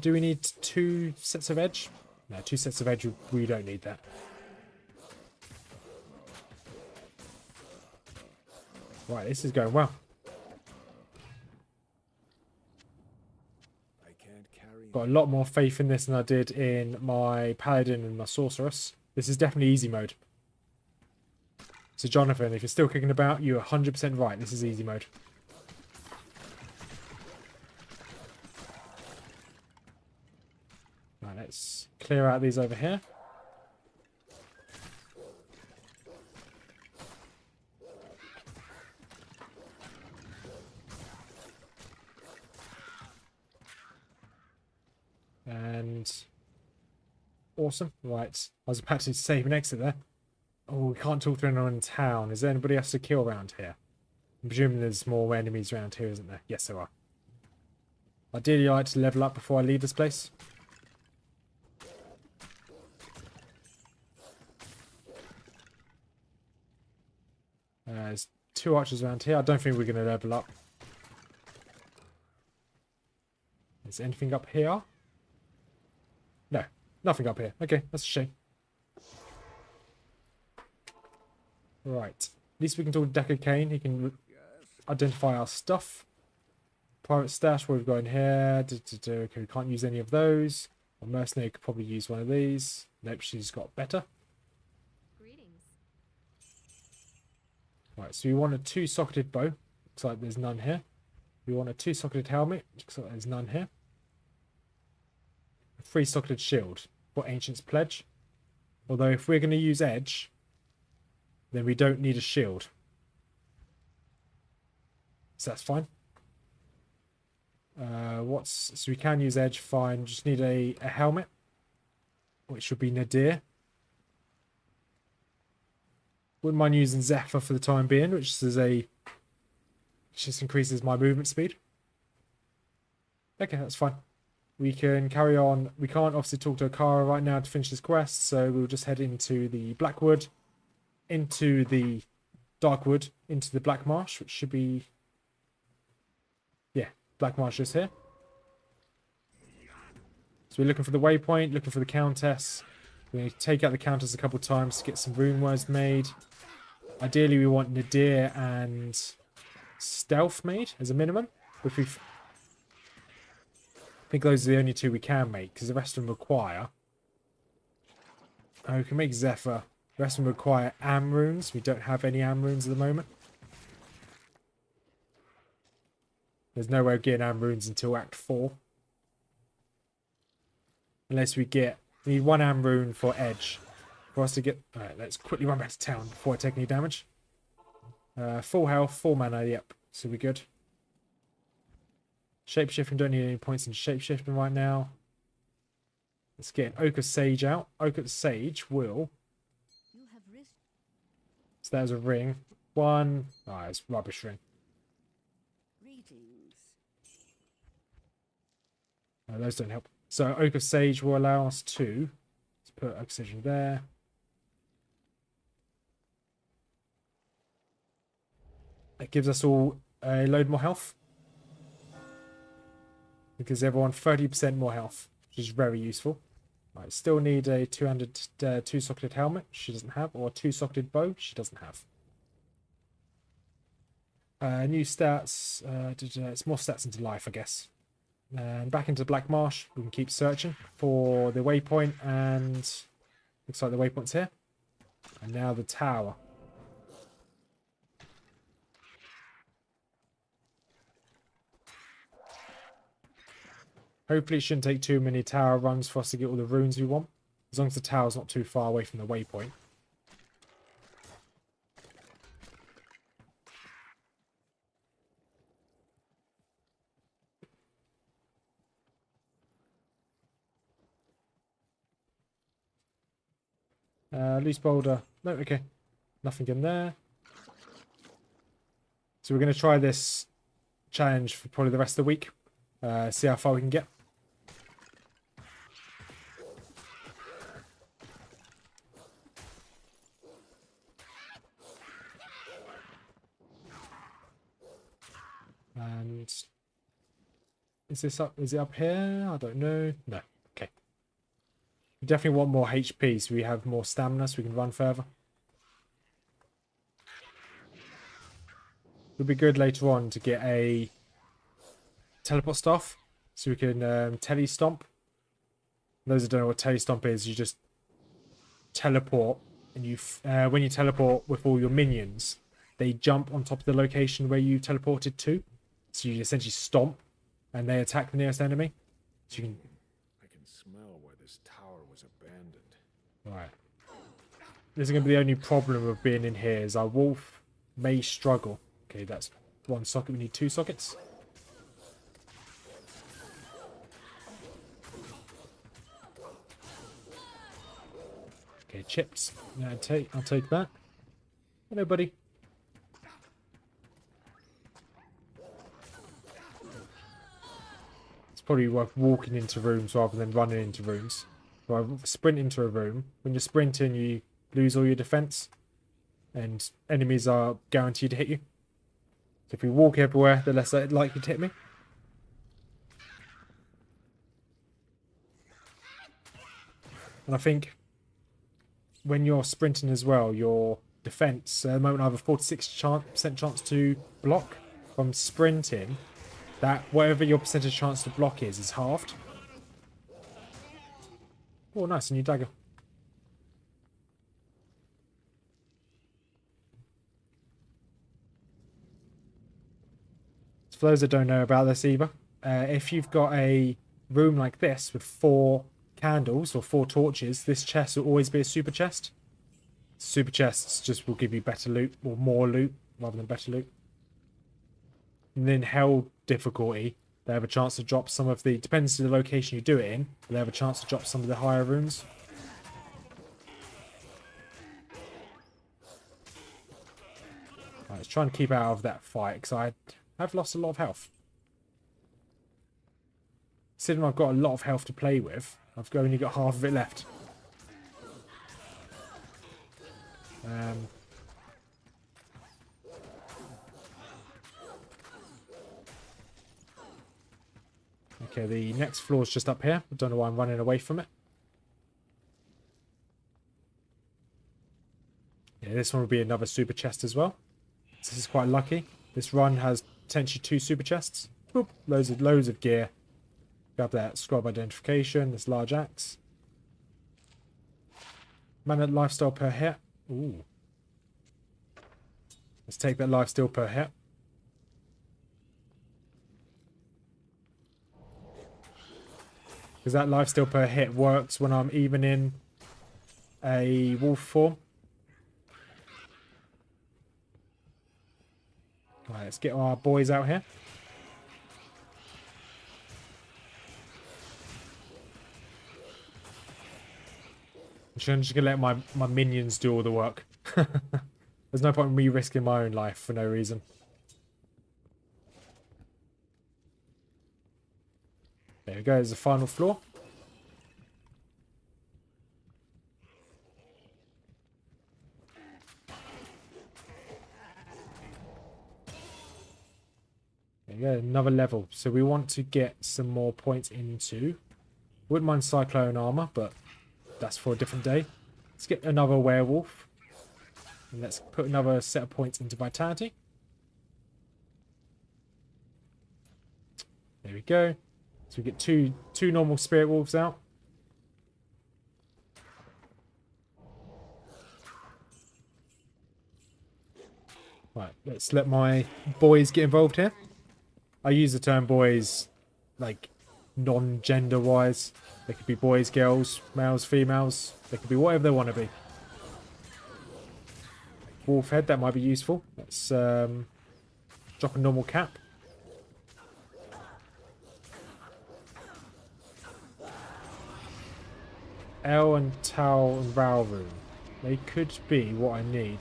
Speaker 1: Do we need 2 sets of edge? No, 2 sets of edge. We don't need that. Right, this is going well. Got a lot more faith in this than I did in my paladin and my sorceress. This is definitely easy mode. So Jonathan, if you're still kicking about, you're 100% right. This is easy mode. Right, let's clear out these over here. And awesome. Right. I was about to save an exit there. Oh, we can't talk to anyone in town. Is there anybody else to kill around here? I'm presuming there's more enemies around here, isn't there? Yes, there are. Ideally, I like to level up before I leave this place. There's 2 archers around here. I don't think we're going to level up. Is there anything up here? No, nothing up here. Okay, that's a shame. Right. At least we can talk to Deckard Cain. He can identify our stuff. Private stash, what we've got in here. Okay, we can't use any of those. A mercenary could probably use one of these. Nope, she's got better.
Speaker 3: Greetings.
Speaker 1: Right, so we want a 2-socketed bow. Looks like there's none here. We want a 2-socketed helmet. Looks like there's none here. 3-socketed shield for Ancient's Pledge. Although if we're going to use edge, then we don't need a shield. So that's fine. So we can use edge, fine. Just need a helmet, which should be Nadir. Wouldn't mind using Zephyr for the time being, which just increases my movement speed. Okay, that's fine. We can carry on. We can't obviously talk to Akara right now to finish this quest, so we'll just head into the Blackwood, into the Darkwood, into the Black Marsh, which should be... Yeah, Black Marsh is here. So we're looking for the waypoint, looking for the countess. We're going to take out the countess a couple of times to get some runewords made. Ideally, we want Nadir and stealth made as a minimum. If we, I think those are the only 2 we can make, because the rest of them require. We can make Zephyr. The rest of them require Am runes. We don't have any Am runes at the moment. There's no way of getting Am runes until Act 4. Unless we need 1 Am rune for Edge. For us to get... Alright, let's quickly run back to town before I take any damage. Full health, 4 mana, yep. So we're good. Shapeshifting, don't need any points in shapeshifting right now. Let's get an Oak of Sage out. Oak of Sage will... So there's a ring. 1... Ah, it's rubbish ring. No, those don't help. So Oak of Sage will allow us to... Let's put Oak of Sage in there. It gives us all a load more health. It gives everyone 30% more health, which is very useful. Right, still need a 2-socketed helmet, she doesn't have, or a 2-socketed bow, she doesn't have. New stats, it's more stats into life, I guess. And back into Black Marsh, we can keep searching for the waypoint, and looks like the waypoint's here. And now the tower. Hopefully it shouldn't take too many tower runs for us to get all the runes we want. As long as the tower's not too far away from the waypoint. Loose boulder. No, okay. Nothing in there. So we're going to try this challenge for probably the rest of the week. See how far we can get. And is it up here? I don't know. No. Okay. We definitely want more HP so we have more stamina so we can run further. It'll be good later on to get a teleport staff so we can tele-stomp. Those that don't know what tele-stomp is, you just teleport and you when you teleport with all your minions, they jump on top of the location where you teleported to. So you essentially stomp and they attack the nearest enemy. So you can...
Speaker 2: I can smell where this tower was abandoned.
Speaker 1: Right. This is going to be the only problem of being in here is our wolf may struggle. Okay, that's 1 socket. We need 2 sockets. Okay, chips. Yeah, I'll take that. Hello, buddy. It's probably worth walking into rooms rather than running into rooms. So I sprint into a room. When you're sprinting, you lose all your defense, and enemies are guaranteed to hit you. So if you walk everywhere, they're less likely to hit me. And I think when you're sprinting as well, your defense, at the moment I have a 46% chance to block from sprinting. That whatever your percentage chance to block is halved. Oh, nice, a new dagger. For those that don't know about this either, if you've got a room like this with 4 candles or 4 torches, this chest will always be a super chest. Super chests just will give you better loot, or more loot rather than better loot. And then hell difficulty, they have a chance to drop some of the, depends on the location you do it in, they have a chance to drop some of the higher runes. Right, let's try and keep out of that fight because I've lost a lot of health. Considering I've got a lot of health to play with, I've only got half of it left. Okay, the next floor is just up here. I don't know why I'm running away from it. Yeah, this one will be another super chest as well. This is quite lucky. This run has potentially 2 super chests. Boop, loads of gear. Grab that scroll of identification, this large axe. Mana lifestyle per hit. Ooh. Let's take that lifesteal per hit. Because that lifesteal per hit works when I'm even in a wolf form. Alright, let's get our boys out here. I'm just going to let my minions do all the work. There's no point in me risking my own life for no reason. There we go, there's the final floor. There you go, another level. So we want to get some more points into. Wouldn't mind cyclone armor, but that's for a different day. Let's get another werewolf. And let's put another set of points into vitality. There we go. So we get two normal spirit wolves out. Right, let's let my boys get involved here. I use the term boys like non-gender wise. They could be boys, girls, males, females. They could be whatever they want to be. Wolf head, that might be useful. Let's drop a normal cap. L and Tau and Val rune. They could be what I need.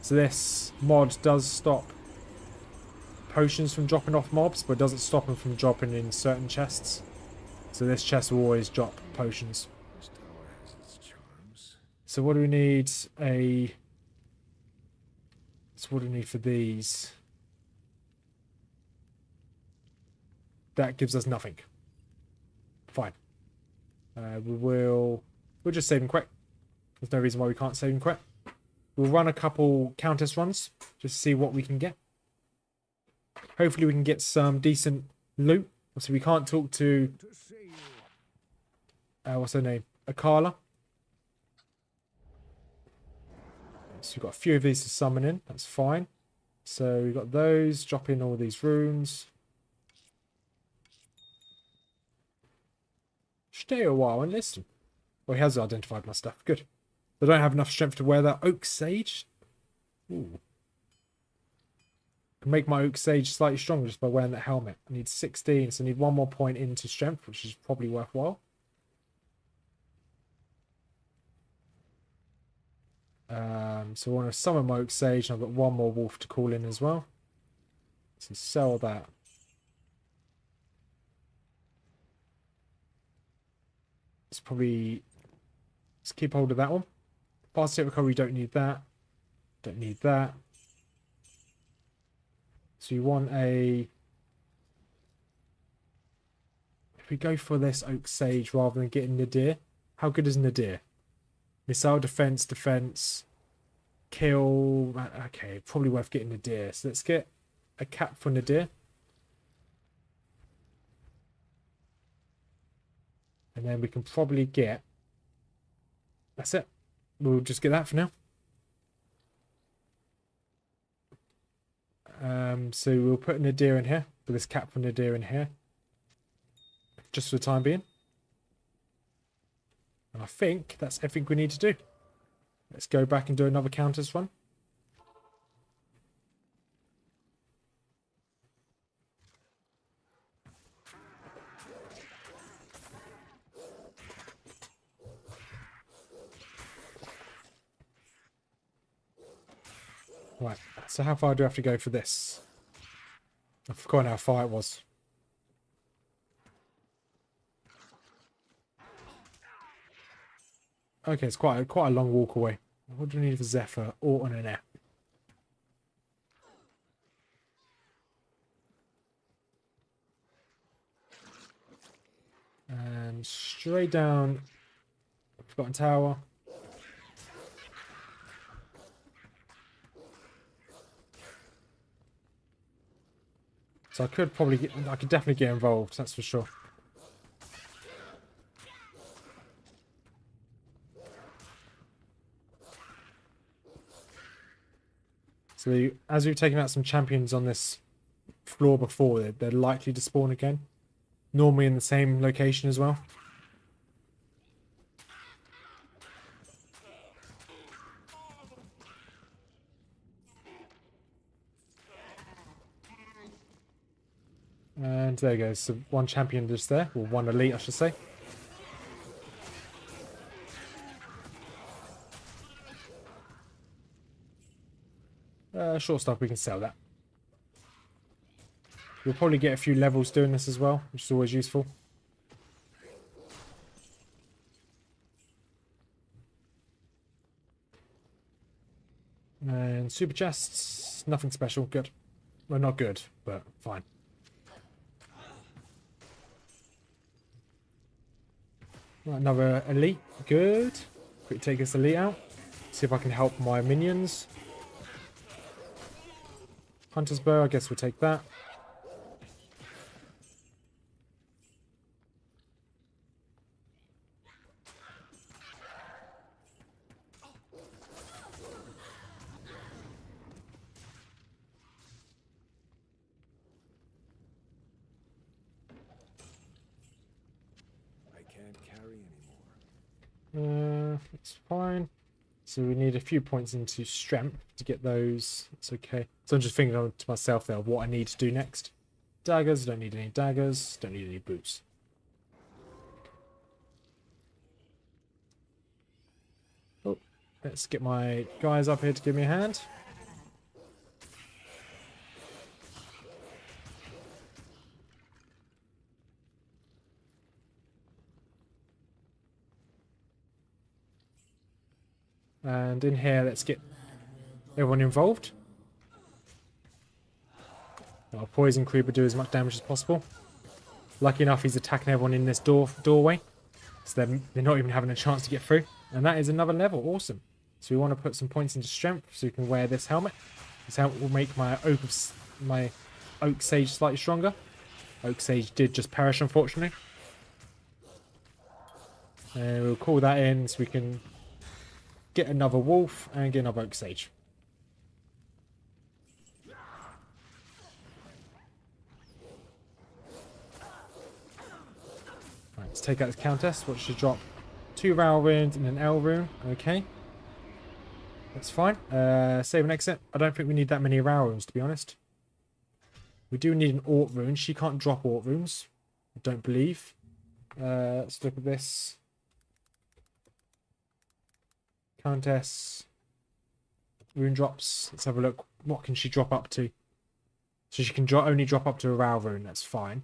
Speaker 1: So this mod does stop potions from dropping off mobs, but doesn't stop them from dropping in certain chests. So this chest will always drop potions.
Speaker 2: This tower has its charms.
Speaker 1: So what do we need? So what do we need for these? That gives us nothing. Fine. We'll just save him quick. There's no reason why we can't save him quick. We'll run a couple countess runs just to see what we can get. Hopefully we can get some decent loot. Obviously we can't talk to what's her name? Akala. So we've got a few of these to summon in. That's fine. So we've got those. Drop in all these runes. Stay a while and listen. Well, he has identified my stuff. Good. I don't have enough strength to wear that oak sage. Ooh. I can make my oak sage slightly stronger just by wearing that helmet. I need 16, so I need 1 more point into strength, which is probably worthwhile. So I want to summon my oak sage, and I've got 1 more wolf to call in as well. So sell that. It's probably... Let's keep hold of that one. Fast hit recovery, don't need that. Don't need that. So you want a... If we go for this oak sage rather than getting Nadir, how good is Nadir? Missile defense, kill. Okay, probably worth getting Nadir. So let's get a cap for Nadir. And then we can probably get... That's it. We'll just get that for now. So we'll put Nadir in here. Put this cap for Nadir in here. Just for the time being. And I think that's everything we need to do. Let's go back and do another countess run. Right, so how far do I have to go for this? I've forgotten how far it was. Okay, it's quite a long walk away. What do we need for Zephyr? Or an F? And straight down Forgotten Tower. So I could probably get, I could definitely get involved, that's for sure. So as we've taken out some champions on this floor before, they're likely to spawn again. Normally in the same location as well. And there goes. So one champion just there, or one elite I should say. Short stuff, we can sell that. We'll probably get a few levels doing this as well, which is always useful. And super chests, nothing special, good. Well, not good, but fine. Right, another elite, good. Quick take this elite out. See if I can help my minions. Hunter's bow, I guess we'll take that.
Speaker 2: I can't carry anymore.
Speaker 1: That's fine. So we need a few points into strength to get those. It's okay. So I'm just thinking to myself there what I need to do next. Daggers, don't need any daggers. Don't need any boots. Oh, let's get my guys up here to give me a hand. And in here, let's get everyone involved. Our poison creeper do as much damage as possible. Lucky enough, he's attacking everyone in this doorway. So they're not even having a chance to get through. And that is another level. Awesome. So we want to put some points into strength so you can wear this helmet. This helmet will make my oak sage slightly stronger. Oak sage did just perish, unfortunately. And we'll call that in so we can get another wolf and get another oak sage. Right, let's take out this countess. What should drop? 2 Ral runes and an L rune. Okay. That's fine. Save and exit. I don't think we need that many Ral runes, to be honest. We do need an Ort rune. She can't drop Ort runes. I don't believe. Let's look at this. Countess. Rune drops. Let's have a look. What can she drop up to? So she can only drop up to a Ral rune. That's fine.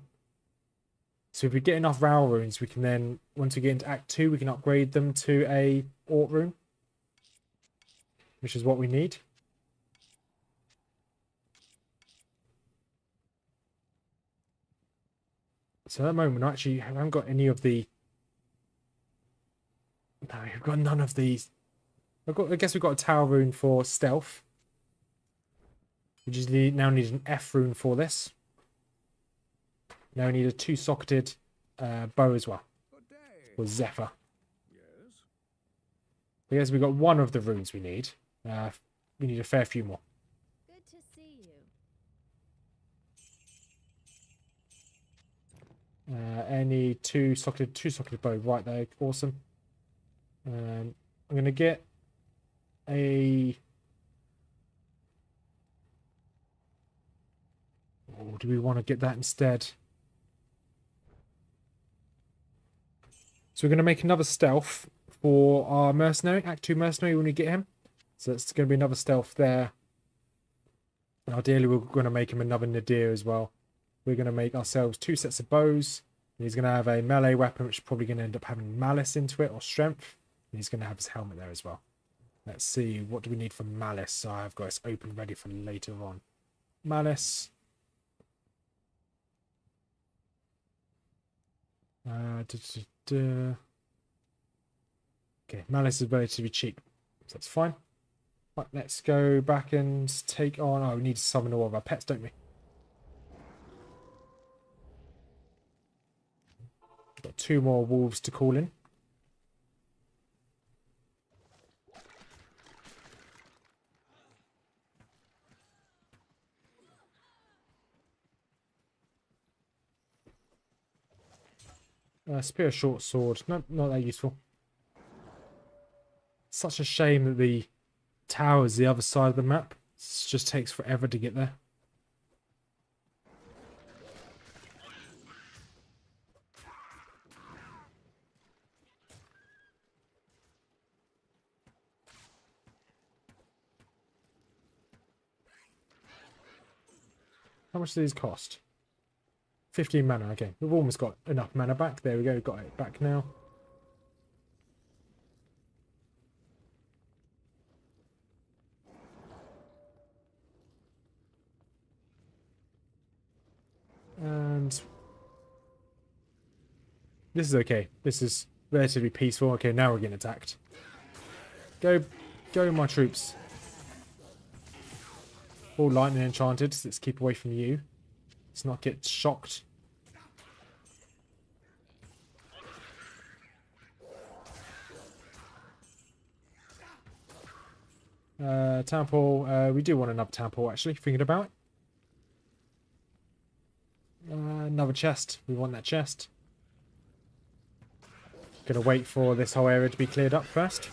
Speaker 1: So if we get enough Ral runes, we can then, once we get into Act 2, we can upgrade them to a Ort rune. Which is what we need. So at the moment, actually, I haven't got any of the... No, we've got none of these. I guess we've got a Tower rune for stealth. We just now need an F rune for this. Now we need a 2-socketed bow as well.
Speaker 2: Good day.
Speaker 1: For Zephyr.
Speaker 2: Yes.
Speaker 1: I guess we've got one of the runes we need. We need a fair few more.
Speaker 3: Good to see you.
Speaker 1: Any 2-socketed bow right there. Awesome. I'm going to get a... Or do we want to get that instead? So we're going to make another stealth for our mercenary, Act 2 mercenary when we get him. So it's going to be another stealth there. And ideally we're going to make him another nadir as well. We're going to make ourselves 2 sets of bows. And he's going to have a melee weapon which is probably going to end up having malice into it or strength. And he's going to have his helmet there as well. Let's see, what do we need for malice? So I've got this open ready for later on. Malice. Okay, malice is relatively cheap, so that's fine. Right, let's go back and take on... Oh, we need to summon all of our pets, don't we? Got 2 more wolves to call in. Spear short sword, not that useful. Such a shame that the tower is the other side of the map. It just takes forever to get there. How much do these cost? 15 mana, okay. We've almost got enough mana back. There we go, got it back now. And this is okay. This is relatively peaceful. Okay, now we're getting attacked. Go my troops. All lightning enchanted. So let's keep away from you. Let's not get shocked. Temple. We do want another temple actually, thinking about it. Another chest. We want that chest. Gonna wait for this whole area to be cleared up first.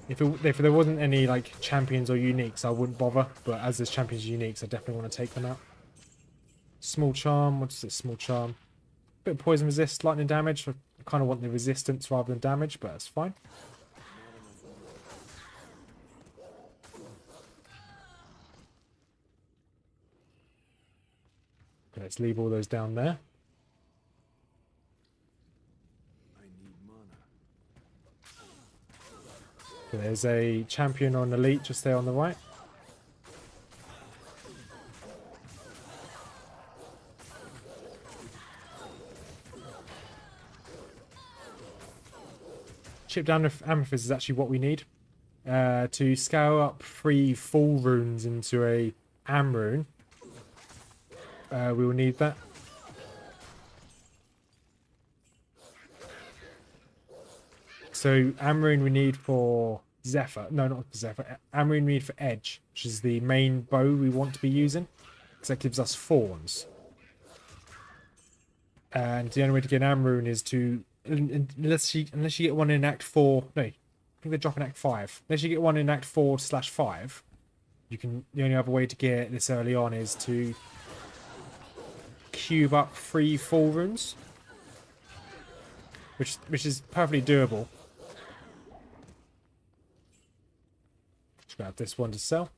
Speaker 1: If there wasn't any like champions or uniques, I wouldn't bother. But as there's champions and uniques, I definitely want to take them out. Small charm. What's this? Small charm. Bit of poison resist, lightning damage. I kind of want the resistance rather than damage, but that's fine. Okay, let's leave all those down there. Okay, there's a champion or an elite just there on the right. Chipped amethyst is actually what we need to scale up 3 full runes into a am rune. We will need that. So Amrune we need for Zephyr. No, not for Zephyr. Amrune we need for Edge, which is the main bow we want to be using. Because that gives us thorns. And the only way to get Amrune is to... Unless you get one in Act 4... No, I think they drop in Act 5. Unless you get one in Act 4/5, you can... The only other way to get this early on is to cube up 3 full runes. Which is perfectly doable. Let's grab this one to sell.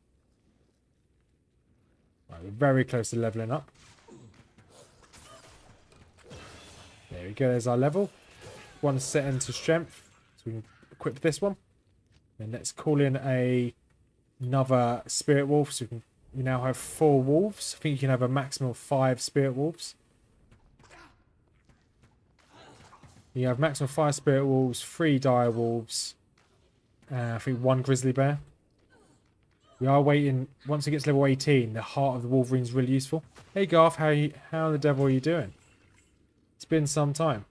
Speaker 1: Right, we're very close to leveling up. There we go, there's our level. One set into strength. So we can equip this one. Then let's call in another spirit wolf. So we now have 4 wolves. I think you can have a maximum of 5 spirit wolves. You have maximum 5 spirit wolves, 3 dire wolves, I think 1 grizzly bear. We are waiting, once it gets level 18, the heart of the Wolverine is really useful. Hey Garth, how the devil are you doing? It's been some time.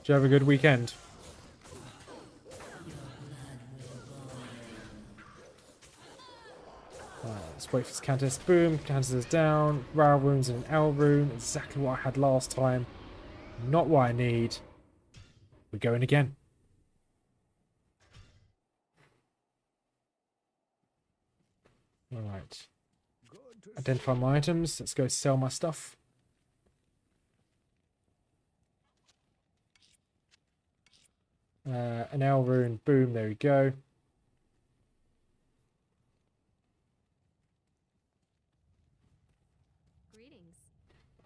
Speaker 1: Did you have a good weekend? Let's wait for this countess. Boom, countess is down. Rail runes and an L rune. Exactly what I had last time. Not what I need. We're going again. Alright. Identify my items. Let's go sell my stuff. An L rune. Boom, there we go.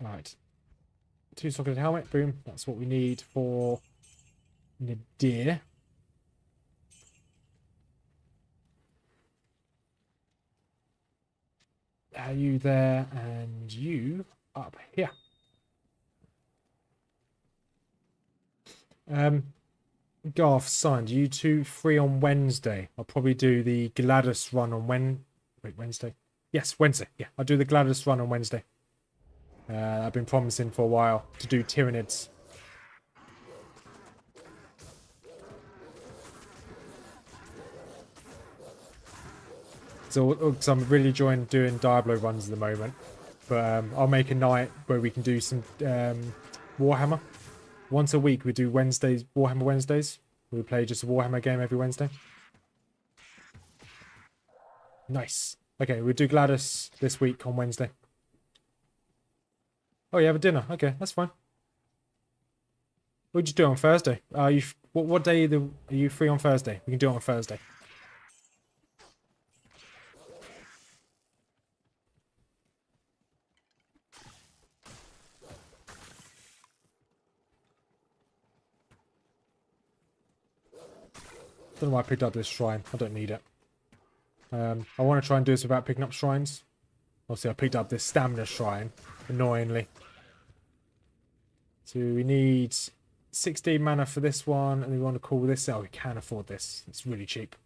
Speaker 1: Right. 2-socketed helmet, boom. That's what we need for Nadir. Are you there and you up here? Garth, signed. You 2 free on Wednesday? I'll probably do the Gladys run on Wednesday. Yes, Wednesday. Yeah, I'll do the Gladys run on Wednesday. I've been promising for a while to do Tyranids. So, because I'm really enjoying doing Diablo runs at the moment. But I'll make a night where we can do some Warhammer. Once a week we do Wednesdays, Warhammer Wednesdays. We play just a Warhammer game every Wednesday. Nice. Okay, we'll do Gladys this week on Wednesday. Oh, you have a dinner. Okay, that's fine. What'd you do on Thursday? What day are you free on Thursday? We can do it on Thursday. Don't know why I picked up this shrine. I don't need it. I want to try and do this without picking up shrines. Obviously, I picked up this stamina shrine, annoyingly. So we need 16 mana for this one, and we want to call this. Oh, we can afford this. It's really cheap.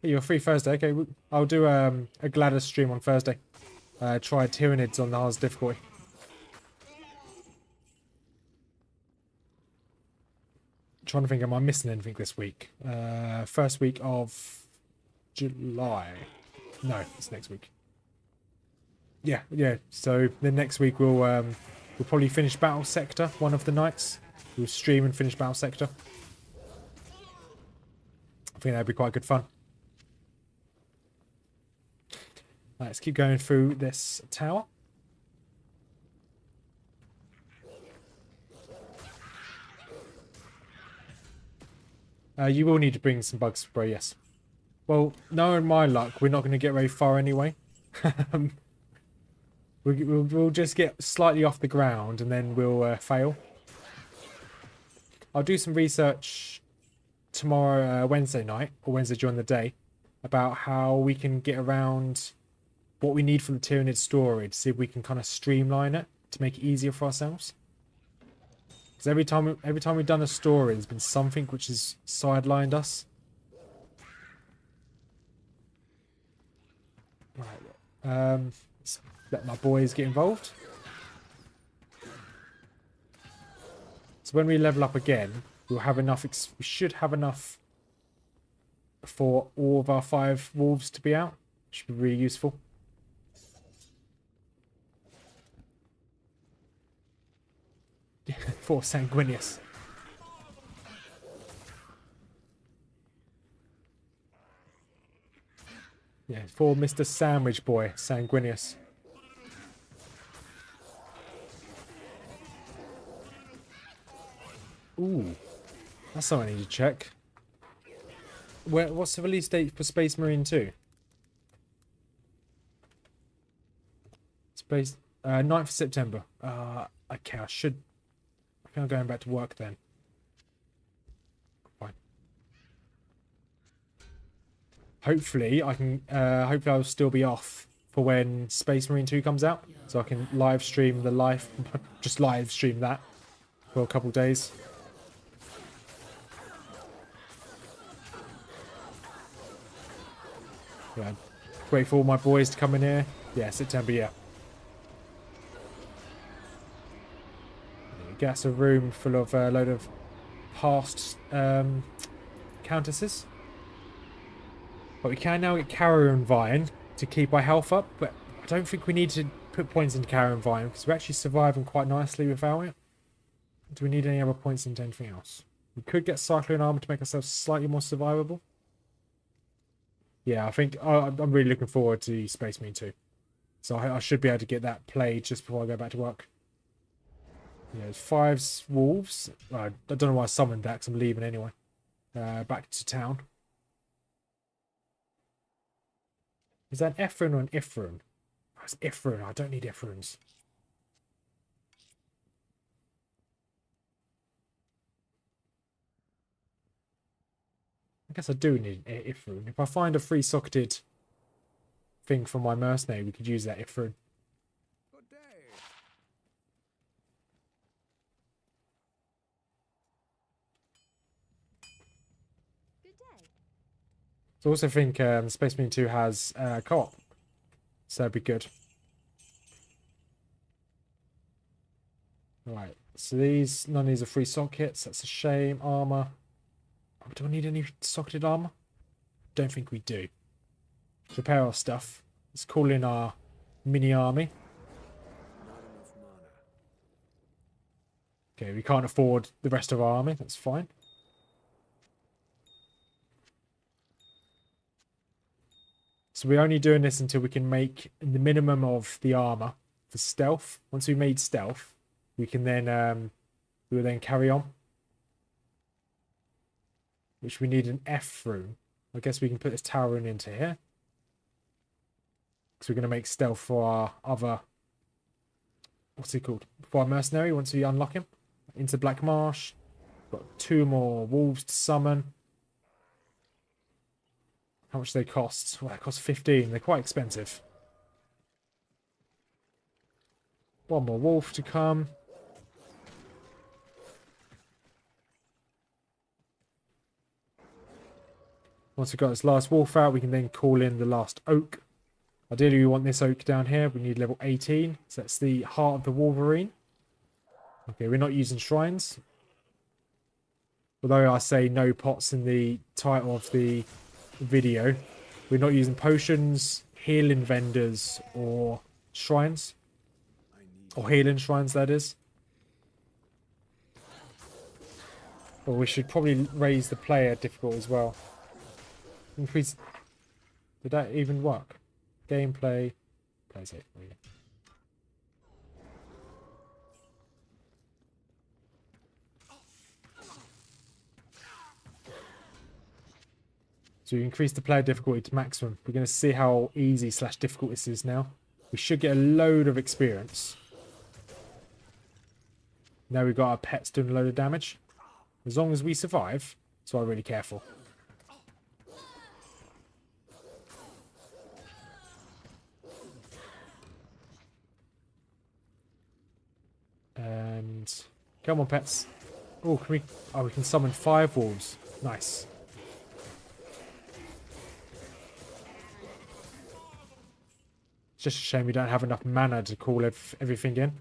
Speaker 1: Hey, you're free Thursday. Okay, I'll do a Gladys stream on Thursday. Try Tyranids on the hardest difficulty. Trying to think, am I missing anything this week? First week of July. No, it's next week. Yeah. So the next week we'll probably finish Battle Sector one of the nights. We'll stream and finish Battle Sector. I think that'd be quite good fun. Let's keep going through this tower. You will need to bring some bug spray, yes. Well, knowing my luck, we're not going to get very far anyway. We'll just get slightly off the ground and then we'll fail. I'll do some research tomorrow, Wednesday night, or Wednesday during the day, about how we can get around what we need for the Tyranid storage, see if we can kind of streamline it to make it easier for ourselves. Because every time we've done a story, there's been something which has sidelined us. Right. Let's let my boys get involved. So when we level up again, we'll have enough. We should have enough for all of our 5 wolves to be out. Should be really useful. For Sanguinius. Yeah, for Mr. Sandwich Boy, Sanguinius. Ooh, that's something I need to check. What's the release date for Space Marine 2? Space 9th of September. Okay, I think I'm going back to work then. Fine. Hopefully I can hopefully I'll still be off for when Space Marine 2 comes out. So I can live stream just live stream that for a couple of days. Yeah. Wait for all my boys to come in here. Yeah, September, yeah. Get us a room full of a load of past countesses. But we can now get Carrion Vine to keep our health up. But I don't think we need to put points into Carrion Vine because we're actually surviving quite nicely without it. Do we need any other points into anything else? We could get Cyclone Armor to make ourselves slightly more survivable. Yeah, I think I'm really looking forward to Space Marine 2. So I should be able to get that played just before I go back to work. Yeah, 5 wolves. I don't know why I summoned that because I'm leaving anyway. Back to town. Is that an Ephron or an Ifron? Oh, it's Ifron. I don't need Ifrons. I guess I do need an Ifron. If I find a free-socketed thing for my mercenary, we could use that Ifron.
Speaker 2: Good day.
Speaker 3: Good day.
Speaker 1: So I also think Space Marine 2 has co-op. So that'd be good. Right. So none of these are free sockets. That's a shame. Armor. Oh, do I need any socketed armor? Don't think we do. Repair our stuff. Let's call in our mini army. Okay, we can't afford the rest of our army. That's fine. So we're only doing this until we can make the minimum of the armor for stealth. Once we made stealth, we can then we will then carry on. Which we need an F room. I guess we can put this tower into here. Because we're going to make stealth for our other... What's he called? For our mercenary, once we unlock him. Into Black Marsh. Got 2 more wolves to summon. How much do they cost? Well, they cost 15. They're quite expensive. 1 more wolf to come. Once we've got this last wolf out, we can then call in the last oak. Ideally, we want this oak down here. We need level 18. So that's the heart of the Wolverine. Okay, we're not using shrines. Although I say no pots in the title of the video, we're not using potions, healing vendors, or shrines. Or healing shrines, that is. But we should probably raise the player difficult as well. Increase. Did that even work? Gameplay. Play safe. So you increase the player difficulty to maximum. We're going to see how easy / difficult this is now. We should get a load of experience. Now we've got our pets doing a load of damage. As long as we survive, that's what I really care for. And come on, pets. Oh, can we? Oh, we can summon 5 wolves. Nice. It's just a shame we don't have enough mana to call everything in.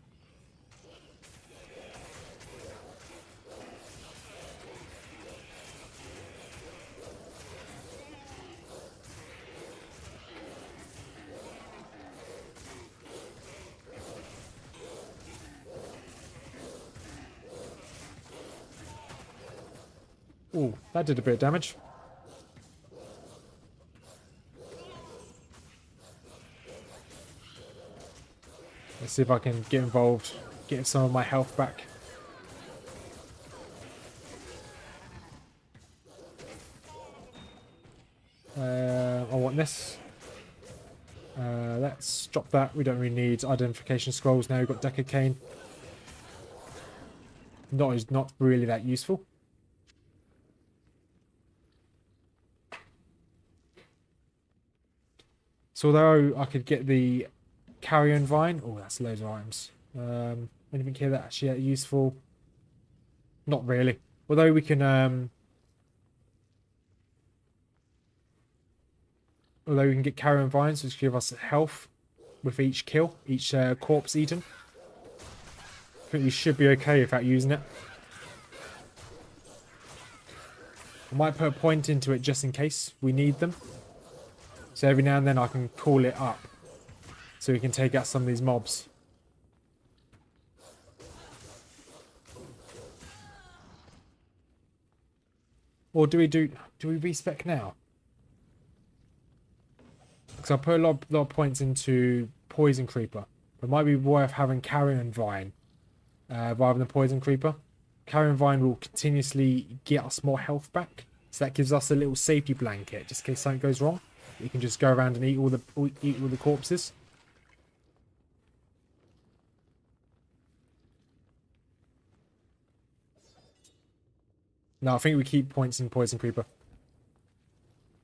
Speaker 1: Ooh, that did a bit of damage. Let's see if I can get involved, get some of my health back. I want this. Let's drop that. We don't really need identification scrolls now. We've got Deckard Cain. Not really that useful. So although I could get the Carrion Vine, oh, that's loads of items. Anything here that actually useful? Not really. Although we can, get Carrion Vines, which give us health with each kill, each corpse eaten. I think we should be okay without using it. I might put a point into it just in case we need them. So every now and then I can call it up. So we can take out some of these mobs. Or do we respec now? Because I put a lot of points into Poison Creeper. It might be worth having Carrion Vine rather than Poison Creeper. Carrion Vine will continuously get us more health back. So that gives us a little safety blanket just in case something goes wrong. You can just go around and eat all the corpses. No, I think we keep points in Poison Creeper.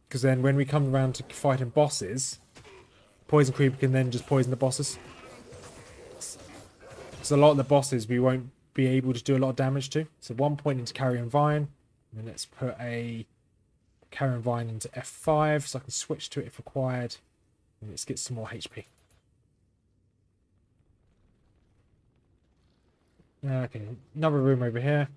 Speaker 1: Because then when we come around to fighting bosses, Poison Creeper can then just poison the bosses. So a lot of the bosses we won't be able to do a lot of damage to. So 1 point into Carrion Vine. And then let's put a Carrion Vine into F5 so I can switch to it if required. And let's get some more HP. Okay, another room over here.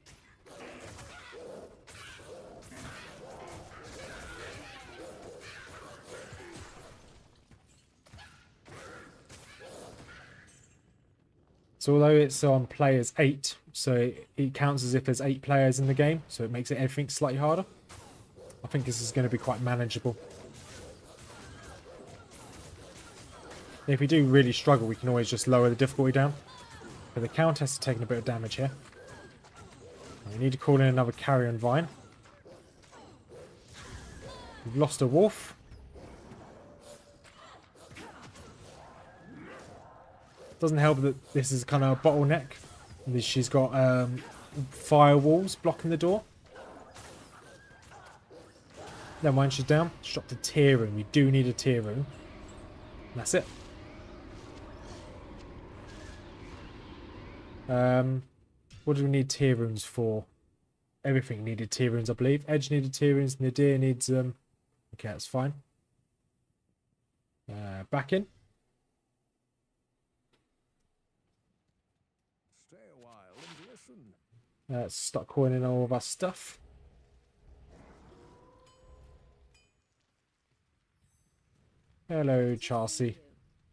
Speaker 1: So although it's on players 8, so it counts as if there's 8 players in the game, so it makes it everything slightly harder. I think this is going to be quite manageable. If we do really struggle, we can always just lower the difficulty down. But the countess is taking a bit of damage here. We need to call in another Carrion Vine. We've lost a wolf. Doesn't help that this is kind of a bottleneck. She's got firewalls blocking the door. Never mind, she's down. She's dropped a tier room. We do need a tier room. And that's it. What do we need tier rooms for? Everything needed tier rooms, I believe. Edge needed tier rooms. Nadir needs okay, that's fine. Back in.
Speaker 2: Stay a while and listen.
Speaker 1: Let's start calling in all of our stuff. Hello, Chelsea.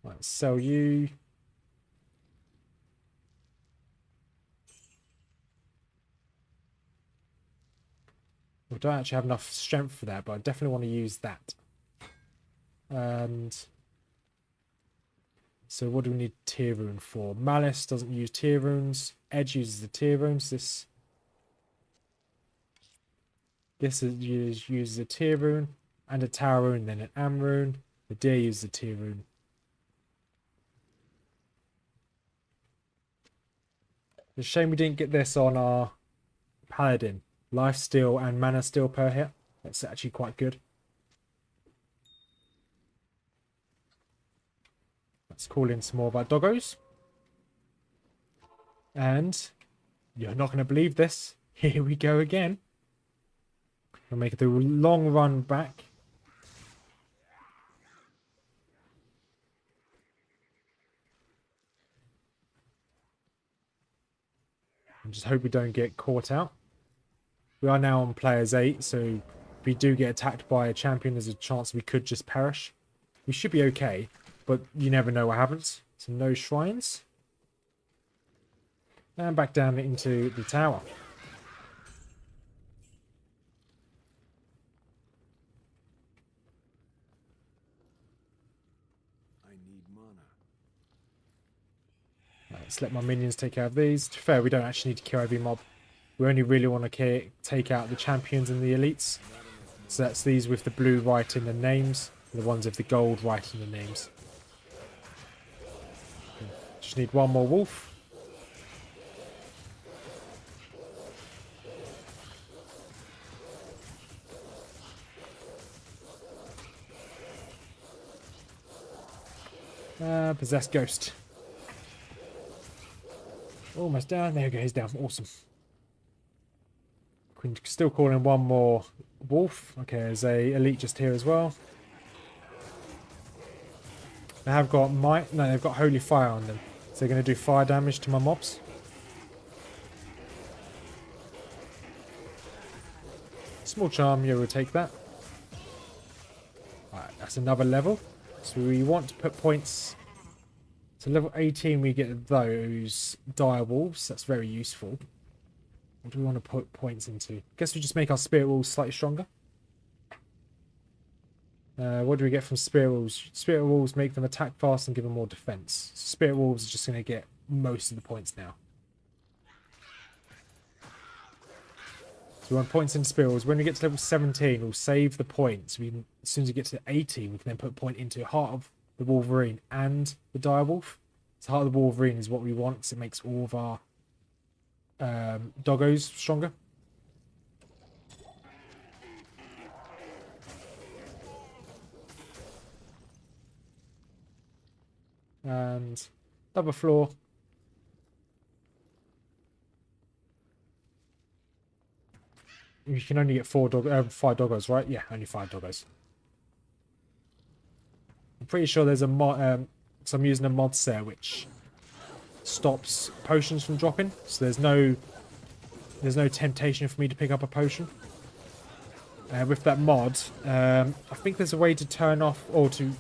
Speaker 1: Let's sell you. We don't actually have enough strength for that, but I definitely want to use that. And so what do we need tier rune for? Malice doesn't use tier runes. Edge uses the tier runes. This uses a tier rune and a tower rune, then an am rune. The deer uses a tier rune. It's a shame we didn't get this on our paladin. Life steal and mana steal per hit. That's actually quite good. Let's call in some more of our doggos. And you're not going to believe this. Here we go again. We'll make the long run back. And just hope we don't get caught out. We are now on players 8, so if we do get attacked by a champion, there's a chance we could just perish. We should be okay, but you never know what happens. So no shrines. And back down into the tower.
Speaker 2: I need mana.
Speaker 1: Let's let my minions take care of these. To be fair, we don't actually need to kill every mob. We only really want to take out the champions and the elites. So that's these with the blue writing the names, and the ones with the gold writing the names. Just need one more wolf. Possessed ghost. Almost down. There we go, he's down. Awesome. Can still call in one more wolf. Okay, there's a elite just here as well. They have got might. No, they've got holy fire on them. So they're going to do fire damage to my mobs. Small charm, yeah, we'll take that. Alright, that's another level. So we want to put points. So level 18 we get those dire wolves. That's very useful. What do we want to put points into? Guess we just make our spirit wolves slightly stronger. What do we get from spirit wolves? Spirit wolves make them attack fast and give them more defense. So spirit wolves are just going to get most of the points now. So we want points into spirit wolves. When we get to level 17, we'll save the points. As soon as we get to 18, we can then put a point into Heart of the Wolverine and the Direwolf. So Heart of the Wolverine is what we want because it makes all of our doggos stronger. And double floor. you can only get 5 doggos, right? Yeah, only 5 doggos. I'm pretty sure there's a mod. So I'm using a mod set which stops potions from dropping. So there's no temptation for me to pick up a potion. With that mod, I think there's a way to turn off or to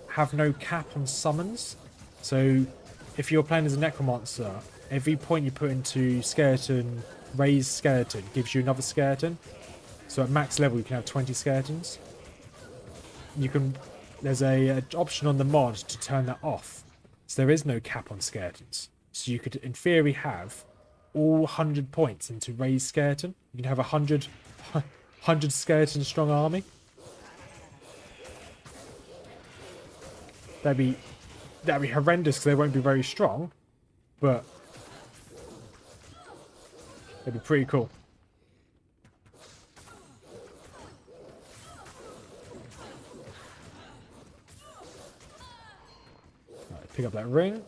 Speaker 1: have no cap on summons. So if you're playing as a necromancer, every point you put into skeleton, raised skeleton, gives you another skeleton. So at max level you can have 20 skeletons. There's a option on the mod to turn that off. So there is no cap on skeletons. So you could in theory have all 100 points into raised skeleton. You can have 100 skeleton strong army. That'd be horrendous because they won't be very strong, but it'd be pretty cool. Right, pick up that ring.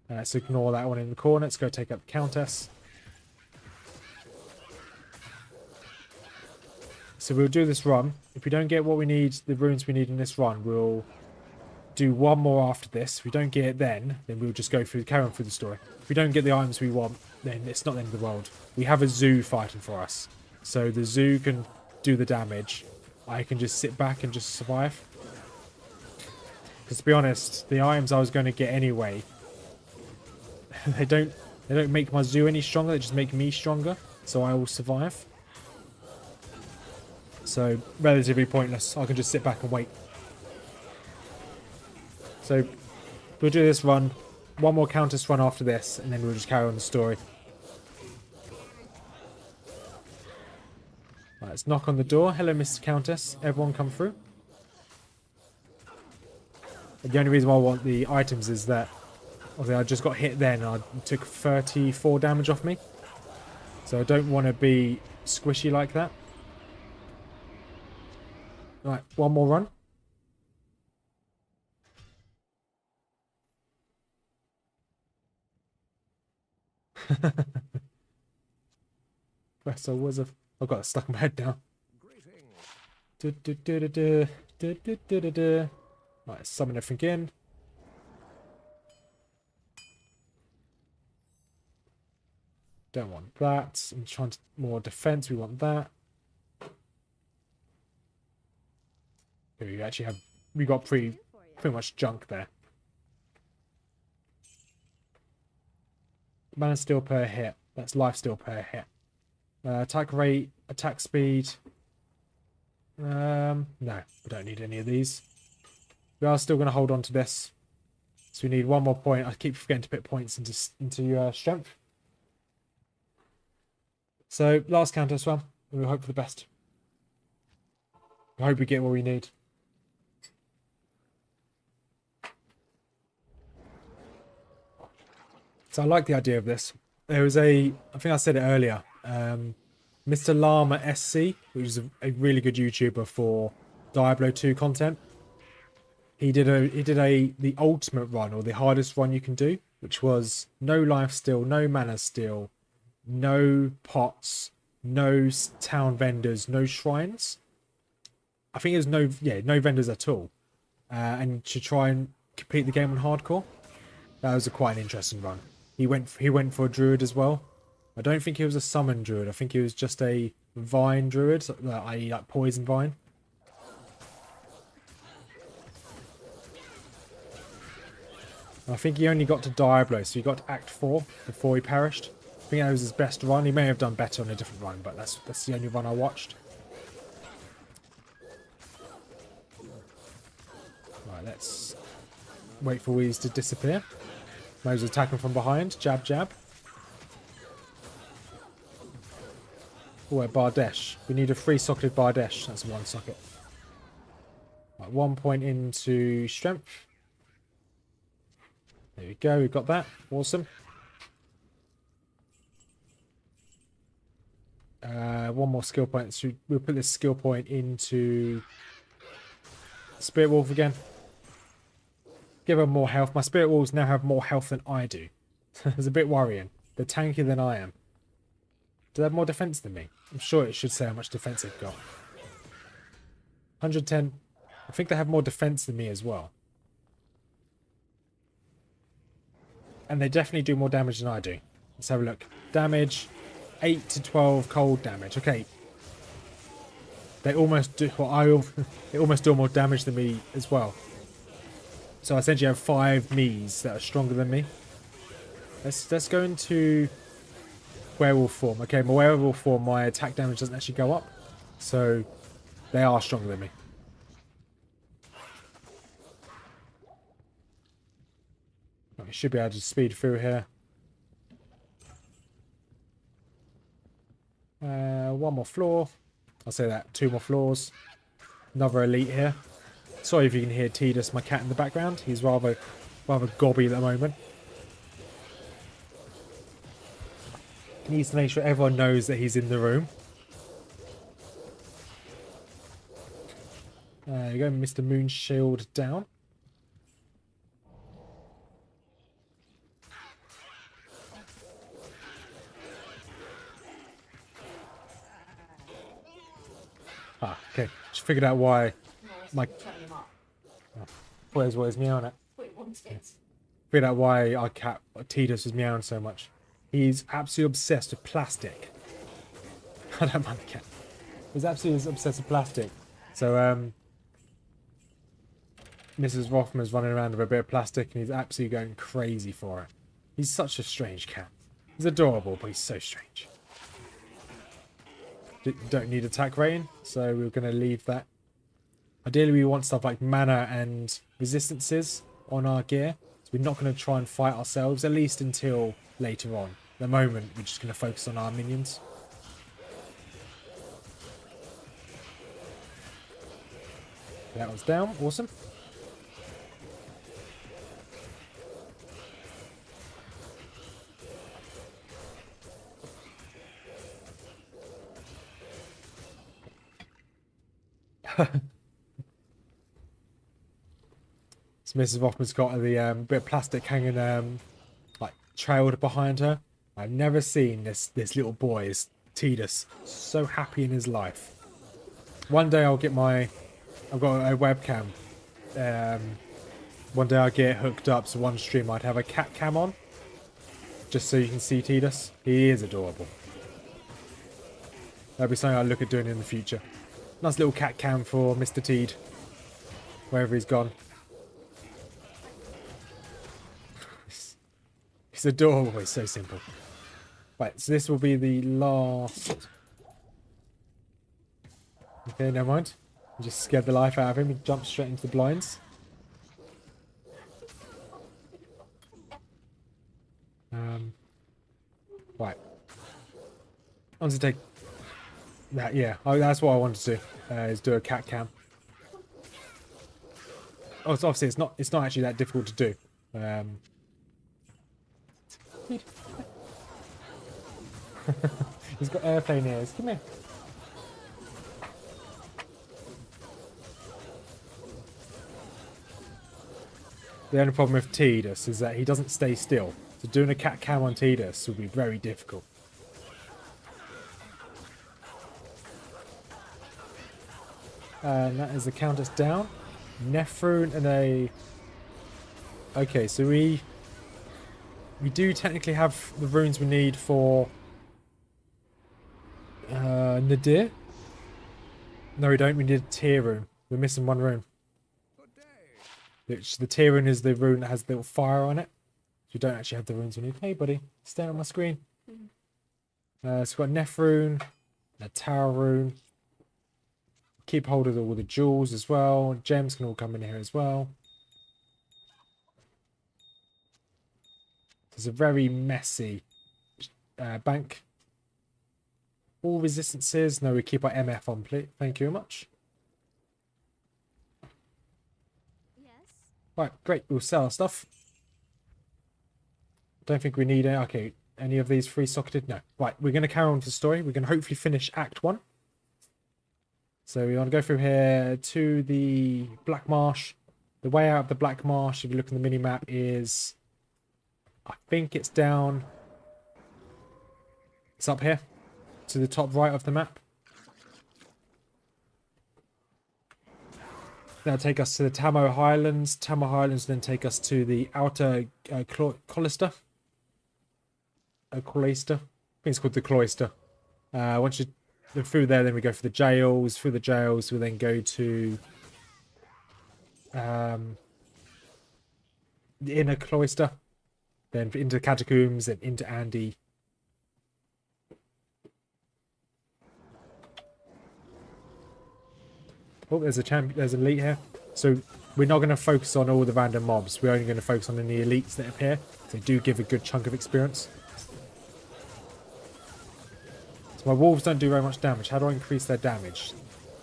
Speaker 1: Let's ignore that one in the corner. Let's go take up the countess. So we'll do this run. If we don't get what we need, the runes we need in this run, we'll do one more after this. If we don't get it then we'll just carry on through the story. If we don't get the items we want, then it's not the end of the world. We have a zoo fighting for us. So the zoo can do the damage. I can just sit back and just survive. Because to be honest, the items I was going to get anyway, they don't make my zoo any stronger, they just make me stronger, so I will survive. So relatively pointless. I can just sit back and wait. So we'll do this run, one more countess run after this, and then we'll just carry on the story. Right, let's knock on the door. Hello, Mr. Countess. Everyone come through. The only reason why I want the items is that obviously I just got hit then and I took 34 damage off me. So I don't want to be squishy like that. Right, one more run. So was I've got it stuck in my head now. Right, summon everything in. Don't want that. I'm trying to more defense. We want that. We got pretty much junk there. Mana steal per hit. That's life steal per hit. Attack rate, attack speed. No, we don't need any of these. We are still going to hold on to this. So we need one more point. I keep forgetting to put points into strength. So last countess one. We'll hope for the best. I hope we get what we need. So I like the idea of this. There was I think I said it earlier, Mr. Llama SC, which is a really good YouTuber for Diablo 2 content. He did the ultimate run, or the hardest run you can do, which was no life steal, no mana steal, no pots, no town vendors, no shrines. I think it was no vendors at all. And to try and complete the game on hardcore. That was quite an interesting run. He went for a druid as well. I don't think he was a summon druid. I think he was just a vine druid, i.e. like poison vine. I think he only got to Diablo, so he got to Act 4 before he perished. I think that was his best run. He may have done better on a different run, but that's the only run I watched. Right, let's wait for these to disappear. Mo's attacking from behind. Jab, jab. Oh, a Bardesh. We need a 3-socketed Bardesh. That's one socket. Right, 1 point into strength. There we go. We've got that. Awesome. One more skill point. So we'll put this skill point into Spirit Wolf again. give her more health. My spirit wolves now have more health than I do. It's a bit worrying. They're tankier than I am. Do they have more defense than me? I'm sure it should say how much defense they've got. 110. I think they have more defense than me as well. And they definitely do more damage than I do. Let's have a look. Damage, 8 to 12 cold damage. Okay. They almost do, well, they almost do more damage than me as well. So I essentially have 5 me's that are stronger than me. Let's go into werewolf form. Okay, my werewolf form, my attack damage doesn't actually go up. So they are stronger than me. I should be able to speed through here. One more floor. I'll say that. 2 more floors. Another elite here. Sorry if you can hear Tidus, my cat, in the background. He's rather gobby at the moment. He needs to make sure everyone knows that he's in the room. You go, Mr. Moonshield down. Ah, okay. Just figured out why my... Where's what is meowing at? Figured out why our cat, Tidus, was meowing so much. He's absolutely obsessed with plastic. I don't mind the cat. He's absolutely obsessed with plastic. So, Mrs. Rothman's running around with a bit of plastic and he's absolutely going crazy for it. He's such a strange cat. He's adorable, but he's so strange. Don't need attack rating, so we're going to leave that. Ideally, we want stuff like mana and resistances on our gear. So we're not going to try and fight ourselves, at least until later on. At the moment, we're just going to focus on our minions. That was down. Awesome. So Mrs. Hoffman's got the bit of plastic hanging like trailed behind her. I've never seen this little boy, this Tidus, so happy in his life. One day I'll get I've got a webcam. One day I'll get it hooked up, so one stream I'd have a cat cam on, just so you can see Tidus. He is adorable. That'll be something I'll look at doing in the future. Nice little cat cam for Mr. Teed, wherever he's gone. He's adorable. He's so simple. Right, so this will be the last. Okay, never mind. I just scared the life out of him. He jumped straight into the blinds. Right. I want to take that. Yeah, that's what I wanted to do. Is do a cat cam. Oh, so obviously it's not actually that difficult to do. He's got airplane ears. Come here. The only problem with Tidus is that he doesn't stay still. So doing a cat cam on Tidus would be very difficult. And that is the countess down. Nephrune and a... Okay, so we do technically have the runes we need for Nadir. No, we don't. We need a tier rune. We're missing one rune. Which the tier rune is the rune that has the little fire on it. So we don't actually have the runes we need. Hey, buddy, stay on my screen. So we've got Nephrune, a tower rune. Keep hold of all the jewels as well. Gems can all come in here as well. It's a very messy bank. All resistances. No, we keep our MF on, please. Thank you very much.
Speaker 5: Yes.
Speaker 1: Right, great. We'll sell our stuff. Don't think we need any. Okay, any of these free socketed? No. Right, we're going to carry on with the story. We're going to hopefully finish Act 1. So we want to go through here to the Black Marsh. The way out of the Black Marsh, if you look at the mini-map, is... I think it's down... It's up here, to the top right of the map. That'll take us to the Tamo Highlands. Tamo Highlands then take us to the outer Cloister. Cloister. I think it's called the Cloister. Once you're through there, then we go for the jails. Through the jails, we then go to the inner Cloister. Then into Catacombs, then into Andy. Oh, there's a champion. There's an elite here. So we're not going to focus on all the random mobs. We're only going to focus on the elites that appear. They do give a good chunk of experience. So my wolves don't do very much damage. How do I increase their damage?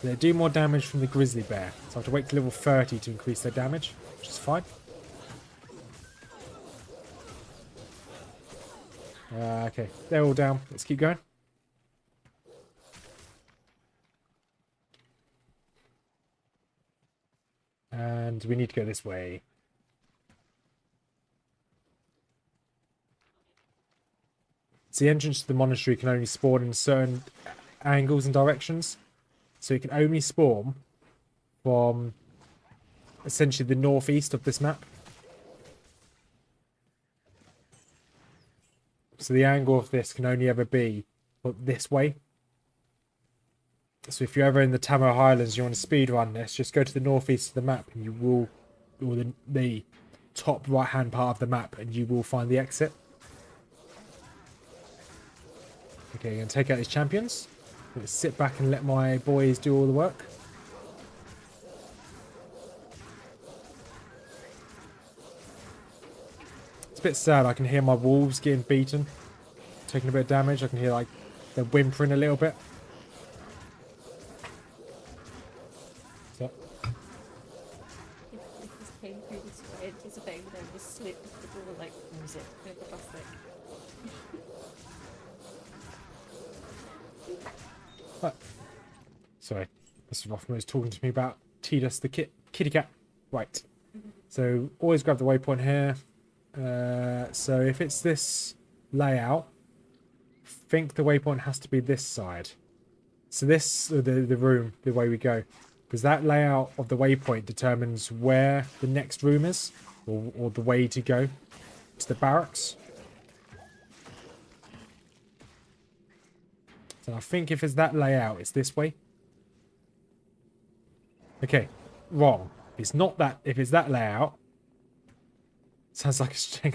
Speaker 1: They do more damage from the grizzly bear. So I have to wait to level 30 to increase their damage, which is fine. Okay, they're all down. Let's keep going. And we need to go this way. So the entrance to the monastery can only spawn in certain angles and directions. So it can only spawn from essentially the northeast of this map. So the angle of this can only ever be this way. So if you're ever in the Tamo Highlands, you want to speedrun this, just go to the northeast of the map and you will, or the top right hand part of the map, and you will find the exit. Okay, I'm going to take out these champions. Let's sit back and let my boys do all the work. It's a bit sad. I can hear my wolves getting beaten, taking a bit of damage. I can hear like they're whimpering a little bit. So.
Speaker 4: If this came through this way, anticipating them just slip the door like music with the plastic.
Speaker 1: Oh. Sorry, Mr. Rothman was talking to me about Tidus the kitty cat. Right. So always grab the waypoint here. So if it's this layout, I think the waypoint has to be this side. So this, the room, the way we go. Because that layout of the waypoint determines where the next room is, or the way to go to the barracks. So I think if it's that layout, it's this way. Okay, wrong. It's not that. If it's that layout, sounds like a string.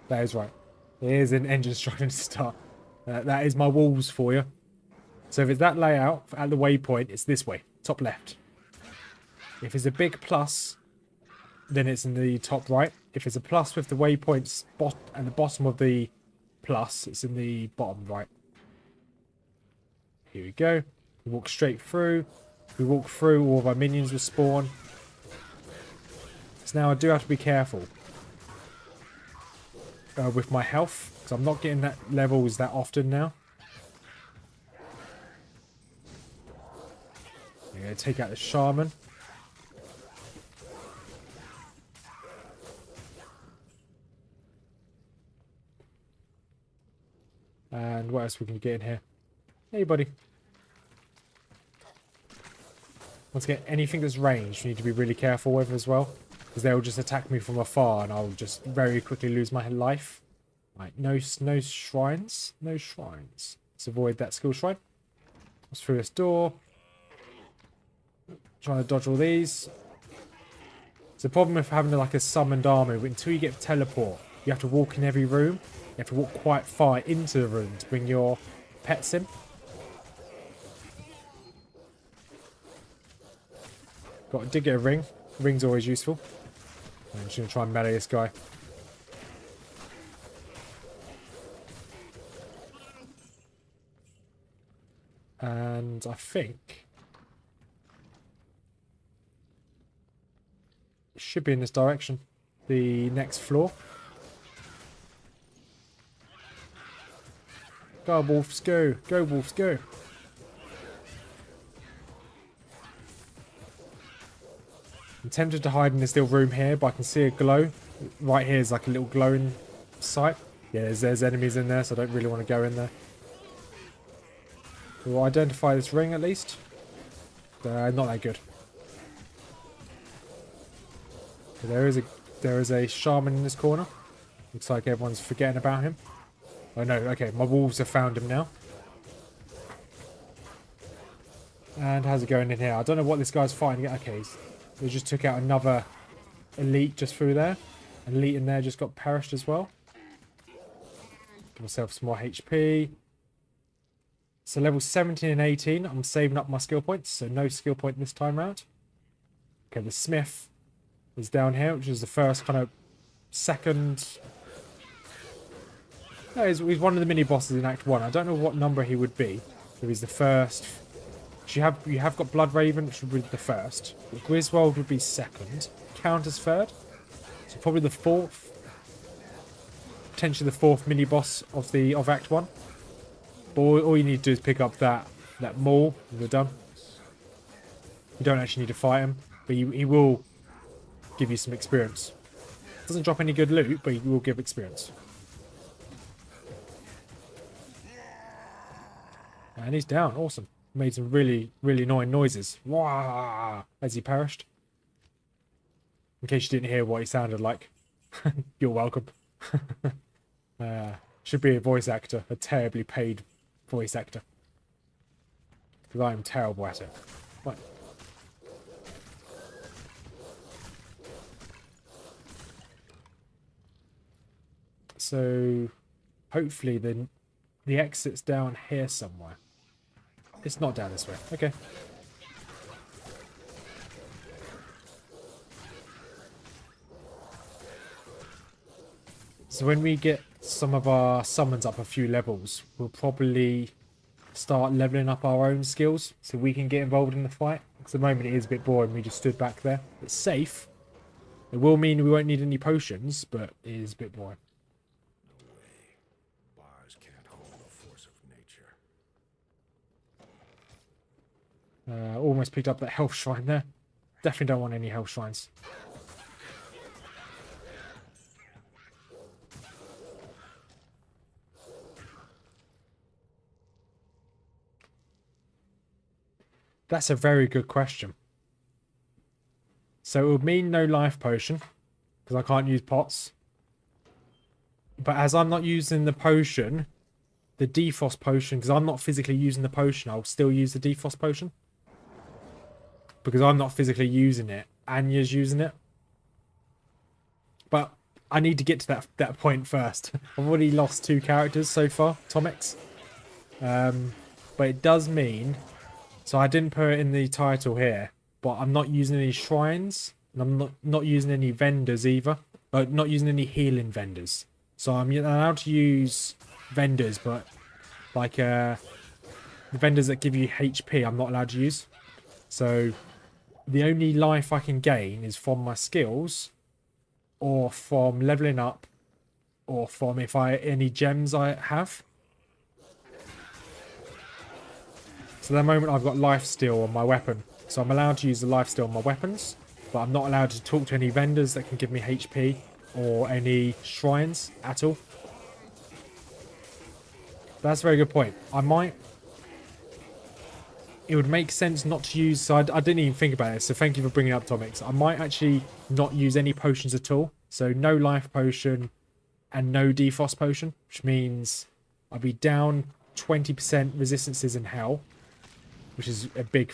Speaker 1: That is right. There's an engine struggling to start. That is my wolves for you. So if it's that layout at the waypoint, it's this way, top left. If it's a big plus, then it's in the top right. If it's a plus with the waypoints at the bottom of the plus, it's in the bottom right. Here we go. We walk straight through. We walk through, all of our minions will spawn. So now I do have to be careful with my health, because I'm not getting that levels that often now. I'm going to take out the shaman. And what else we can get in here? Hey, buddy. Once again, anything that's ranged, you need to be really careful with as well. Because they'll just attack me from afar and I'll just very quickly lose my life. Right, no shrines. No shrines. Let's avoid that skill shrine. Let's through this door. Trying to dodge all these. It's the problem with having like a summoned army. Until you get teleport, you have to walk in every room. You have to walk quite far into the room to bring your pets in. Got to get a ring. Ring's always useful. I'm just going to try and melee this guy. And I think it should be in this direction. The next floor. Go, wolves, go. Go, wolves, go. I'm tempted to hide in this little room here, but I can see a glow. Right here is like a little glowing sight. Yeah, there's enemies in there, so I don't really want to go in there. We'll identify this ring at least. Not that good. There is a shaman in this corner. Looks like everyone's forgetting about him. Oh no, okay, my wolves have found him now. And how's it going in here? I don't know what this guy's fighting. Okay, they just took out another elite just through there. An elite in there just got perished as well. Give myself some more HP. So level 17 and 18, I'm saving up my skill points, so no skill point this time round. Okay, the smith is down here, which is the first kind of second... No, he's one of the mini bosses in Act 1. I don't know what number he would be. So he's the first. You have got Blood Raven, which would be the first. Griswold would be second. Countess third. So probably the fourth. Potentially the fourth mini boss of Act 1. But all you need to do is pick up that maul and you're done. You don't actually need to fight him, but he will give you some experience. Doesn't drop any good loot, but he will give experience. And he's down. Awesome. Made some really, really annoying noises. Wah! As he perished. In case you didn't hear what he sounded like. You're welcome. Should be a voice actor. A terribly paid voice actor. Because I am terrible at it. Right. So, hopefully the exit's down here somewhere. It's not down this way. Okay. So when we get some of our summons up a few levels, we'll probably start leveling up our own skills so we can get involved in the fight. Because at the moment it is a bit boring. We just stood back there. It's safe. It will mean we won't need any potions, but it is a bit boring. Almost picked up that health shrine there. Definitely don't want any health shrines. That's a very good question. So it would mean no life potion, because I can't use pots. But as I'm not using the potion, the defrost potion, because I'm not physically using the potion, I'll still use the defrost potion. Because I'm not physically using it. Anya's using it. But I need to get to that point first. I've already lost 2 characters so far, Tomix. But it does mean... So I didn't put it in the title here. But I'm not using any shrines. And I'm not using any vendors either. Not using any healing vendors. So I'm allowed to use vendors, but... Like, the vendors that give you HP, I'm not allowed to use. So... The only life I can gain is from my skills, or from leveling up, or from any gems I have. So at the moment I've got life steal on my weapon, so I'm allowed to use the life steal on my weapons, but I'm not allowed to talk to any vendors that can give me HP or any shrines at all. That's a very good point. It would make sense not to use... So I didn't even think about it, so thank you for bringing it up, Tomix. I might actually not use any potions at all. So no life potion and no defrost potion, which means I'll be down 20% resistances in hell, which is a big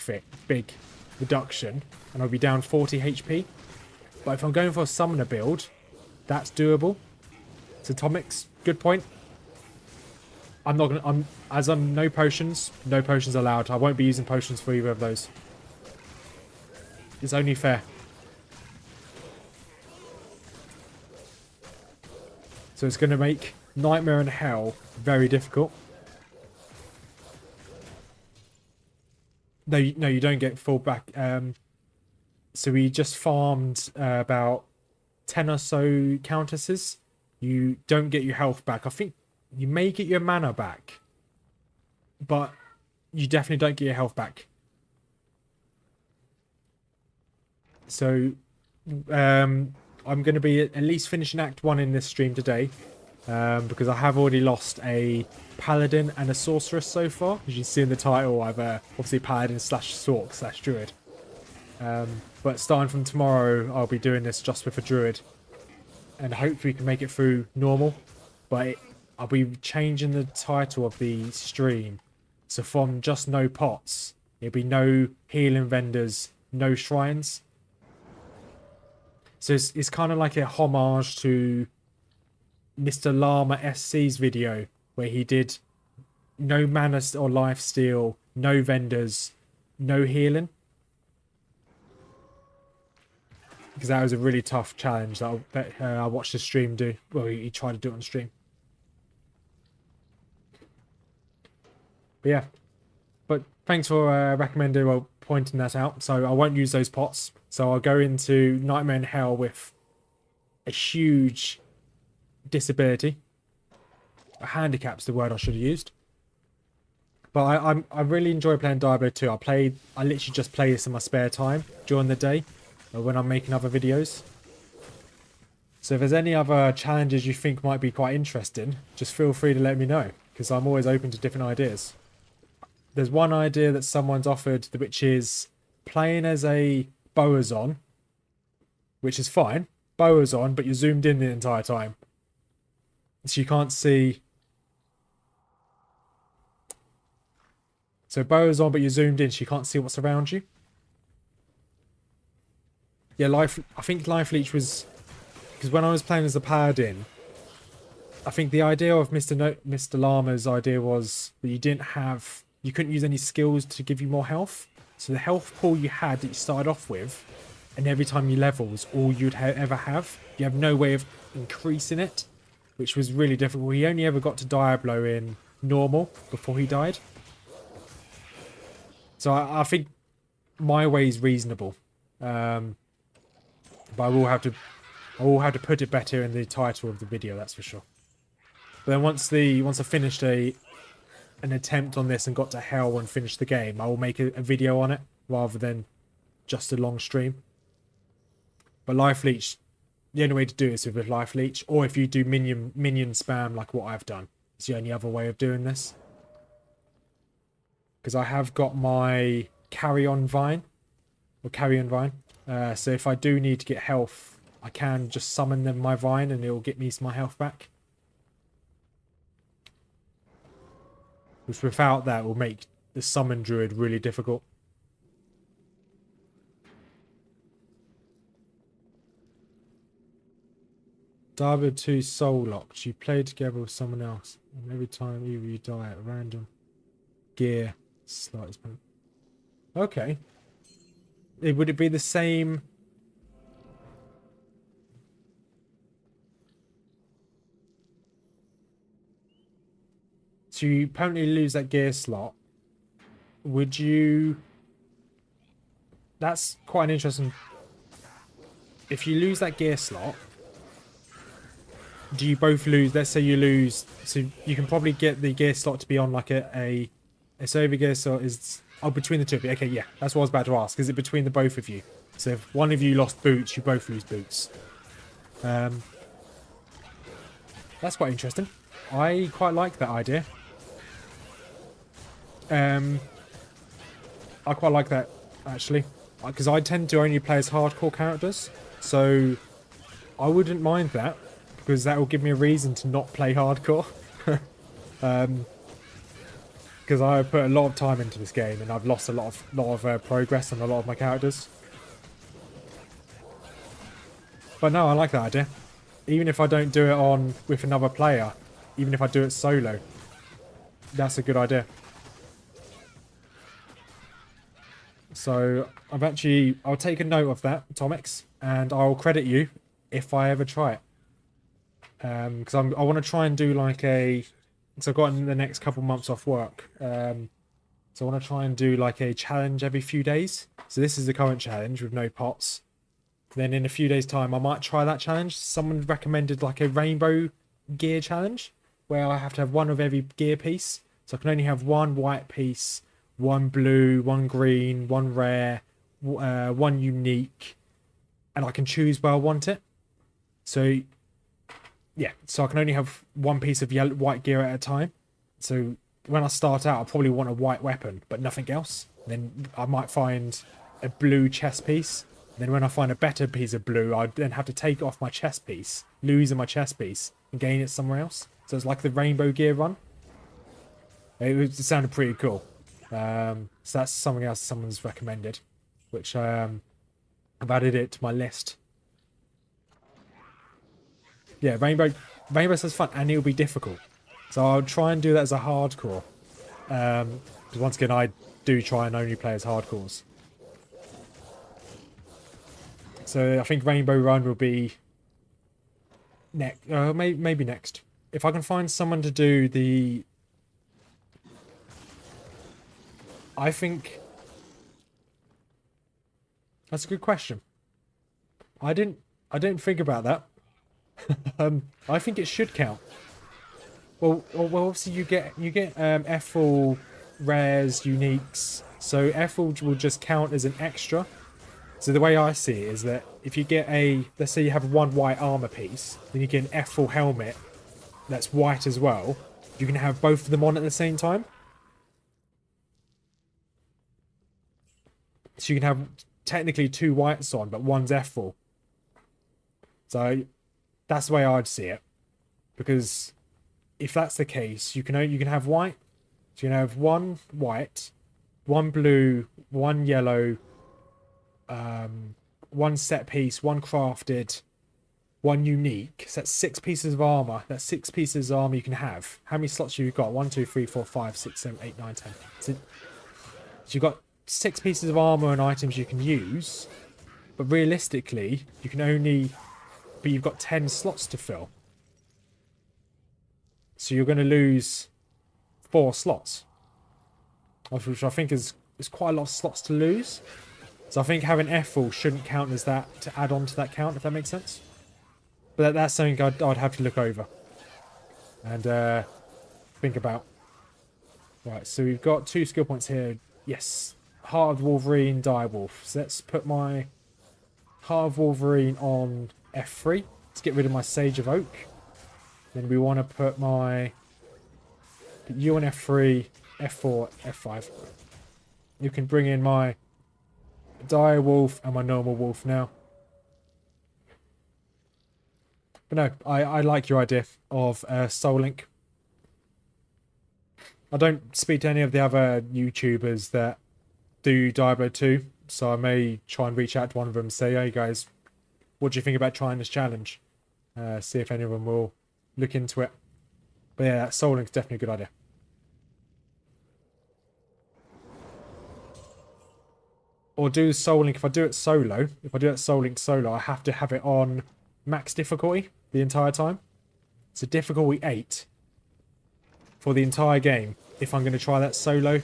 Speaker 1: reduction. And I'll be down 40 HP. But if I'm going for a summoner build, that's doable. So Tomix, good point. As I'm no potions allowed. I won't be using potions for either of those. It's only fair. So it's going to make Nightmare and Hell very difficult. No, you don't get full back. So we just farmed about 10 or so countesses. You don't get your health back. I think you may get your mana back, but you definitely don't get your health back. So I'm going to be at least finishing Act 1 in this stream today. Because I have already lost a Paladin and a Sorceress so far. As you can see in the title, I've obviously Paladin / Sorc / Druid. But starting from tomorrow, I'll be doing this just with a Druid. And hopefully we can make it through normal. But I'll be changing the title of the stream. So from just no pots, it'll be no healing vendors, no shrines. So it's kind of like a homage to Mr. Llama SC's video where he did no mana or life steal, no vendors, no healing. Because that was a really tough challenge that I watched the stream do. Well, he tried to do it on stream. But yeah. But thanks for recommending or pointing that out. So I won't use those pots. So I'll go into Nightmare in Hell with a huge disability. A handicap's the word I should have used. But I really enjoy playing Diablo 2. I literally just play this in my spare time during the day or when I'm making other videos. So if there's any other challenges you think might be quite interesting, just feel free to let me know, because I'm always open to different ideas. There's one idea that someone's offered, which is playing as a Boazon, which is fine. Boazon, but you're zoomed in the entire time. So you can't see. So Bo's on, but you're zoomed in, so you can't see what's around you. Yeah, I think Life Leech was, because when I was playing as the Paladin, I think the idea of Mr. Llama's idea was that you couldn't use any skills to give you more health. So the health pool you had that you started off with, and every time you level was all you'd ever have. You have no way of increasing it, which was really difficult. He only ever got to Diablo in normal before he died. So I think my way is reasonable. But I will have to put it better in the title of the video, that's for sure. But then once I finished an attempt on this and got to hell and finished the game, I will make a video on it rather than just a long stream. But Life Leech, the only way to do this is with Life Leech, or if you do minion spam like what I've done. It's the only other way of doing this. Because I have got my Carrion Vine. So if I do need to get health, I can just summon them my Vine and it will get me my health back. Which without that will make the Summon Druid really difficult. Diablo 2 Soul Locked. You play together with someone else, and every time either you die at random gear slot is... Okay. Would it be the same? So you permanently lose that gear slot. Would you... That's quite an interesting... If you lose that gear slot, do you both lose? Let's say you lose... So you can probably get the gear slot to be on like a Silver gear slot is... Oh, between the two of you. Okay, yeah. That's what I was about to ask. Is it between the both of you? So if one of you lost boots, you both lose boots. That's quite interesting. I quite like that idea. I quite like that, actually. Because I tend to only play as hardcore characters. So I wouldn't mind that. Because that will give me a reason to not play hardcore. Because I put a lot of time into this game and I've lost a lot of progress on a lot of my characters. But no, I like that idea. Even if I don't do it with another player, even if I do it solo, that's a good idea. So I'll take a note of that, Tomix, and I'll credit you if I ever try it. Because I want to try and do like so I've got in the next couple months off work. So I want to try and do like a challenge every few days. So this is the current challenge with no pots. Then in a few days' time, I might try that challenge. Someone recommended like a rainbow gear challenge where I have to have one of every gear piece. So I can only have one white piece, one blue, one green, one rare, one unique, and I can choose where I want it. So yeah, so I can only have one piece of white gear at a time. So when I start out, I probably want a white weapon, but nothing else. Then I might find a blue chest piece. Then when I find a better piece of blue, I then have to take off my chest piece, lose my chest piece, and gain it somewhere else. So it's like the rainbow gear run. It sounded pretty cool. So that's something else someone's recommended, which I've added it to my list. Yeah, rainbow sounds fun, and it'll be difficult. So I'll try and do that as a hardcore. Because once again, I do try and only play as hardcores. So I think Rainbow Run will be next. Maybe next. If I can find someone to do the... I think... That's a good question. I didn't think about that. I think it should count. Well, obviously you get Ethel, rares, uniques. So Ethel will just count as an extra. So the way I see it is that if you get let's say you have one white armor piece, then you get an Ethel helmet that's white as well. You can have both of them on at the same time. So you can have technically two whites on, but one's Ethel. So that's the way I'd see it. Because if that's the case, you can have white. So you can have one white, one blue, one yellow, one set piece, one crafted, one unique. So that's 6 pieces of armor. That's 6 pieces of armor you can have. How many slots have you got? 1, 2, 3, 4, 5, 6, 7, 8, 9, 10. So you've got 6 pieces of armor and items you can use. But realistically, you can only... But you've got 10 slots to fill. So you're going to lose 4 slots. Which I think is quite a lot of slots to lose. So I think having Ethel shouldn't count as that to add on to that count, if that makes sense. But that's something I'd have to look over. And think about. Right, so we've got 2 skill points here. Yes. Heart of the Wolverine, Direwolf. So let's put my Heart of Wolverine on F3. Let's get rid of my Sage of Oak. Then we want to put you on F3, F4, F5. You can bring in my Dire Wolf and my normal wolf now. But no, I like your idea of Soul Link. I don't speak to any of the other YouTubers that do Diablo 2, so I may try and reach out to one of them and say, hey guys, what do you think about trying this challenge? See if any of them will look into it. But yeah, Soul Link's definitely a good idea. Or do Soul Link, if I do it Soul Link solo, I have to have it on max difficulty the entire time. So difficulty 8 for the entire game if I'm going to try that solo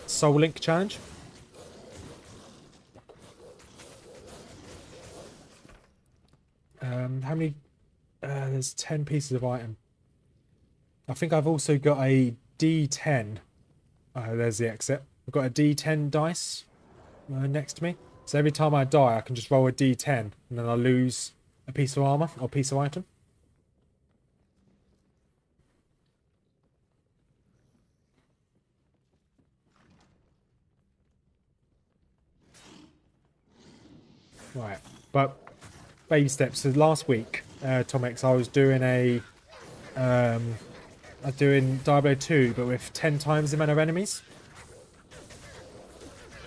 Speaker 1: Soul Link challenge. How many? There's 10 pieces of item. I think I've also got a D10. There's the exit. I've got a D10 dice next to me. So every time I die, I can just roll a D10 and then I lose a piece of armor or piece of item. Right, but baby steps. So last week, Tom X, I was doing Diablo 2, but with 10 times the amount of enemies.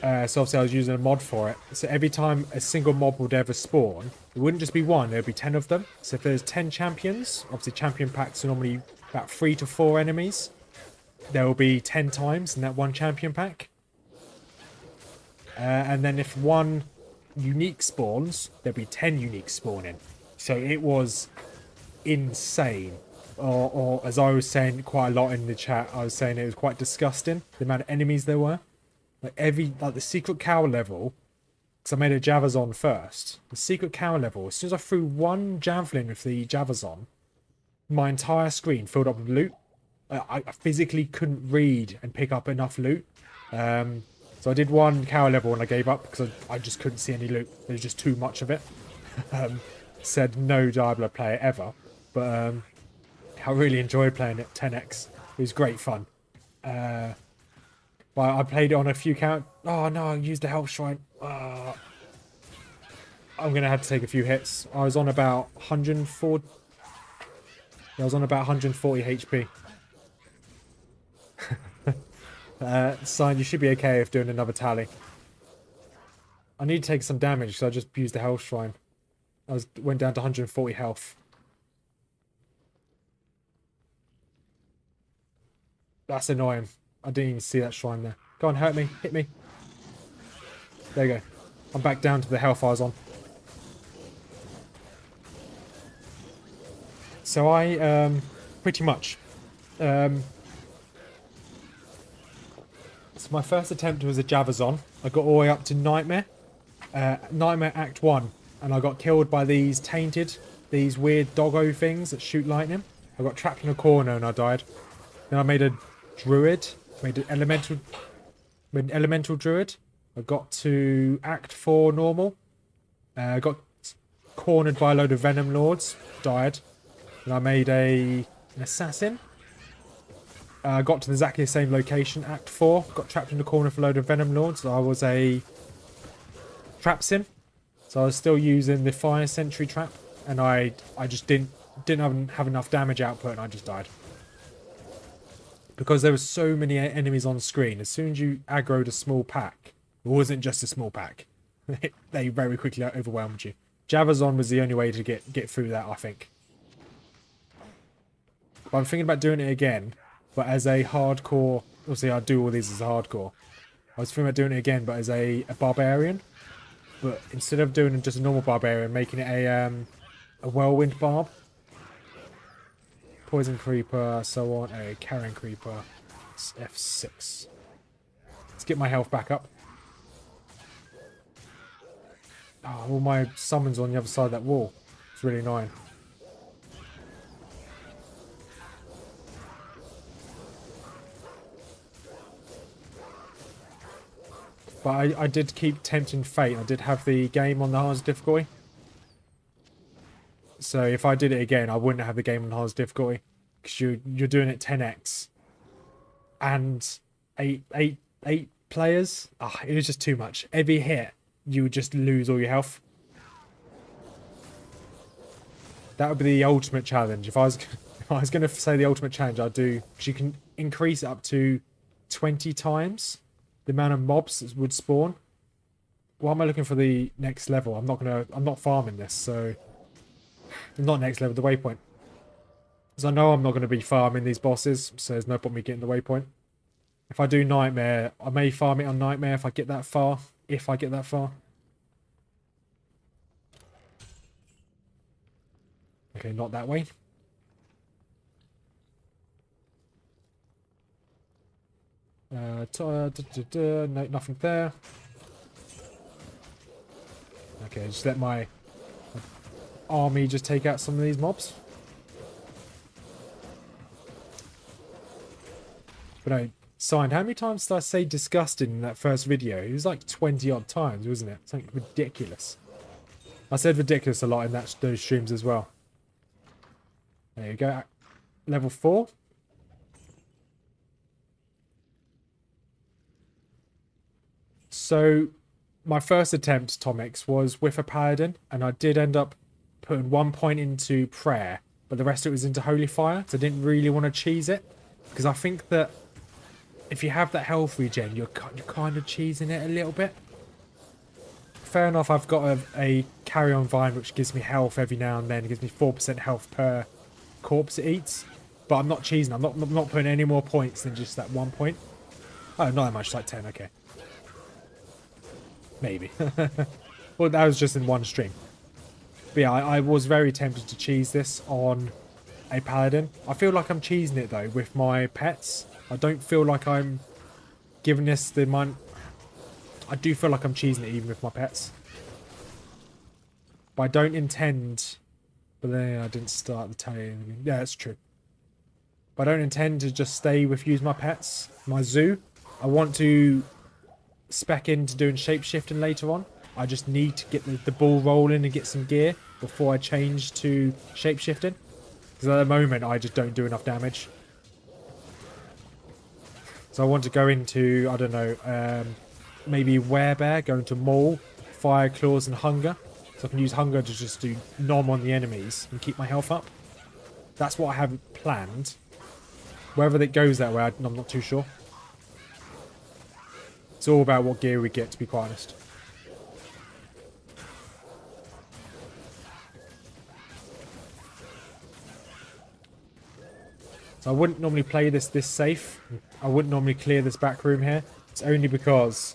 Speaker 1: So obviously I was using a mod for it. So every time a single mob would ever spawn, it wouldn't just be one, there'd be 10 of them. So if there's 10 champions, obviously champion packs are normally about 3 to 4 enemies. There will be 10 times in that one champion pack. And then if one unique spawns, there'll be 10 unique spawning. So it was insane. Or as I was saying quite a lot in the chat, I was saying it was quite disgusting, the amount of enemies there were. Like the secret cow level, because I made a Javazon first. The secret cow level, as soon as I threw one javelin with the Javazon, my entire screen filled up with loot. I physically couldn't read and pick up enough loot. So I did one cow level and I gave up because I just couldn't see any loot. There was just too much of it. Said no Diablo player ever. But I really enjoyed playing it 10x. It was great fun. But I played it on a few count. Oh no, I used a health shrine. I'm going to have to take a few hits. I was on about 140. I was on about 140 HP. Sign, you should be okay if doing another tally. I need to take some damage, so I just used the health shrine. Went down to 140 health. That's annoying. I didn't even see that shrine there. Go on, hurt me. Hit me. There you go. I'm back down to the health I was on. So I, pretty much, so my first attempt was a Javazon. I got all the way up to Nightmare. Nightmare Act 1. And I got killed by these tainted, these weird doggo things that shoot lightning. I got trapped in a corner and I died. Then I made a Druid. Made an elemental Druid. I got to Act 4 normal. I got cornered by a load of Venom Lords. Died. And I made an Assassin. I got to exactly the same location, Act 4. Got trapped in the corner for a load of Venom Lords. I was a Trap Sim. So I was still using the Fire Sentry Trap. And I just didn't have enough damage output and I just died. Because there were so many enemies on screen. As soon as you aggroed a small pack, it wasn't just a small pack. They very quickly overwhelmed you. Javazon was the only way to get through that, I think. But I'm thinking about doing it again, but as a hardcore. Obviously, I do all these as a hardcore. I was thinking about doing it again, but as a barbarian. But instead of doing just a normal barbarian, making it a whirlwind barb, poison creeper, so on, a carrion creeper. It's F6. Let's get my health back up. Oh, all my summons on the other side of that wall. It's really annoying. But I did keep tempting fate. I did have the game on the hardest difficulty. So if I did it again, I wouldn't have the game on the hardest difficulty. Because you're doing it 10x. And eight players. It was just too much. Every hit, you would just lose all your health. That would be the ultimate challenge. If I was going to say the ultimate challenge, I'd do... Because you can increase it up to 20 times the amount of mobs that would spawn. Why am I looking for the next level? I'm not farming this, so... Not next level, the waypoint. Because I know I'm not going to be farming these bosses, so there's no point me getting the waypoint. If I do Nightmare, I may farm it on Nightmare if I get that far. If I get that far. Okay, not that way. No, nothing there. Okay, just let my army just take out some of these mobs. But no, Signed, how many times did I say disgusting in that first video? It was like 20 odd times, wasn't it? Something ridiculous. I said ridiculous a lot in those streams as well. There you go. Level 4. So, my first attempt, Tomix, was with a paladin, and I did end up putting 1 point into prayer, but the rest of it was into holy fire, so I didn't really want to cheese it, because I think that if you have that health regen, you're kind of cheesing it a little bit. Fair enough, I've got a carry-on vine, which gives me health every now and then. It gives me 4% health per corpse it eats, but I'm not cheesing. I'm not putting any more points than just that 1 point. Oh, not that much, like 10, okay. Maybe. Well, that was just in one stream. But yeah, I was very tempted to cheese this on a paladin. I feel like I'm cheesing it though with my pets. I don't feel like I'm giving this the amount. I do feel like I'm cheesing it even with my pets. But I don't intend. But then I didn't start the tally. Yeah, that's true. But I don't intend to just stay with use my pets. My zoo. I want to spec into doing shapeshifting later on. I just need to get the ball rolling and get some gear before I change to shapeshifting. Because at the moment, I just don't do enough damage. So I want to go into, I don't know, maybe Werebear, go into Maul, Fire Claws and Hunger. So I can use Hunger to just do nom on the enemies and keep my health up. That's what I have planned. Whether it goes that way, I'm not too sure. It's all about what gear we get, to be quite honest. So I wouldn't normally play this safe. I wouldn't normally clear this back room here. It's only because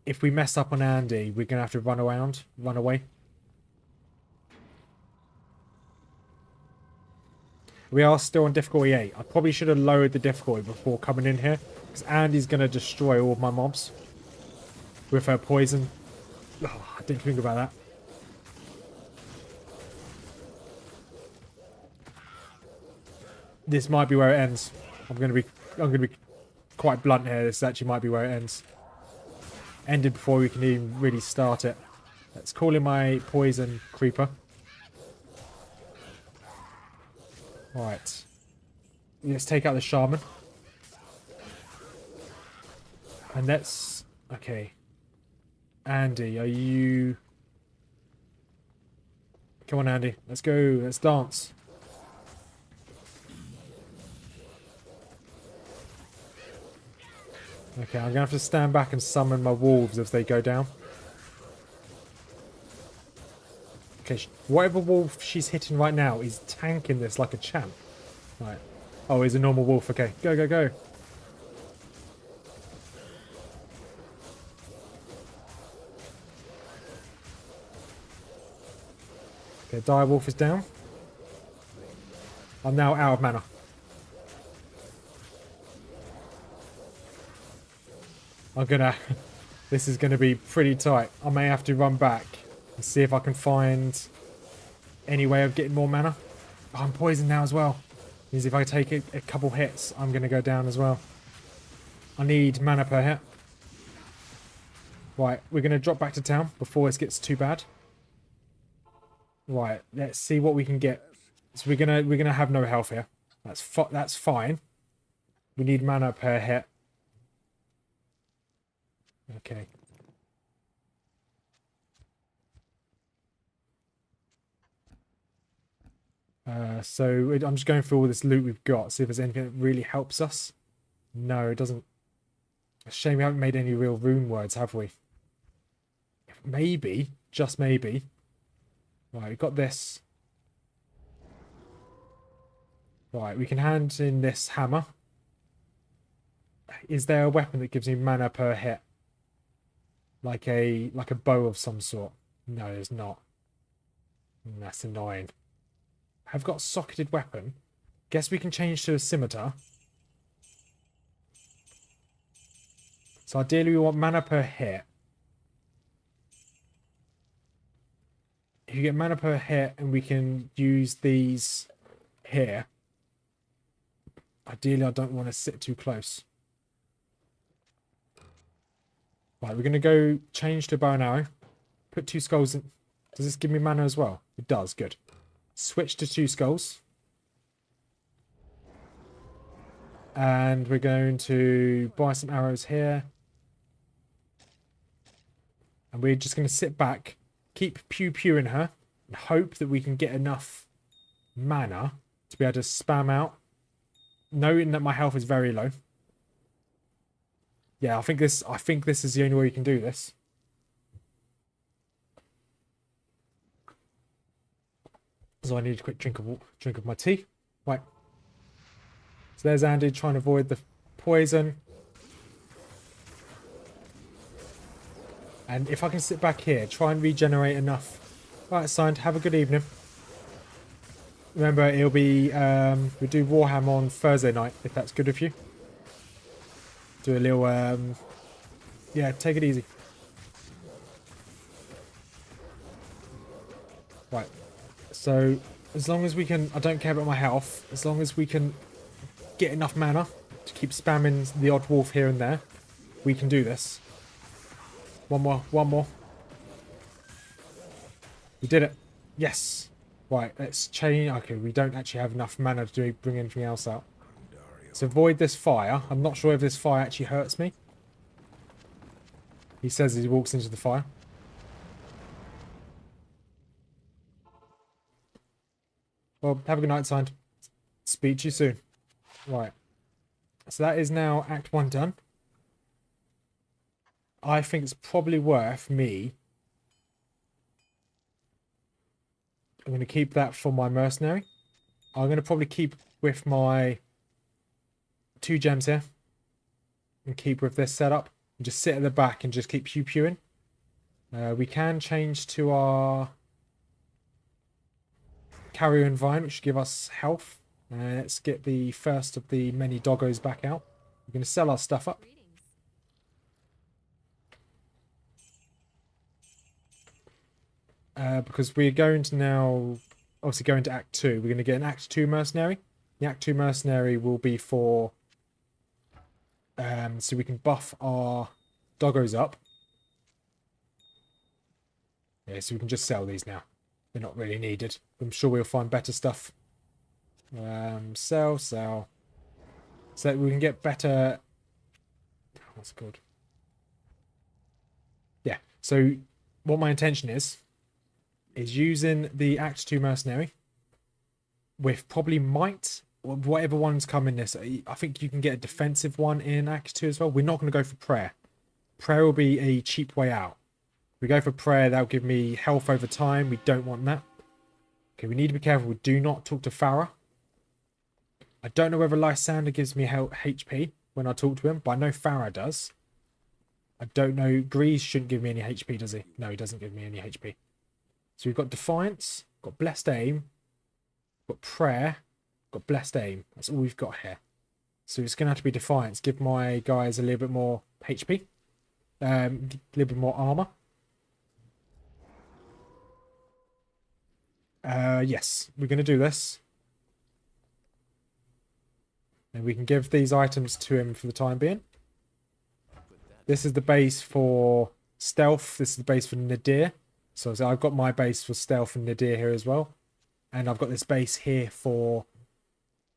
Speaker 1: if we mess up on Andy, we're going to have to run away. We are still on difficulty 8. I probably should have lowered the difficulty before coming in here. Because Andy's going to destroy all of my mobs. With her poison. Oh, I didn't think about that. This might be where it ends. I'm gonna be quite blunt here. This actually might be where it ends. Ended before we can even really start it. Let's call in my poison creeper. Right. Let's take out the shaman. And let's... Okay. Andy, are you... Come on, Andy. Let's go. Let's dance. Okay, I'm going to have to stand back and summon my wolves as they go down. Okay, whatever wolf she's hitting right now is tanking this like a champ. Right. Oh, he's a normal wolf. Okay, go, go, go. Okay, dire wolf is down. I'm now out of mana. I'm gonna... This is gonna be pretty tight. I may have to run back and see if I can find any way of getting more mana. Oh, I'm poisoned now as well. Means if I take a couple hits, I'm gonna go down as well. I need mana per hit. Right, we're gonna drop back to town before this gets too bad. Right, let's see what we can get. So we're gonna have no health here. That's fine. We need mana per hit. Okay. So I'm just going through all this loot we've got, see if there's anything that really helps us. No, it doesn't. A shame we haven't made any real rune words, have we? Maybe, just maybe. Right, we've got this. Right, we can hand in this hammer. Is there a weapon that gives me mana per hit? Like a bow of some sort? No, there's not. That's annoying. I've got a socketed weapon. Guess we can change to a scimitar. So ideally we want mana per hit. If you get mana per hit and we can use these here. Ideally I don't want to sit too close. Right, we're going to go change to bow and arrow. Put 2 skulls in. Does this give me mana as well? It does, good. Switch to 2 skulls. And we're going to buy some arrows here. And we're just going to sit back, keep pew-pewing her, and hope that we can get enough mana to be able to spam out, knowing that my health is very low. Yeah, I think this is the only way we can do this. So I need a quick drink of my tea. Right. So there's Andy trying to avoid the poison. And if I can sit back here, try and regenerate enough. Right, signed. Have a good evening. Remember, it'll be we do Warhammer on Thursday night, if that's good with you. Do a little yeah, take it easy. Right. So as long as we can, I don't care about my health, as long as we can get enough mana to keep spamming the odd wolf here and there, we can do this. One more, one more. We did it. Yes. Right, let's chain. Okay, we don't actually have enough mana to bring anything else out. Let's avoid this fire. I'm not sure if this fire actually hurts me. He says he walks into the fire. Well, have a good night, signed. Speak to you soon. Right. So that is now Act 1 done. I think it's probably worth me. I'm going to keep that for my mercenary. I'm going to probably keep with my 2 gems here. And keep with this setup. And just sit at the back and just keep pew-pewing. We can change to our Carrion Vine, which should give us health. Let's get the first of the many doggos back out. We're going to sell our stuff up. Because we're going to now obviously go into Act 2. We're going to get an Act 2 mercenary. The Act 2 mercenary will be for so we can buff our doggos up. Yeah, so we can just sell these now. They're not really needed. I'm sure we'll find better stuff. Sell. So that we can get better. What's it called? Yeah. So what my intention is using the Act 2 mercenary with probably might or whatever one's come in this. I think you can get a defensive one in Act 2 as well. We're not going to go for prayer. Prayer will be a cheap way out. If we go for prayer, that'll give me health over time. We don't want that. Okay, we need to be careful. We do not talk to Farah. I don't know whether Lysander gives me HP when I talk to him, but I know Farah does. I don't know. Grease shouldn't give me any HP, does he? No, he doesn't give me any HP. So we've got Defiance, got Blessed Aim, got Prayer, got Blessed Aim. That's all we've got here. So it's going to have to be Defiance. Give my guys a little bit more HP. A little bit more armor. Yes, we're going to do this. And we can give these items to him for the time being. This is the base for stealth. This is the base for Nadir. So I've got my base for stealth and Nadir here as well. And I've got this base here for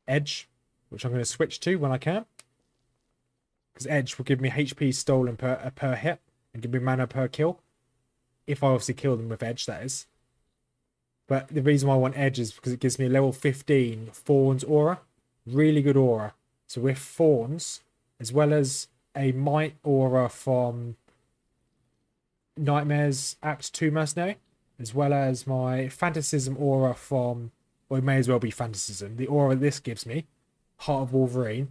Speaker 1: Edge, which I'm going to switch to when I can. Because Edge will give me HP stolen per hit and give me mana per kill. If I obviously kill them with Edge, that is. But the reason why I want Edge is because it gives me a level 15 Thorns aura. Really good aura. So with Thorns, as well as a Might aura from Nightmares Act 2 Mercenary, as well as my Phantasm aura from, well, it may as well be Phantasm. The aura this gives me, Heart of Wolverine,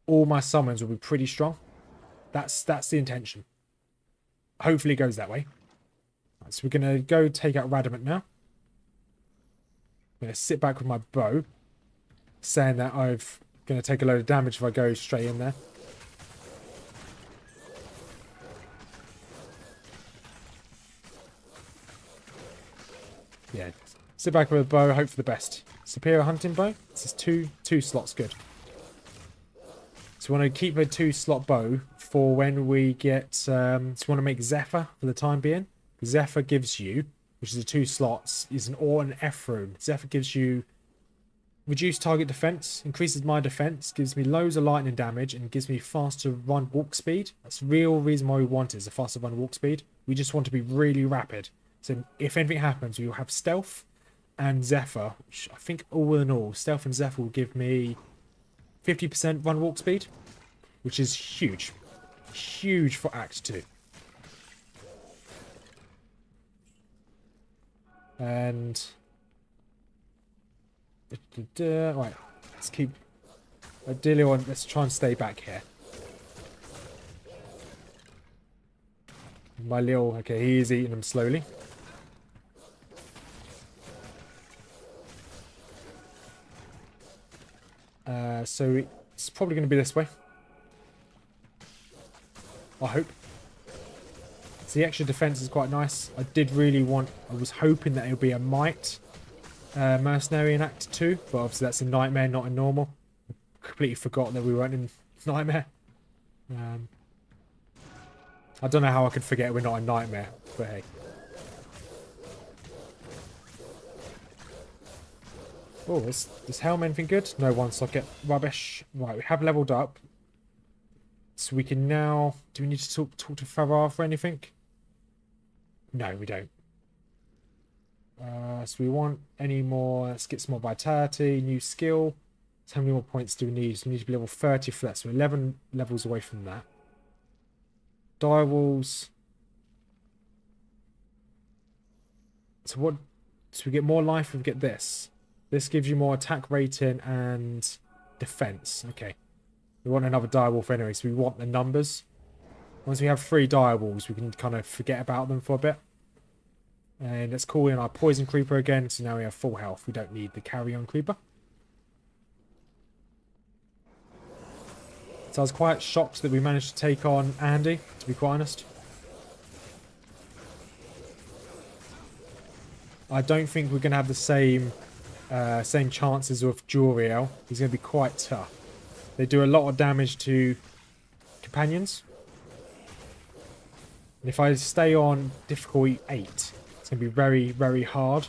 Speaker 1: all my summons will be pretty strong. That's the intention. Hopefully it goes that way. Right, so we're going to go take out Radamant now. I'm going to sit back with my bow, saying that I'm going to take a load of damage if I go straight in there. Yeah, sit back with a bow, hope for the best. Superior hunting bow. This is two slots good. So we want to keep a 2-slot bow for when we get. So we want to make Zephyr for the time being. Zephyr gives you, which is a 2 slots, is an Or and F rune. Zephyr gives you reduced target defense, increases my defense, gives me loads of lightning damage, and gives me faster run walk speed. That's the real reason why we want it, is a faster run walk speed. We just want to be really rapid. So if anything happens, we will have stealth and Zephyr, which I think all in all, stealth and Zephyr will give me 50% run walk speed, which is huge. Huge for Act 2. And right, let's keep ideally on. Let's try and stay back here. My little, okay, he is eating them slowly. So it's probably going to be this way. I hope. So the extra defense is quite nice. I was hoping that it would be a Might mercenary in Act 2, but obviously that's a Nightmare, not a normal. I completely forgot that we weren't in Nightmare. I don't know how I could forget we're not a nightmare, but hey. Oh, is helm anything good? No one socket. Rubbish. Right, we have leveled up. So we can now... Do we need to talk to Farah for anything? No, we don't. So we want any more... Let's get some more vitality, new skill. So how many more points do we need? So we need to be level 30 for that. So we're 11 levels away from that. Die walls. So what... So we get more life if we get this. This gives you more attack rating and defense. Okay. We want another direwolf anyway, so we want the numbers. Once we have 3 direwolves, we can kind of forget about them for a bit. And let's call in our poison creeper again, so now we have full health. We don't need the carry-on creeper. So I was quite shocked that we managed to take on Andy, to be quite honest. I don't think we're going to have the same chances with Juriel. He's going to be quite tough. They do a lot of damage to companions. And if I stay on difficulty 8, it's going to be very, very hard.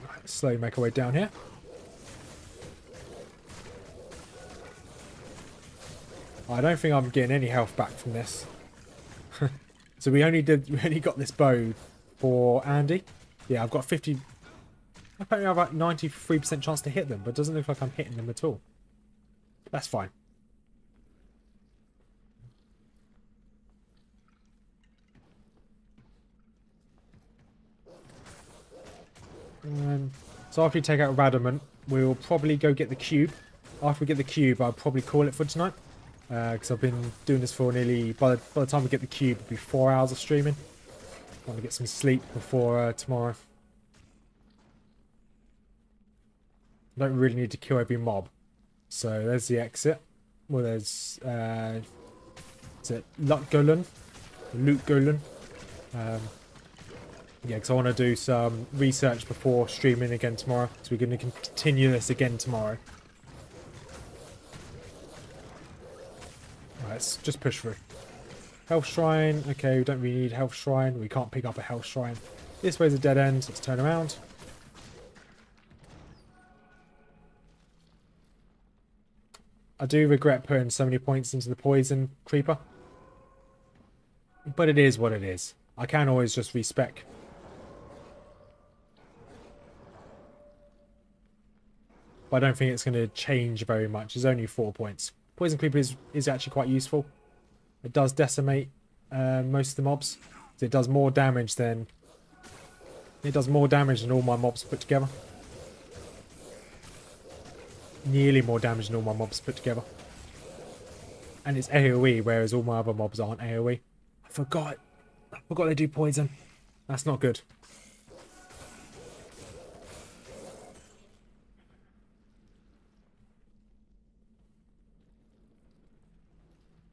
Speaker 1: Right, slowly make our way down here. I don't think I'm getting any health back from this. So we only got this bow for Andy. Yeah, I've got 50... Apparently I have like 93% chance to hit them, but it doesn't look like I'm hitting them at all. That's fine. So after we take out Radamant, we'll probably go get the cube. After we get the cube, I'll probably call it for tonight. Because I've been doing this for nearly... By the time we get the cube, it'll be 4 hours of streaming. I want to get some sleep before tomorrow. I don't really need to kill every mob. So there's the exit. Well, there's... is it Luke Golan? Luke Golan. Yeah, because I want to do some research before streaming again tomorrow. So we're going to continue this again tomorrow. Right, let's just push through. Health Shrine. Okay, we don't really need Health Shrine. We can't pick up a Health Shrine. This way's a dead end. Let's turn around. I do regret putting so many points into the poison creeper. But it is what it is. I can always just respec. But I don't think it's going to change very much. It's only 4 points. Poison creeper is actually quite useful. It does decimate most of the mobs. So it does more damage than... It does more damage than all my mobs put together. Nearly more damage than all my mobs put together. And it's AoE, whereas all my other mobs aren't AoE. I forgot they do poison. That's not good.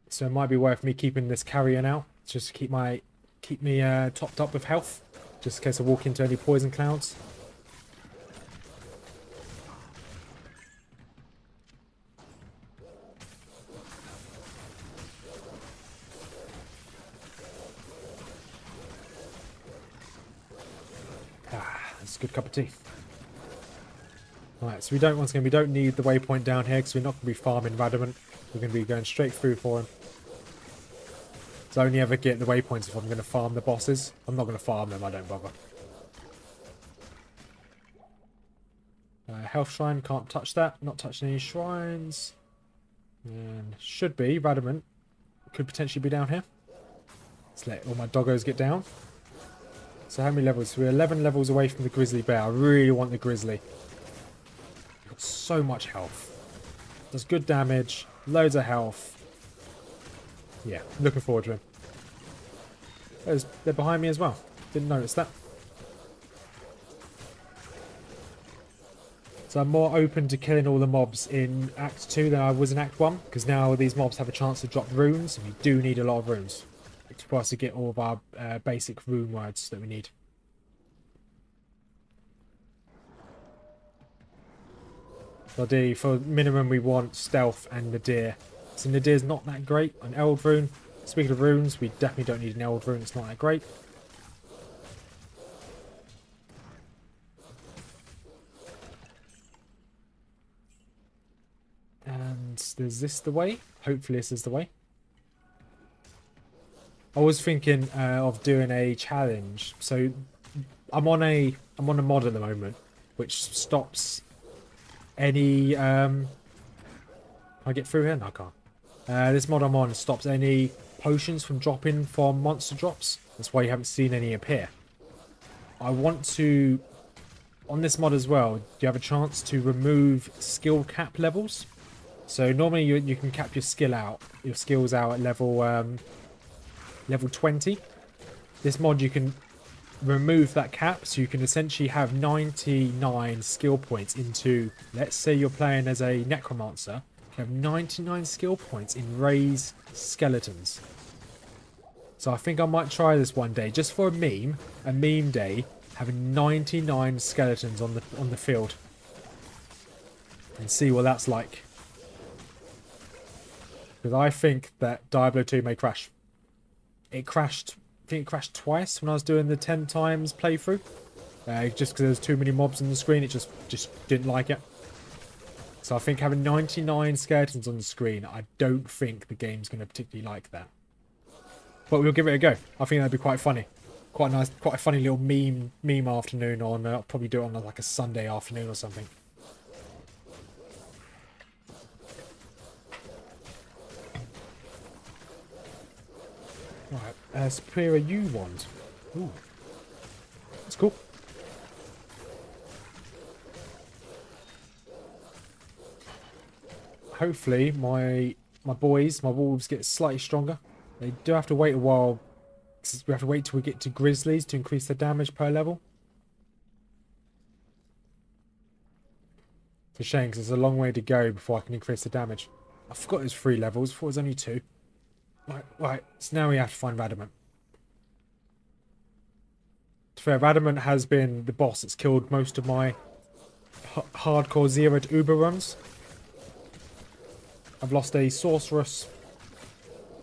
Speaker 1: So it might be worth me keeping this carrier now, just to keep me topped up with health, just in case I walk into any poison clouds. That's a good cup of tea. Alright, so we don't need the waypoint down here because we're not going to be farming Radamant. We're going to be going straight through for him. So I only ever get the waypoints if I'm going to farm the bosses. I'm not going to farm them, I don't bother. Health Shrine, can't touch that. Not touching any shrines. And should be, Radamant could potentially be down here. Let's let all my doggos get down. So how many levels? So we're 11 levels away from the Grizzly Bear. I really want the Grizzly. Got so much health. Does good damage. Loads of health. Yeah, looking forward to him. They're behind me as well. Didn't notice that. So I'm more open to killing all the mobs in Act 2 than I was in Act 1. Because now these mobs have a chance to drop runes. And we do need a lot of runes. For us to get all of our basic rune words that we need. For minimum, we want stealth and Nadir. So Nadir's not that great. An Eld rune. Speaking of runes, we definitely don't need an Eld rune. It's not that great. And is this the way? Hopefully this is the way. I was thinking of doing a challenge. So I'm on a mod at the moment, which stops any. Can I get through here? No, I can't. This mod I'm on stops any potions from dropping from monster drops. That's why you haven't seen any appear. I want to, on this mod as well, you have a chance to remove skill cap levels. So normally you can cap your skills out at level 20. This mod you can remove that cap, so you can essentially have 99 skill points into, let's say you're playing as a necromancer, you have 99 skill points in raise skeletons. So I think I might try this one day, just for a meme day, having 99 skeletons on the field, and see what that's like. Because I think that Diablo 2 may crash. It crashed, I think it crashed twice when I was doing the 10 times playthrough. Just because there's too many mobs on the screen, it just didn't like it. So I think having 99 skeletons on the screen, I don't think the game's going to particularly like that. But we'll give it a go. I think that'd be quite funny. Quite nice, quite a funny little meme afternoon on, I'll probably do it on like a Sunday afternoon or something. Right, Superior U wand. Ooh. That's cool. Hopefully my wolves get slightly stronger. They do have to wait a while. We have to wait till we get to grizzlies to increase their damage per level. It's a shame because there's a long way to go before I can increase the damage. I forgot it was 3 levels. I thought it was only 2. Right, so now we have to find Radamant. To be fair, Radamant has been the boss that's killed most of my hardcore 0 to Uber runs. I've lost a sorceress.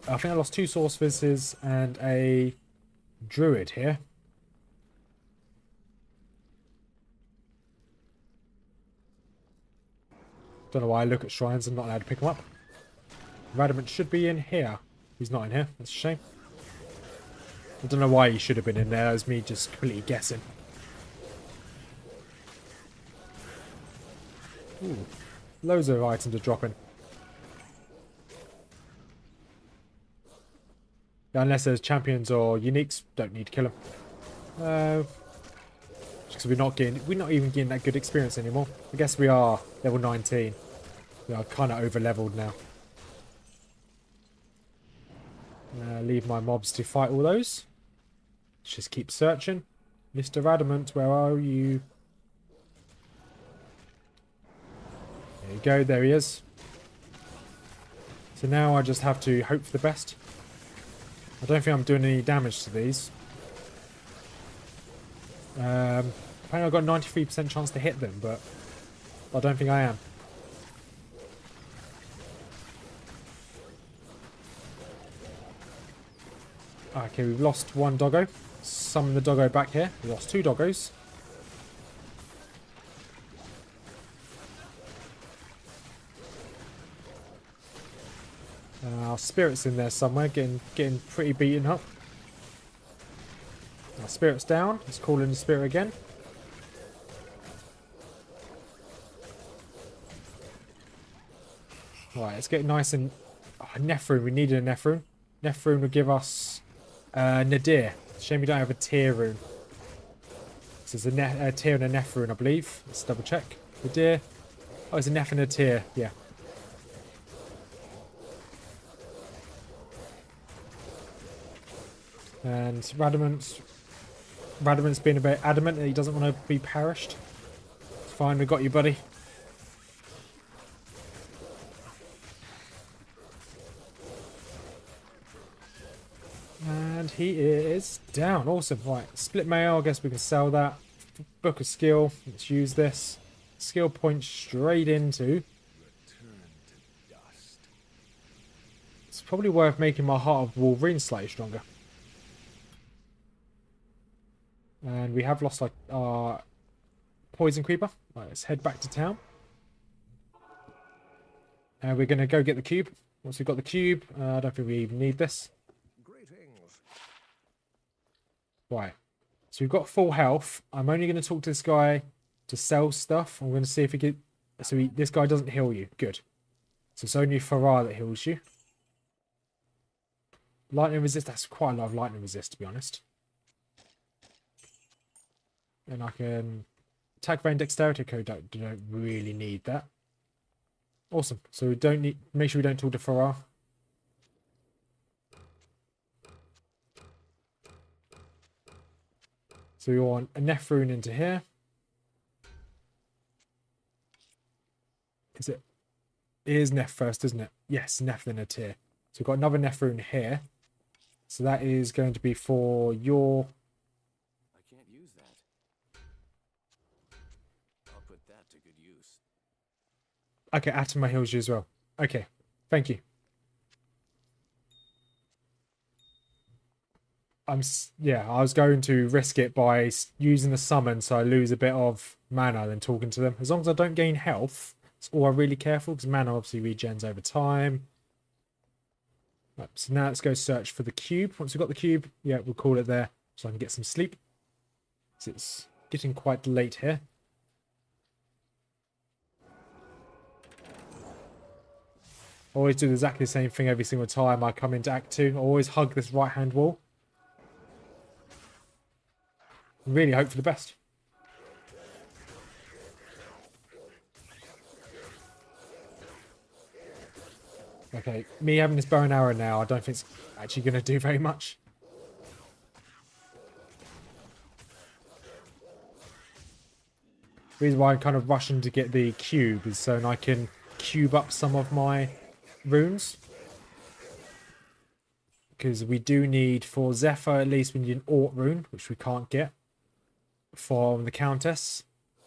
Speaker 1: I think I lost 2 sorceresses and a druid here. Don't know why I look at shrines and not allowed to pick them up. Radamant should be in here. He's not in here. That's a shame. I don't know why he should have been in there. It was me just completely guessing. Ooh. Loads of items are dropping. Unless there's champions or uniques, don't need to kill them. Just because we're not even getting that good experience anymore. I guess we are level 19. We are kind of over leveled now. Leave my mobs to fight all those. Let's just keep searching. Mr. Radamant, where are you? There you go, there he is. So now I just have to hope for the best. I don't think I'm doing any damage to these. Apparently I've got a 93% chance to hit them, but I don't think I am. Okay, we've lost 1 doggo. Summon the doggo back here. We lost 2 doggos. Our spirit's in there somewhere, getting pretty beaten up. Our spirit's down. Let's call in the spirit again. Right, let's get nice and... Oh, Nephrune. We needed a Nephrune. Nephrune will give us Nadir. Shame we don't have a tier rune. So there's a tier and a Nephrune, I believe. Let's double check. Nadir. Oh, it's a Neph and a tier. Yeah. And Radamant's been a bit adamant that he doesn't want to be perished. It's fine, we got you, buddy. And he is down. Awesome. Right, split mail. I guess we can sell that. Book of skill. Let's use this. skill point straight into. It's probably worth making my Heart of Wolverine slightly stronger. And we have lost like our Poison Creeper. Right, let's head back to town. And we're going to go get the cube. Once we've got the cube, I don't think we even need this.
Speaker 2: Greetings.
Speaker 1: Right. So we've got full health. I'm only going to talk to this guy to sell stuff. I'm going to see if he can... So this guy doesn't heal you. Good. So it's only Farah that heals you. Lightning resist. That's quite a lot of lightning resist, to be honest. And I can... Attack vein dexterity code. Don't really need that. Awesome. So we don't need... Make sure we don't talk to Farah. So we want a Neph rune into here. Is it? It is Neph first, isn't it? Yes, Neph then a tier. So we've got another Neph rune here. So that is going to be for your...
Speaker 2: I can't use that. I'll put that to good use.
Speaker 1: Okay, Atoma heals you as well. Okay, thank you. Yeah, I was going to risk it by using the summon so I lose a bit of mana than talking to them. As long as I don't gain health, it's all I'm really careful because mana obviously regens over time. Right, so now let's go search for the cube. Once we've got the cube, yeah, we'll call it there so I can get some sleep. So it's getting quite late here. I always do exactly the same thing every single time I come into Act 2. I always hug this right-hand wall. Really hope for the best. Okay, me having this bow and arrow now, I don't think it's actually going to do very much. The reason why I'm kind of rushing to get the cube is so I can cube up some of my runes. Because we do need, for Zephyr at least, we need an Ort rune, which we can't get from the countess.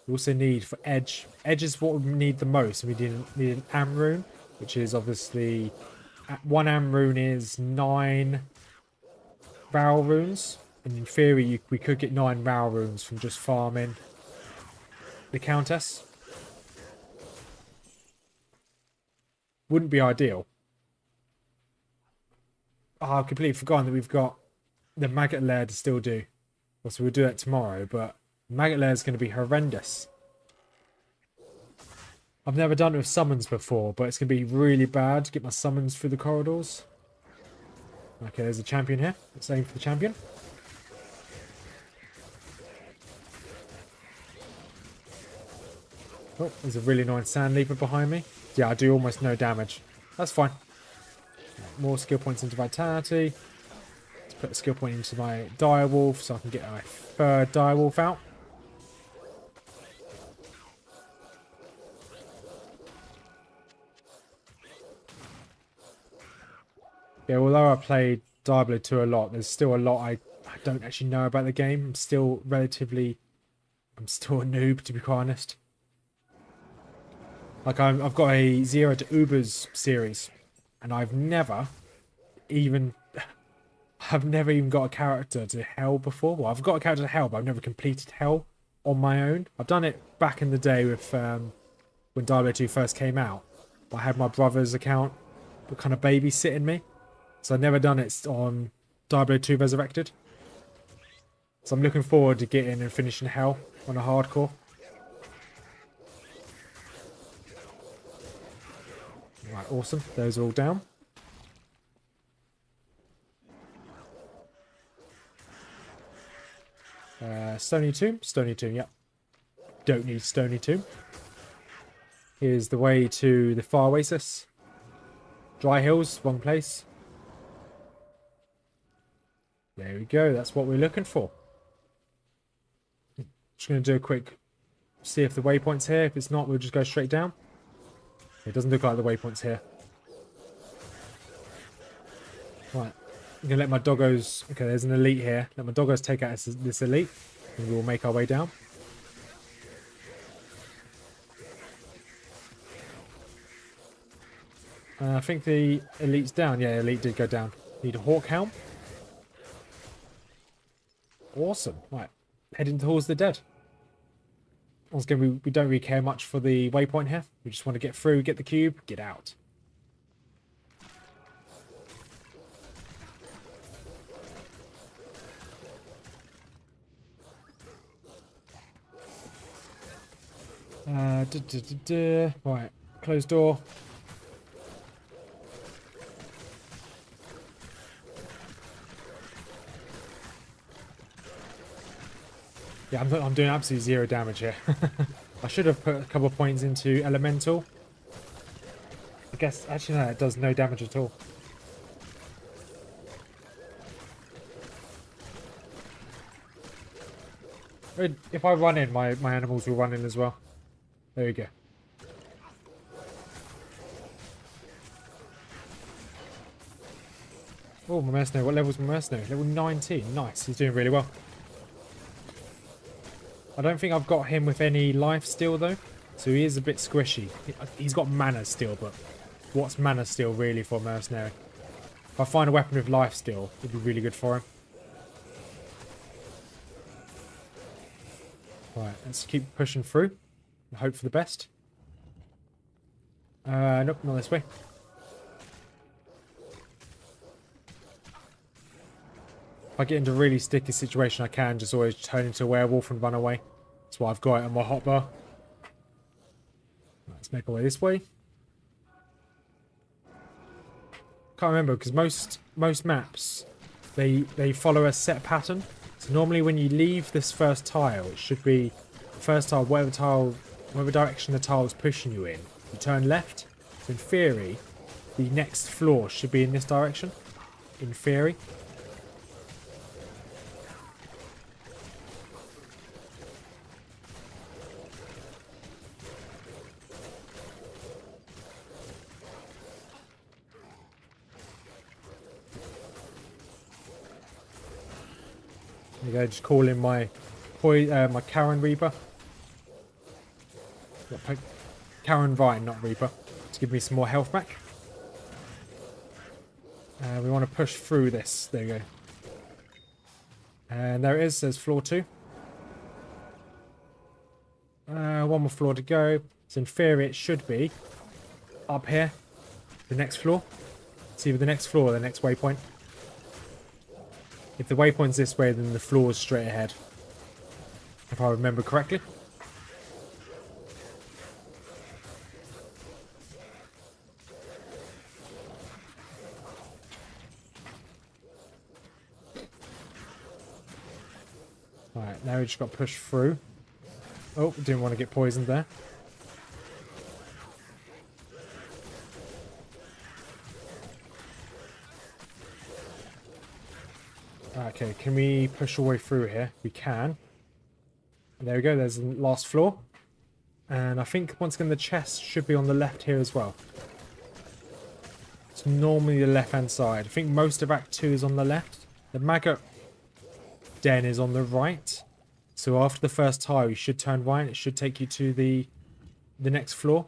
Speaker 1: We also need for Edge. Edge is what we need the most. We need an Am rune, which is obviously... One Am rune is 9 Ral runes. And in theory, we could get 9 Ral runes from just farming the countess. Wouldn't be ideal. Oh, I've completely forgotten that we've got the maggot lair to still do. Well, so we'll do that tomorrow, but maggot lair is going to be horrendous. I've never done it with summons before, but it's going to be really bad to get my summons through the corridors. Okay, there's a champion here. Let's aim for the champion. Oh, there's a really annoying sand leaper behind me. Yeah, I do almost no damage. That's fine. More skill points into vitality. Let's put a skill point into my direwolf so I can get my third direwolf out. Yeah, although I played Diablo 2 a lot, there's still a lot I don't actually know about the game. I'm still a noob, to be quite honest. Like, I've got a Zero to Ubers series, and I've never even got a character to Hell before. Well, I've got a character to Hell, but I've never completed Hell on my own. I've done it back in the day with when Diablo 2 first came out. I had my brother's account, but kind of babysitting me. So I've never done it on Diablo 2 Resurrected. So I'm looking forward to getting and finishing Hell on a hardcore. Right, awesome. Those are all down. Stony Tomb? Stony Tomb, yep. Don't need Stony Tomb. Here's the way to the Far Oasis. Dry Hills, one place. There we go, that's what we're looking for. Just going to do a quick... See if the waypoint's here. If it's not, we'll just go straight down. It doesn't look like the waypoint's here. Right. I'm going to let my doggos... Okay, there's an elite here. Let my doggos take out this elite. And we'll make our way down. I think the elite's down. Yeah, elite did go down. Need a hawk helm. Awesome. Right. Heading towards the dead. Once again, we don't really care much for the waypoint here. We just want to get through, get the cube, get out. Right. Closed door. Yeah, I'm doing absolutely 0 damage here. I should have put a couple of points into elemental. I guess, actually no, it does no damage at all. If I run in, my animals will run in as well. There we go. Oh, my mercenary. What level's my mercenary? Level 19. Nice. He's doing really well. I don't think I've got him with any life steal though, so he is a bit squishy. He's got mana steal, but what's mana steal really for a mercenary? If I find a weapon with life steal, it'd be really good for him. Right, let's keep pushing through and hope for the best. Nope, not this way. If I get into a really sticky situation, I can just always turn into a werewolf and run away. That's why I've got it on my hotbar. Let's make our way this way. Can't remember because most maps they follow a set pattern. So normally when you leave this first tile, it should be the first tile, whatever direction the tile is pushing you in. You turn left. So in theory, the next floor should be in this direction. In theory. There you go, just call in my Karen Reaper. Karen Vine, not Reaper. To give me some more health back. We want to push through this. There you go. And there it is. There's floor 2. One more floor to go. So in theory it should be up here. The next floor. It's either the next floor or the next waypoint. If the waypoint's this way, then the floor is straight ahead. If I remember correctly. Alright, now we just got pushed through. Oh, didn't want to get poisoned there. Okay, can we push our way through here? We can. There we go, there's the last floor. And I think once again the chest should be on the left here as well. It's normally the left hand side. I think most of Act 2 is on the left. The maggot den is on the right. So after the first tile you should turn right. It should take you to the next floor.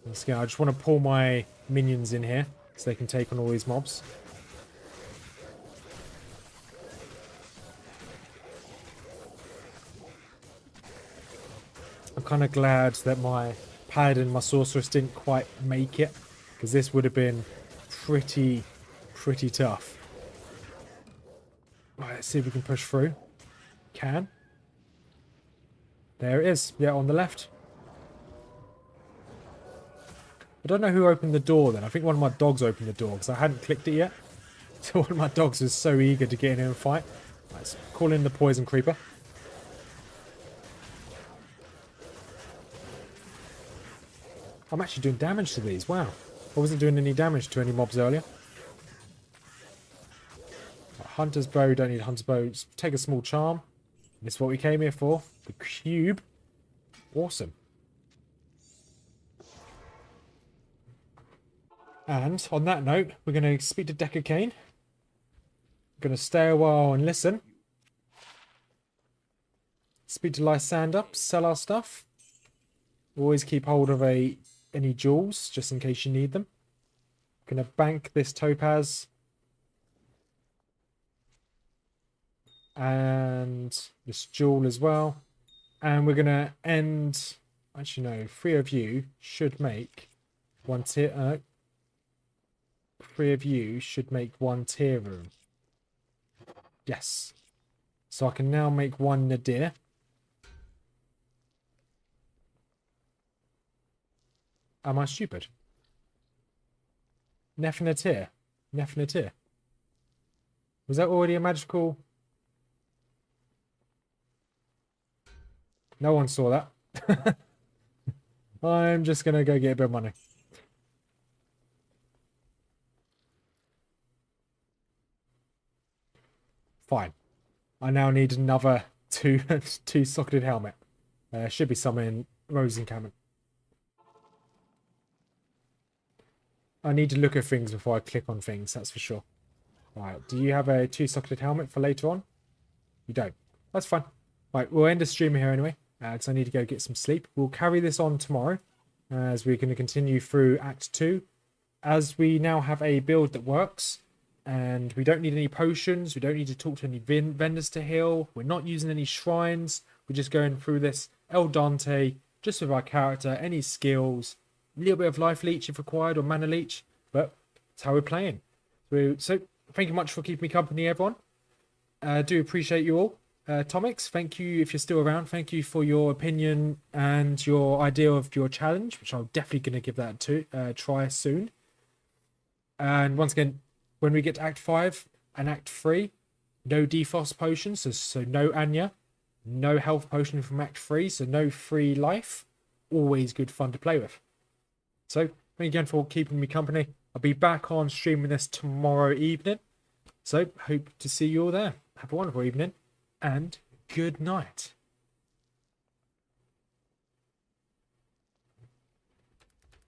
Speaker 1: Once again, I just want to pull my minions in here so they can take on all these mobs. I'm kind of glad that my paladin, my sorceress didn't quite make it, because this would have been pretty tough. Right, let's see if we can push through. Can. There it is. Yeah, on the left. I don't know who opened the door then. I think one of my dogs opened the door, because I hadn't clicked it yet. So one of my dogs was so eager to get in here and fight. Right, let's call in the poison creeper. I'm actually doing damage to these. Wow. I wasn't doing any damage to any mobs earlier. Hunter's bow. Don't need hunter's bow. Just take a small charm. This is what we came here for. The cube. Awesome. And on that note, we're going to speak to Deckard Cain. We're going to stay a while and listen. Speak to Lysander. Sell our stuff. Always keep hold of a any jewels, just in case you need them. Gonna bank this topaz. And this jewel as well. And we're gonna end... Actually, no. 3 of you should make 1 tier... 3 of you should make 1 tier room. Yes. So I can now make 1 nadir. Am I stupid? Nefnatir. Nefnatir. Was that already a magical... No one saw that. I'm just going to go get a bit of money. Fine. I now need another two-socketed helmet. Should be some in Rose encampment. I need to look at things before I click on things, that's for sure. Right, do you have a 2-socketed helmet for later on? You don't. That's fine. Right, we'll end the stream here anyway, because I need to go get some sleep. We'll carry this on tomorrow, as we're going to continue through Act 2. As we now have a build that works, and we don't need any potions, we don't need to talk to any vendors to heal, we're not using any shrines, we're just going through this El Dante, just with our character, any skills, a little bit of life leech if required, or mana leech, but that's how we're playing. So thank you much for keeping me company, everyone. I do appreciate you all. Tomix, thank you if you're still around. Thank you for your opinion and your idea of your challenge, which I'm definitely going to give that a try soon. And once again, when we get to Act 5 and Act 3, no defrost potions, so no Anya, no health potion from Act 3, so no free life. Always good fun to play with. So, thank you again for keeping me company. I'll be back on streaming this tomorrow evening. So, hope to see you all there. Have a wonderful evening, and good night.